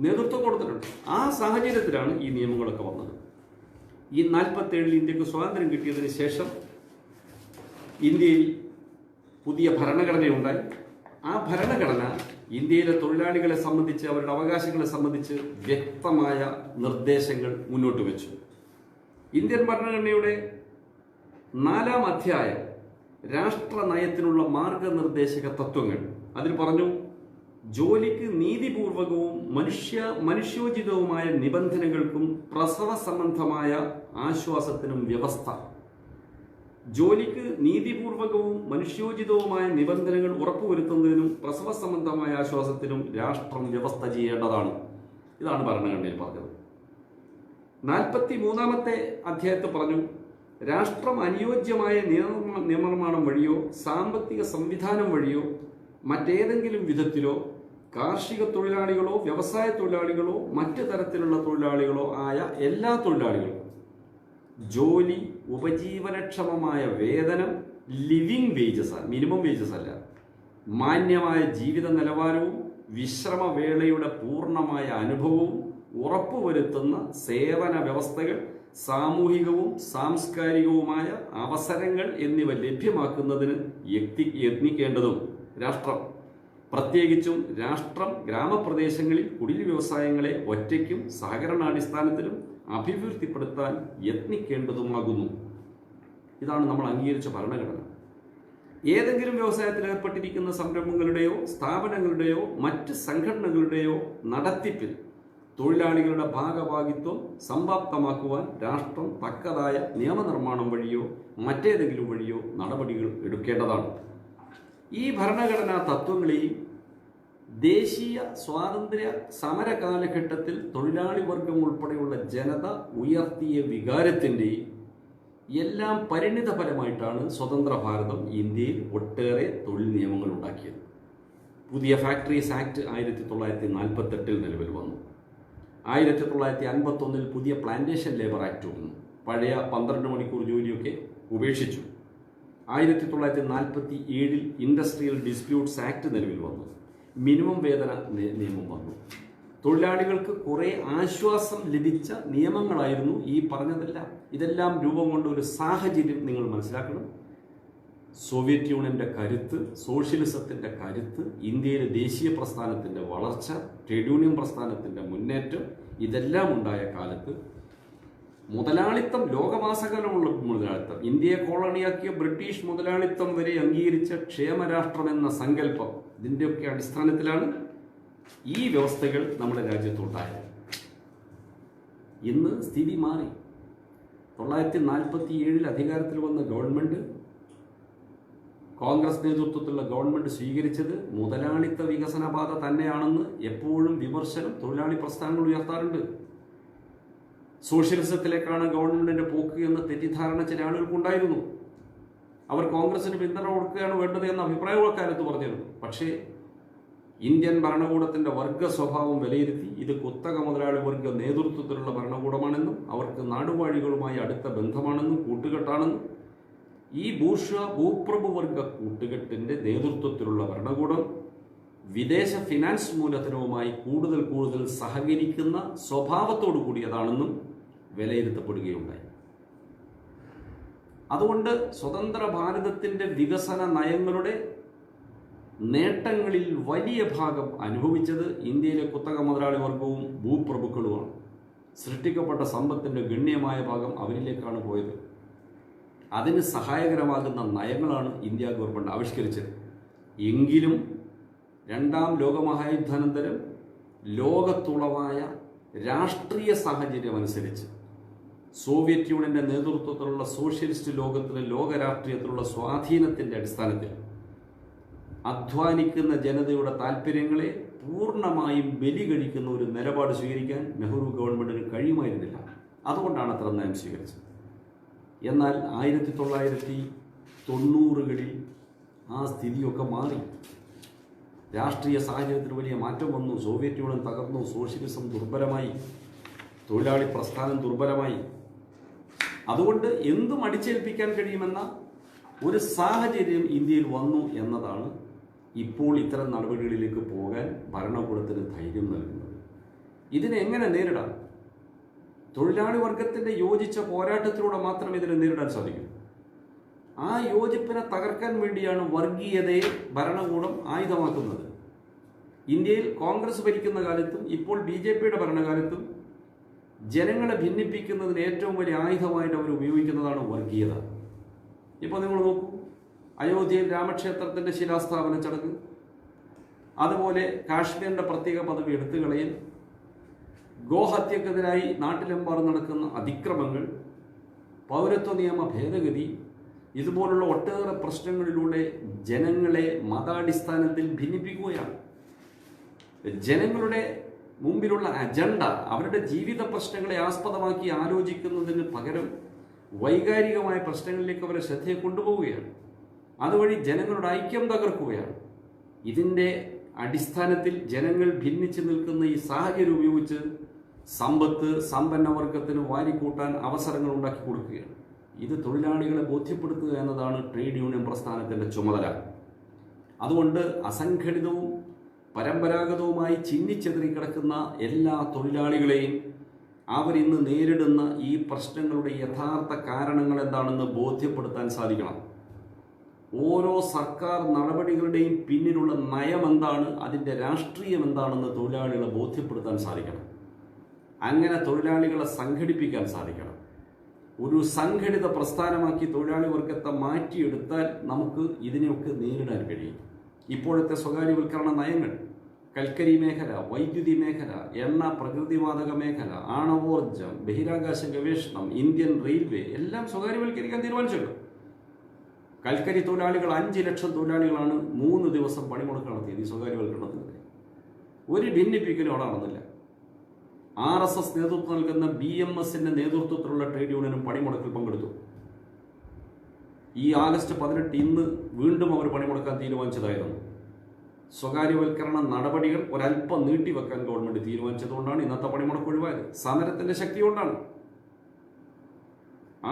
Speaker 1: നേതൃത്വം കൊടുത്തിട്ടുണ്ട്. ആ സാഹചര്യത്തിലാണ് ഈ നിയമങ്ങളൊക്കെ വന്നത്. ഈ 47 ഇന്ത്യക്ക് സ്വാതന്ത്ര്യം കിട്ടിയതിന് ശേഷം ഇന്ത്യയിൽ പുതിയ ഭരണഘടനയുണ്ടായി. ആ ഭരണഘടന ഇന്ത്യയിലെ തൊഴിലാളികളെ സംബന്ധിച്ച്, അവരുടെ അവകാശങ്ങളെ സംബന്ധിച്ച് വ്യക്തമായ നിർദ്ദേശങ്ങൾ മുന്നോട്ട് വെച്ചു. ഇന്ത്യൻ ഭരണഘടനയുടെ 4-ാം അധ്യായം രാഷ്ട്ര നയത്തിനുള്ള മാർഗനിർദ്ദേശക തത്വങ്ങൾ അതിൽ പറഞ്ഞു, ജോലിക്ക് നീതിപൂർവകവും മനുഷ്യോചിതവുമായ നിബന്ധനകൾക്കും പ്രസവ സംബന്ധമായ ആശ്വാസത്തിനും വ്യവസ്ഥ. ജോലിക്ക് നീതിപൂർവകവും മനുഷ്യോചിതവുമായ നിബന്ധനകൾ ഉറപ്പുവരുത്തുന്നതിനും പ്രസവ സംബന്ധമായ ആശ്വാസത്തിനും രാഷ്ട്രം വ്യവസ്ഥ ചെയ്യേണ്ടതാണ്. ഇതാണ് ഭരണഘടനയിൽ പറഞ്ഞത്. 43-ാമത്തെ അധ്യായത്തിൽ പറഞ്ഞു, രാഷ്ട്രം അനുയോജ്യമായ നിയമനിർമ്മാണം വഴിയോ സാമ്പത്തിക സംവിധാനം വഴിയോ മറ്റേതെങ്കിലും വിധത്തിലോ കാർഷിക തൊഴിലാളികളോ വ്യവസായ തൊഴിലാളികളോ മറ്റു തരത്തിലുള്ള തൊഴിലാളികളോ ആയ എല്ലാ തൊഴിലാളികൾക്കും ജോലി, ഉപജീവനക്ഷമമായ വേതനം, ലിവിങ് വേജസ്, മിനിമം വേജസ് അല്ല, മാന്യമായ ജീവിത നിലവാരവും വിശ്രമവേളയുടെ പൂർണ്ണമായ അനുഭവവും ഉറപ്പുവരുത്തുന്ന സേവന വ്യവസ്ഥകൾ, സാമൂഹികവും സാംസ്കാരികവുമായ അവസരങ്ങൾ എന്നിവ ലഭ്യമാക്കുന്നതിന് യത്നിക്കേണ്ടതും രാഷ്ട്രം. പ്രത്യേകിച്ചും രാഷ്ട്രം ഗ്രാമപ്രദേശങ്ങളിൽ കുടിൽ വ്യവസായങ്ങളെ ഒറ്റയ്ക്കും സഹകരണാടിസ്ഥാനത്തിലും അഭിവൃദ്ധിപ്പെടുത്താൻ യത്നിക്കേണ്ടതുമാകുന്നു. ഇതാണ് നമ്മൾ അംഗീകരിച്ച ഭരണഘടന. ഏതെങ്കിലും വ്യവസായത്തിൽ ഏർപ്പെട്ടിരിക്കുന്ന സംരംഭങ്ങളുടെയോ സ്ഥാപനങ്ങളുടെയോ മറ്റ് സംഘടനകളുടെയോ നടത്തിപ്പിൽ തൊഴിലാളികളുടെ ഭാഗഭാഗിത്വം സംപ്രാപ്തമാക്കുവാൻ രാഷ്ട്രം തക്കതായ നിയമനിർമ്മാണം വഴിയോ മറ്റേതെങ്കിലും വഴിയോ നടപടികൾ എടുക്കേണ്ടതാണ്. ഈ ഭരണഘടനാ തത്വങ്ങളെയും ദേശീയ സ്വാതന്ത്ര്യ സമര കാലഘട്ടത്തിൽ തൊഴിലാളി വർഗം ഉൾപ്പെടെയുള്ള ജനത ഉയർത്തിയ വികാരത്തിൻ്റെയും എല്ലാം പരിണിത ഫലമായിട്ടാണ് സ്വതന്ത്ര ഭാരതം ഇന്ത്യയിൽ ഒട്ടേറെ തൊഴിൽ നിയമങ്ങൾ ഉണ്ടാക്കിയത്. പുതിയ ഫാക്ടറീസ് ആക്ട് 1948 നിലവിൽ വന്നു. 1951 പുതിയ പ്ലാന്റേഷൻ ലേബർ ആക്ട് വന്നു. പഴയ 12 മണിക്കൂർ ജോലിയൊക്കെ ഉപേക്ഷിച്ചു. 1947 ഇൻഡസ്ട്രിയൽ ഡിസ്പ്യൂട്ട്സ് ആക്ട് നിലവിൽ വന്നു. മിനിമം വേതന നിയമം വന്നു. തൊഴിലാളികൾക്ക് കുറേ ആശ്വാസം ലഭിച്ച നിയമങ്ങളായിരുന്നു ഈ പറഞ്ഞതെല്ലാം. ഇതെല്ലാം രൂപം കൊണ്ട ഒരു സാഹചര്യം നിങ്ങൾ മനസ്സിലാക്കണം. സോവിയറ്റ് യൂണിയൻ്റെ കരുത്ത്, സോഷ്യലിസത്തിൻ്റെ കരുത്ത്, ഇന്ത്യയിലെ ദേശീയ പ്രസ്ഥാനത്തിൻ്റെ വളർച്ച, ട്രേഡ് യൂണിയൻ പ്രസ്ഥാനത്തിൻ്റെ മുന്നേറ്റം, ഇതെല്ലാം ഉണ്ടായ കാലത്ത് മുതലാളിത്തം, ലോകമാസകലമുള്ള മുതലാളിത്തം, ഇന്ത്യയെ കോളണിയാക്കിയ ബ്രിട്ടീഷ് മുതലാളിത്തം വരെ അംഗീകരിച്ച ക്ഷേമരാഷ്ട്രമെന്ന സങ്കല്പം, ഇതിൻ്റെയൊക്കെ അടിസ്ഥാനത്തിലാണ് ഈ വ്യവസ്ഥകൾ നമ്മുടെ രാജ്യത്തുണ്ടായത്. ഇന്ന് സ്ഥിതി മാറി. 1947 അധികാരത്തിൽ വന്ന ഗവൺമെൻറ്, കോൺഗ്രസ് നേതൃത്വത്തിലുള്ള ഗവൺമെൻറ് സ്വീകരിച്ചത് മുതലാളിത്ത വികസന പാത തന്നെയാണെന്ന് എപ്പോഴും വിമർശനം തൊഴിലാളി പ്രസ്ഥാനങ്ങൾ ഉയർത്താറുണ്ട്. സോഷ്യലിസത്തിലേക്കാണ് ഗവൺമെൻറ്റിൻ്റെ പോക്ക് എന്ന തെറ്റിദ്ധാരണ ചില ആളുകൾക്കുണ്ടായിരുന്നു. അവർ കോൺഗ്രസിന് പിന്തുണ കൊടുക്കുകയാണ് വേണ്ടത് എന്ന അഭിപ്രായക്കാലത്ത് പറഞ്ഞിരുന്നു. പക്ഷേ ഇന്ത്യൻ ഭരണകൂടത്തിൻ്റെ വർഗ സ്വഭാവം വിലയിരുത്തി ഇത് കുത്തക മുതലാളി വർഗ നേതൃത്വത്തിലുള്ള ഭരണകൂടമാണെന്നും അവർക്ക് നാടുവാഴികളുമായി അടുത്ത ബന്ധമാണെന്നും കൂട്ടുകെട്ടാണെന്നും ഈ ഭൂപ്രഭു വർഗ കൂട്ടുകെട്ടിൻ്റെ നേതൃത്വത്തിലുള്ള ഭരണകൂടം വിദേശ ഫിനാൻസ് മൂലധനവുമായി കൂടുതൽ സഹകരിക്കുന്ന സ്വഭാവത്തോടു കൂടിയതാണെന്നും വിലയിരുത്തപ്പെടുകയുണ്ടായി. അതുകൊണ്ട് സ്വതന്ത്ര ഭാരതത്തിൻ്റെ വികസന നയങ്ങളുടെ നേട്ടങ്ങളിൽ വലിയ ഭാഗം അനുഭവിച്ചത് ഇന്ത്യയിലെ കുത്തക മുതലാളി വർഗവും ഭൂപ്രഭുക്കളുമാണ്. സൃഷ്ടിക്കപ്പെട്ട സമ്പത്തിൻ്റെ ഗണ്യമായ ഭാഗം അവരിലേക്കാണ് പോയത്. അതിന് സഹായകരമാകുന്ന നയങ്ങളാണ് ഇന്ത്യ ഗവൺമെൻറ് ആവിഷ്കരിച്ചത്. എങ്കിലും 2ാം ലോകമഹായുദ്ധാനന്തരം ലോകത്തുളവായ രാഷ്ട്രീയ സാഹചര്യം അനുസരിച്ച് സോവിയറ്റ് യൂണിയന്റെ നേതൃത്വത്തിലുള്ള സോഷ്യലിസ്റ്റ് ലോകത്തിലെ ലോക രാഷ്ട്രീയത്തിലുള്ള സ്വാധീനത്തിന്റെ അടിസ്ഥാനത്തിൽ അധ്വാനിക്കുന്ന ജനതയുടെ താല്പര്യങ്ങളെ പൂർണ്ണമായും ബലി കഴിക്കുന്ന ഒരു നിലപാട് സ്വീകരിക്കാൻ നെഹ്റു ഗവൺമെന്റിന് കഴിയുമായിരുന്നില്ല. അതുകൊണ്ടാണ് അത്ര നയം സ്വീകരിച്ചത്. എന്നാൽ 1990കളിൽ ആ സ്ഥിതിയൊക്കെ മാറി. രാഷ്ട്രീയ സാഹചര്യത്തിൽ വലിയ മാറ്റം വന്നു. സോവിയറ്റ് യൂണിയൻ തകർന്നു, സോഷ്യലിസം ദുർബലമായി, തൊഴിലാളി പ്രസ്ഥാനം ദുർബലമായി. അതുകൊണ്ട് എന്തും അടിച്ചേൽപ്പിക്കാൻ കഴിയുമെന്ന ഒരു സാഹചര്യം ഇന്ത്യയിൽ വന്നു എന്നതാണ് ഇപ്പോൾ ഇത്തരം നടപടികളിലേക്ക് പോകാൻ ഭരണകൂടത്തിന് ധൈര്യം നൽകുന്നത്. ഇതിനെ എങ്ങനെ നേരിടാം? തൊഴിലാളി വർഗത്തിന്റെ യോജിച്ച പോരാട്ടത്തിലൂടെ മാത്രമേ ഇതിനെ നേരിടാൻ സാധിക്കൂ. ആ യോജിപ്പിനെ തകർക്കാൻ വേണ്ടിയാണ് വർഗീയതയെ ഭരണകൂടം ആയുധമാക്കുന്നത്. ഇന്ത്യയിൽ കോൺഗ്രസ് ഭരിക്കുന്ന കാലത്തും ഇപ്പോൾ BJPയുടെ ഭരണകാലത്തും ജനങ്ങളെ ഭിന്നിപ്പിക്കുന്നതിന് ഏറ്റവും വലിയ ആയുധമായിട്ട് അവർ ഉപയോഗിക്കുന്നതാണ് വർഗീയത. ഇപ്പോൾ നിങ്ങൾ നോക്കൂ, അയോധ്യയിൽ രാമക്ഷേത്രത്തിന്റെ ശിലാസ്ഥാപന ചടങ്ങ്, അതുപോലെ കാശ്മീരിന്റെ പ്രത്യേക പദവി എടുത്തുകളയൽ, ഗോഹത്യക്കെതിരായി നാട്ടിലെമ്പാടും നടക്കുന്ന അതിക്രമങ്ങൾ, പൗരത്വ നിയമ ഭേദഗതി, ഇതുപോലുള്ള ഒട്ടേറെ പ്രശ്നങ്ങളിലൂടെ ജനങ്ങളെ മതാടിസ്ഥാനത്തിൽ ഭിന്നിപ്പിക്കുകയാണ്. ജനങ്ങളുടെ മുമ്പിലുള്ള അജണ്ട അവരുടെ ജീവിത പ്രശ്നങ്ങളെ ആസ്പദമാക്കി ആലോചിക്കുന്നതിന് പകരം വൈകാരികമായ പ്രശ്നങ്ങളിലേക്ക് അവരെ ശ്രദ്ധയെ കൊണ്ടുപോവുകയാണ്. അതുവഴി ജനങ്ങളുടെ ഐക്യം തകർക്കുകയാണ്. ഇതിൻ്റെ അടിസ്ഥാനത്തിൽ ജനങ്ങൾ ഭിന്നിച്ചു നിൽക്കുന്ന ഈ സാഹചര്യം ഉപയോഗിച്ച് സമ്പത്ത് സമ്പന്നവർഗത്തിന് വാരിക്കൂട്ടാൻ അവസരങ്ങൾ ഉണ്ടാക്കി കൊടുക്കുകയാണ്. ഇത് തൊഴിലാളികളെ ബോധ്യപ്പെടുത്തുക എന്നതാണ് ട്രേഡ് യൂണിയൻ പ്രസ്ഥാനത്തിൻ്റെ ചുമതല. അതുകൊണ്ട് അസംഘടിതവും പരമ്പരാഗതവുമായി ചിന്നിച്ചെതറി കിടക്കുന്ന എല്ലാ തൊഴിലാളികളെയും അവരിന്ന് നേരിടുന്ന ഈ പ്രശ്നങ്ങളുടെ യഥാർത്ഥ കാരണങ്ങൾ എന്താണെന്ന് ബോധ്യപ്പെടുത്താൻ സാധിക്കണം. ഓരോ സർക്കാർ നടപടികളുടെയും പിന്നിലുള്ള നയം എന്താണ്, അതിൻ്റെ രാഷ്ട്രീയം എന്താണെന്ന് തൊഴിലാളികളെ ബോധ്യപ്പെടുത്താൻ സാധിക്കണം. അങ്ങനെ തൊഴിലാളികളെ സംഘടിപ്പിക്കാൻ സാധിക്കണം. ഒരു സംഘടിത പ്രസ്ഥാനമാക്കി തൊഴിലാളി വർഗത്തെ മാറ്റിയെടുത്താൽ നമുക്ക് ഇതിനെയൊക്കെ നേരിടാൻ കഴിയും. ഇപ്പോഴത്തെ സ്വകാര്യവൽക്കരണ നയങ്ങൾ, കൽക്കരി മേഖല, വൈദ്യുതി മേഖല, എണ്ണ, പ്രകൃതിവാതക മേഖല, ആണവോർജം, ബഹിരാകാശ ഗവേഷണം, ഇന്ത്യൻ റെയിൽവേ എല്ലാം സ്വകാര്യവൽക്കരിക്കാൻ തീരുമാനിച്ചല്ലോ. കൽക്കരി തൊഴിലാളികൾ 5 ലക്ഷം തൊഴിലാളികളാണ് 3 ദിവസം പണിമുടക്ക് നടത്തിയത്. ഈ സ്വകാര്യവൽക്കരണത്തിനെതിരെ ഒരു ഭിന്നിപ്പിക്കലും അവിടെ നടന്നില്ല. RSS നേതൃത്വം നൽകുന്ന BMSന്റെ നേതൃത്വത്തിലുള്ള ട്രേഡ് യൂണിയനും പണിമുടക്കിൽ പങ്കെടുത്തു. ഈ ആഗസ്റ്റ് 18 ഇന്ന് വീണ്ടും അവർ പണിമുടക്കാൻ തീരുമാനിച്ചതായിരുന്നു. സ്വകാര്യവൽക്കരണ നടപടികൾ ഒരല്പം നീട്ടിവെക്കാൻ ഗവൺമെന്റ് തീരുമാനിച്ചതുകൊണ്ടാണ് ഇന്നത്തെ പണിമുടക്ക് ഒഴിവായത്. സമരത്തിന്റെ ശക്തി കൊണ്ടാണ്.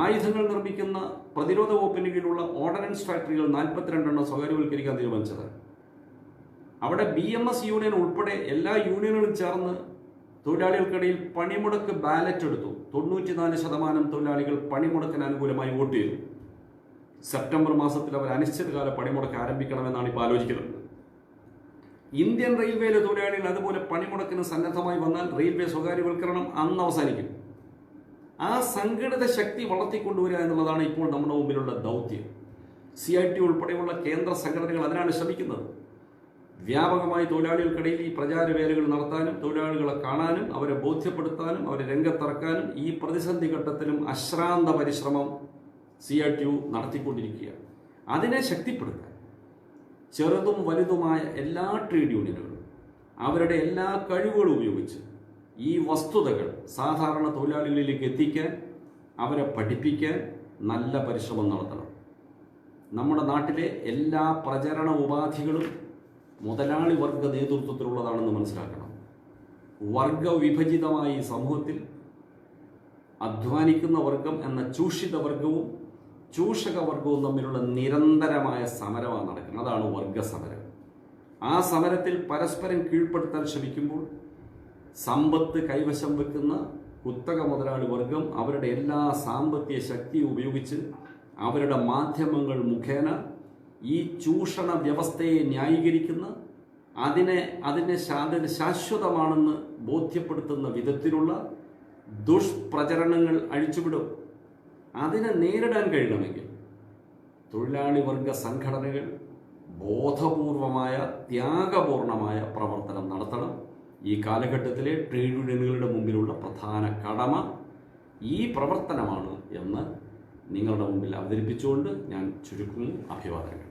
Speaker 1: ആയുധങ്ങൾ നിർമ്മിക്കുന്ന പ്രതിരോധ വകുപ്പിന് കീഴിലുള്ള ഓർഡിനൻസ് ഫാക്ടറികൾ 42 എണ്ണം സ്വകാര്യവൽക്കരിക്കാൻ തീരുമാനിച്ചത്. അവിടെ BMS യൂണിയൻ ഉൾപ്പെടെ എല്ലാ യൂണിയനുകളും ചേർന്ന് തൊഴിലാളികൾക്കിടയിൽ പണിമുടക്ക് ബാലറ്റ് എടുത്തു. 94% തൊഴിലാളികൾ പണിമുടക്കിന് അനുകൂലമായി വോട്ട് ചെയ്തു. സെപ്റ്റംബർ മാസത്തിൽ അവർ അനിശ്ചിതകാല പണിമുടക്ക് ആരംഭിക്കണമെന്നാണ് ഇപ്പോൾ ആലോചിക്കുന്നത്. ഇന്ത്യൻ റെയിൽവേയിലെ തൊഴിലാളികൾ അതുപോലെ പണിമുടക്കിന് സന്നദ്ധമായി വന്നാൽ റെയിൽവേ സ്വകാര്യവൽക്കരണം അന്ന് അവസാനിക്കും. ആ സംഘടിത ശക്തി വളർത്തിക്കൊണ്ടുവരിക എന്നുള്ളതാണ് ഇപ്പോൾ നമ്മുടെ മുമ്പിലുള്ള ദൗത്യം. CIT ഉൾപ്പെടെയുള്ള കേന്ദ്ര സംഘടനകൾ അതിനാണ് ശ്രമിക്കുന്നത്. വ്യാപകമായി തൊഴിലാളികൾക്കിടയിൽ ഈ പ്രചാരവേലകൾ നടത്താനും തൊഴിലാളികളെ കാണാനും അവരെ ബോധ്യപ്പെടുത്താനും അവരെ രംഗത്തിറക്കാനും ഈ പ്രതിസന്ധി ഘട്ടത്തിലും അശ്രാന്ത പരിശ്രമം CITU നടത്തിക്കൊണ്ടിരിക്കുകയാണ്. അതിനെ ശക്തിപ്പെടുത്താൻ ചെറുതും വലുതുമായ എല്ലാ ട്രേഡ് യൂണിയനുകളും അവരുടെ എല്ലാ കഴിവുകളും ഉപയോഗിച്ച് ഈ വസ്തുതകൾ സാധാരണ തൊഴിലാളികളിലേക്ക് എത്തിക്കാൻ, അവരെ പഠിപ്പിക്കാൻ നല്ല പരിശ്രമം നടത്തണം. നമ്മുടെ നാട്ടിലെ എല്ലാ പ്രചരണ ഉപാധികളും മുതലാളി വർഗ നേതൃത്വത്തിലുള്ളതാണെന്ന് മനസ്സിലാക്കണം. വർഗവിഭജിതമായ ഈ സമൂഹത്തിൽ അധ്വാനിക്കുന്ന വർഗം എന്ന ചൂഷിത വർഗവും ചൂഷക വർഗവും തമ്മിലുള്ള നിരന്തരമായ സമരമാണ് നടക്കുന്നത്. അതാണ് വർഗസമരം. ആ സമരത്തിൽ പരസ്പരം കീഴ്പ്പെടുത്താൻ ശ്രമിക്കുമ്പോൾ സമ്പത്ത് കൈവശം വെക്കുന്ന കുത്തക മുതലാളി വർഗം അവരുടെ എല്ലാ സാമ്പത്തിക ശക്തിയും ഉപയോഗിച്ച് അവരുടെ മാധ്യമങ്ങൾ മുഖേന ഈ ചൂഷണ വ്യവസ്ഥയെ ന്യായീകരിക്കുന്ന, അതിനെ ശാശ്വതമാണെന്ന് ബോധ്യപ്പെടുത്തുന്ന വിധത്തിലുള്ള ദുഷ്പ്രചരണങ്ങൾ അഴിച്ചുവിടും. അതിനെ നേരിടാൻ കഴിയണമെങ്കിൽ തൊഴിലാളി വർഗ സംഘടനകൾ ബോധപൂർവമായ ത്യാഗപൂർണമായ പ്രവർത്തനം നടത്തണം. ഈ കാലഘട്ടത്തിലെ ട്രേഡ് യൂണിയനുകളുടെ മുമ്പിലുള്ള പ്രധാന കടമ ഈ പ്രവർത്തനമാണ് എന്ന് നിങ്ങളുടെ മുമ്പിൽ അവതരിപ്പിച്ചുകൊണ്ട് ഞാൻ ചുരുക്കുന്നു. അഭിവാദനങ്ങൾ.